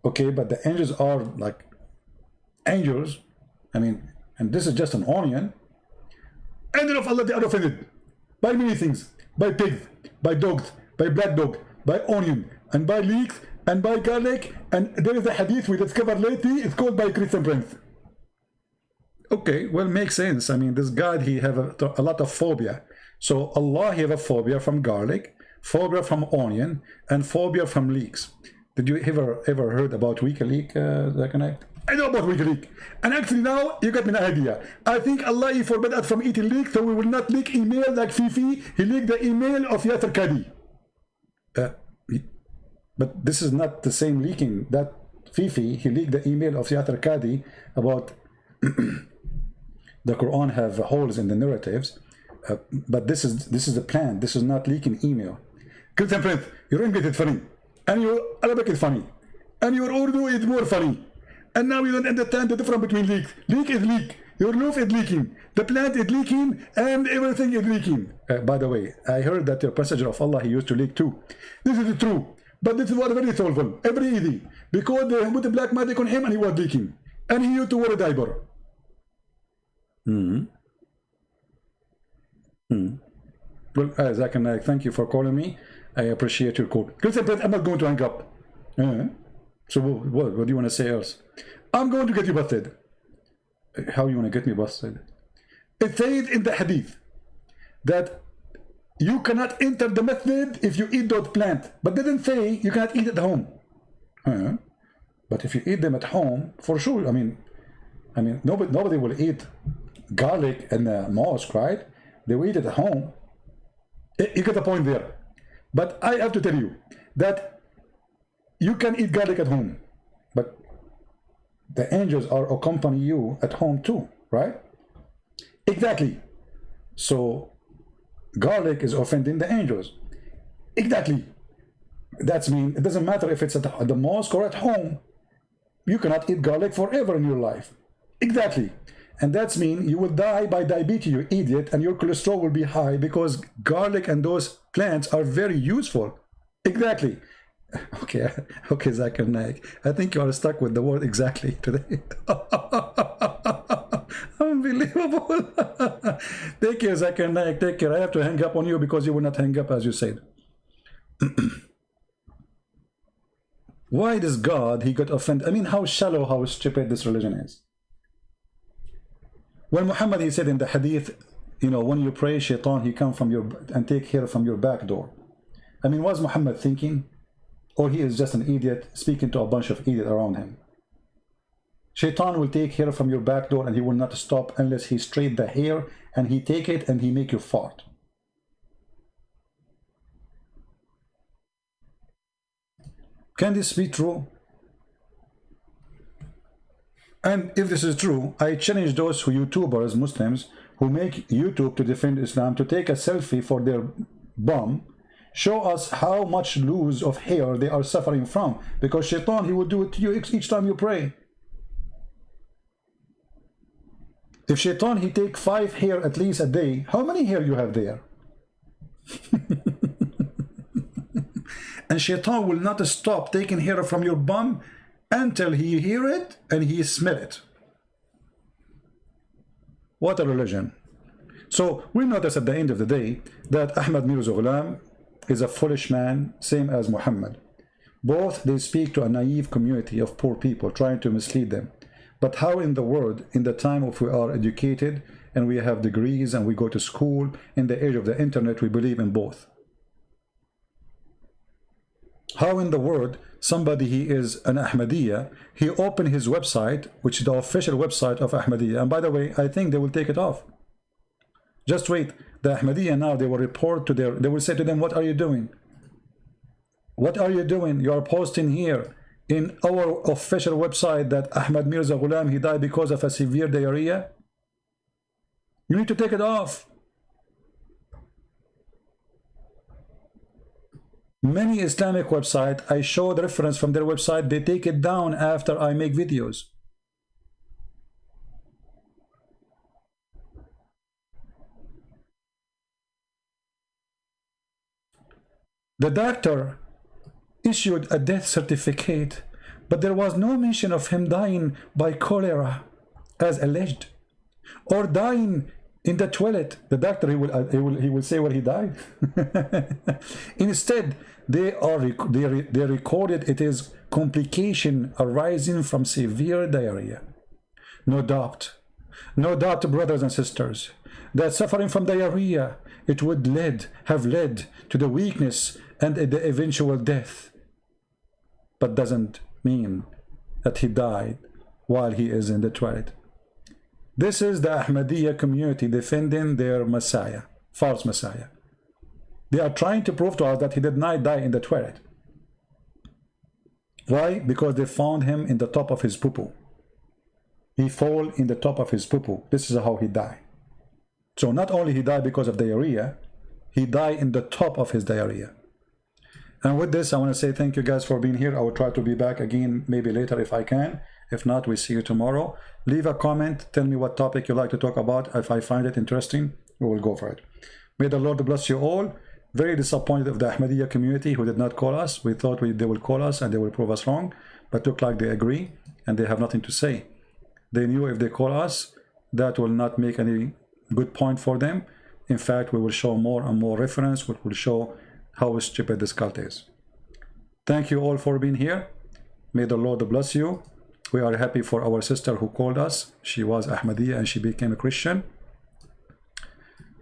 Okay, but the angels are like angels. I mean, and this is just an onion. Angel of Allah, they are offended by many things. By pigs, by dogs, by black dog, by onion, and by leeks, and by garlic. And there is a hadith we discovered lately. It's called by Christian Prince. Okay, well, makes sense. I mean, this God, he have a lot of phobia. So Allah, he have a phobia from garlic, phobia from onion, and phobia from leeks. Did you ever heard about weak leek, I know about weak leek. And actually now, you got me an idea. I think Allah, he forbid us from eating leek, so we will not leak email like Fifi. He leaked the email of Yasser Kadi. But this is not the same leaking. That Fifi, he leaked the email of Yasser Kadi about the Quran have holes in the narratives. But this is the plan. This is not leaking email. Christian Prince, your English is funny, and your Arabic is funny, and your Urdu is more funny. And now you don't understand the difference between leaks. Leak is leak. Your roof is leaking. The plant is leaking, and everything is leaking. By the way, I heard that your messenger of Allah, he used to leak too. This is true, but this is what very solvable, very easy, because they put the black magic on him, and he was leaking, and he used to wear a diaper. Well, Zach and Naik, thank you for calling me. I appreciate your call. Christian Prince, I'm not going to hang up. So what do you want to say else? I'm going to get you busted. How you want to get me busted? It says in the hadith that you cannot enter the masjid if you eat those plants, but didn't say you cannot eat at home. But if you eat them at home, for sure. I mean, nobody will eat garlic in the mosque, right? They will eat it at home. You get the point there. But I have to tell you that you can eat garlic at home, but the angels are accompany you at home too, right? Exactly. So garlic is offending the angels. Exactly. That's mean it doesn't matter if it's at the mosque or at home. You cannot eat garlic forever in your life. Exactly. And that's mean you will die by diabetes, you idiot, and your cholesterol will be high because garlic and those plants are very useful. Exactly. Okay, Zach and Naik. I think you are stuck with the word exactly today. Unbelievable. Take care, Zach and Naik. Take care. I have to hang up on you because you will not hang up as you said. Why does God, he got offended? I mean, how shallow, how stupid this religion is. When Muhammad, he said in the hadith, when you pray, shaitan, he come from your and take hair from your back door. I mean, was Muhammad thinking? Or he is just an idiot speaking to a bunch of idiots around him? Shaitan will take hair from your back door and he will not stop unless he straight the hair and he take it and he make you fart. Can this be true? And if this is true, I challenge those who YouTubers, Muslims, who make YouTube to defend Islam to take a selfie for their bum. Show us how much loss of hair they are suffering from, because shaitan, he will do it to you each time you pray. If shaitan, he take 5 hair at least a day, how many hair you have there? And shaitan will not stop taking hair from your bum until he hear it and he smell it. What a religion. So we notice at the end of the day that Ahmad Mirza Ghulam, is a foolish man, same as Muhammad. Both they speak to a naive community of poor people, trying to mislead them. But how in the world, in the time of we are educated and we have degrees and we go to school, in the age of the internet, we believe in both? How in the world somebody, he is an Ahmadiyya, he opened his website, which is the official website of Ahmadiyya, and by the way, I think they will take it off. Just wait, the Ahmadiyya now, they will report to they will say to them, what are you doing? What are you doing? You are posting here in our official website that Ahmad Mirza Ghulam, he died because of a severe diarrhea. You need to take it off. Many Islamic websites, I show the reference from their website, they take it down after I make videos. The doctor issued a death certificate, but there was no mention of him dying by cholera, as alleged, or dying in the toilet. The doctor, he will say where he died. Instead, they recorded it is complication arising from severe diarrhea. No doubt, brothers and sisters, that suffering from diarrhea, it would have led to the weakness and the eventual death, but doesn't mean that he died while he is in the toilet. This is the Ahmadiyya community defending their Messiah, false Messiah. They are trying to prove to us that he did not die in the toilet. Why? Because they found him in the top of his poo-poo. He fell in the top of his poo-poo. This is how he died. So not only he died because of diarrhea, he died in the top of his diarrhea. And with this, I want to say thank you guys for being here. I will try to be back again maybe later if I can. If not, we see you tomorrow. Leave a comment. Tell me what topic you like to talk about. If I find it interesting, we will go for it. May the Lord bless you all. Very disappointed of the Ahmadiyya community who did not call us. We thought they will call us and they will prove us wrong. But look like they agree and they have nothing to say. They knew if they call us, that will not make any good point for them. In fact, we will show more and more reference, which will show how stupid this cult is. Thank you all for being here. May the Lord bless you. We are happy for our sister who called us. She was Ahmadiyya and she became a Christian.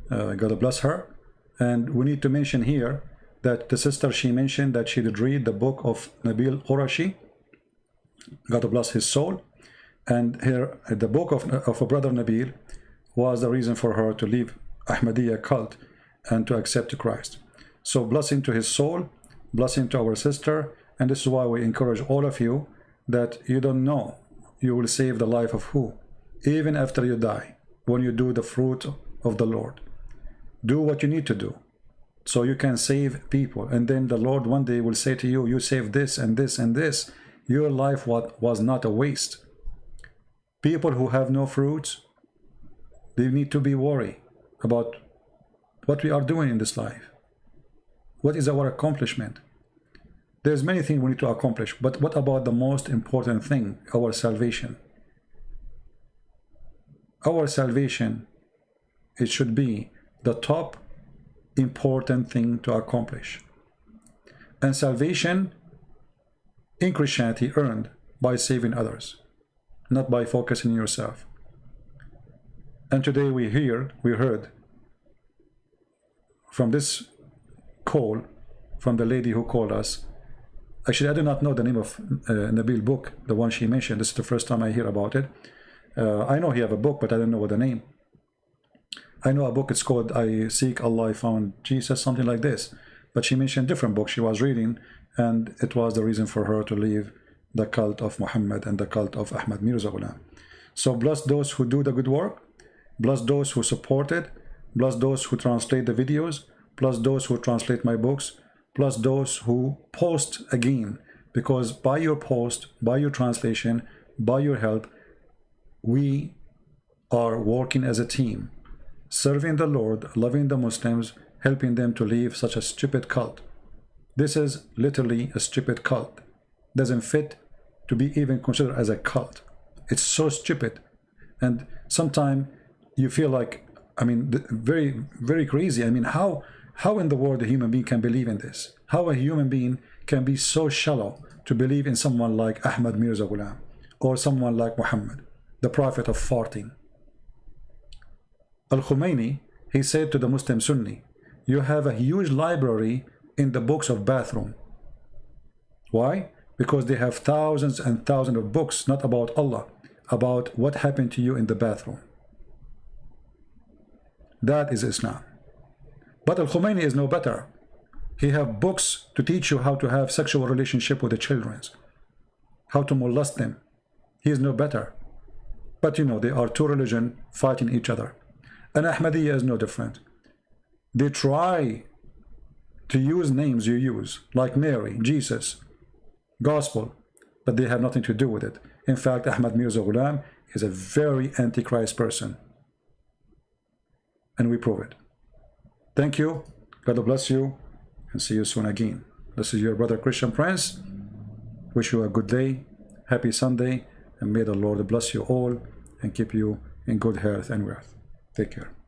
God bless her. And we need to mention here that the sister, she mentioned that she did read the book of Nabil Qurashi. God bless his soul. And here, the book of a brother Nabil was the reason for her to leave Ahmadiyya cult and to accept Christ. So blessing to his soul, blessing to our sister, and this is why we encourage all of you that you don't know you will save the life of who, even after you die, when you do the fruit of the Lord. Do what you need to do so you can save people, and then the Lord one day will say to you, you saved this and this and this. Your life was not a waste. People who have no fruits, they need to be worried about what we are doing in this life. What is our accomplishment? There's many things we need to accomplish, but what about the most important thing, our salvation? Our salvation, it should be the top important thing to accomplish. And salvation in Christianity earned by saving others, not by focusing on yourself. And today we heard from this call from the lady who called us. Actually, I do not know the name of Nabil book, the one she mentioned. This is the first time I hear about it. I know he have a book, but I don't know what the name. I know a book, it's called I Seek Allah, I Found Jesus, something like this. But she mentioned different books she was reading, and it was the reason for her to leave the cult of Muhammad and the cult of Ahmad Mirza Ghulam. So bless those who do the good work, bless those who support it, bless those who translate the videos, plus those who translate my books, plus those who post again, because by your post, by your translation, by your help, we are working as a team, serving the Lord, loving the Muslims, helping them to leave such a stupid cult. This is literally a stupid cult. Doesn't fit to be even considered as a cult. It's so stupid. And sometimes you feel like, I mean, very, very crazy. I mean, how How in the world a human being can believe in this? How a human being can be so shallow to believe in someone like Ahmad Mirza Ghulam or someone like Muhammad, the prophet of farting? Al-Khomeini, he said to the Muslim Sunni, you have a huge library in the books of bathroom. Why? Because they have thousands and thousands of books, not about Allah, about what happened to you in the bathroom. That is Islam. But Al-Khomeini is no better. He have books to teach you how to have sexual relationship with the children, how to molest them. He is no better. But you know, they are two religions fighting each other. And Ahmadiyya is no different. They try to use names you use, like Mary, Jesus, Gospel, but they have nothing to do with it. In fact, Ahmad Mirza Ghulam is a very antichrist person. And we prove it. Thank you. God bless you. And see you soon again. This is your brother Christian Prince. Wish you a good day. Happy Sunday. And may the Lord bless you all and keep you in good health and wealth. Take care.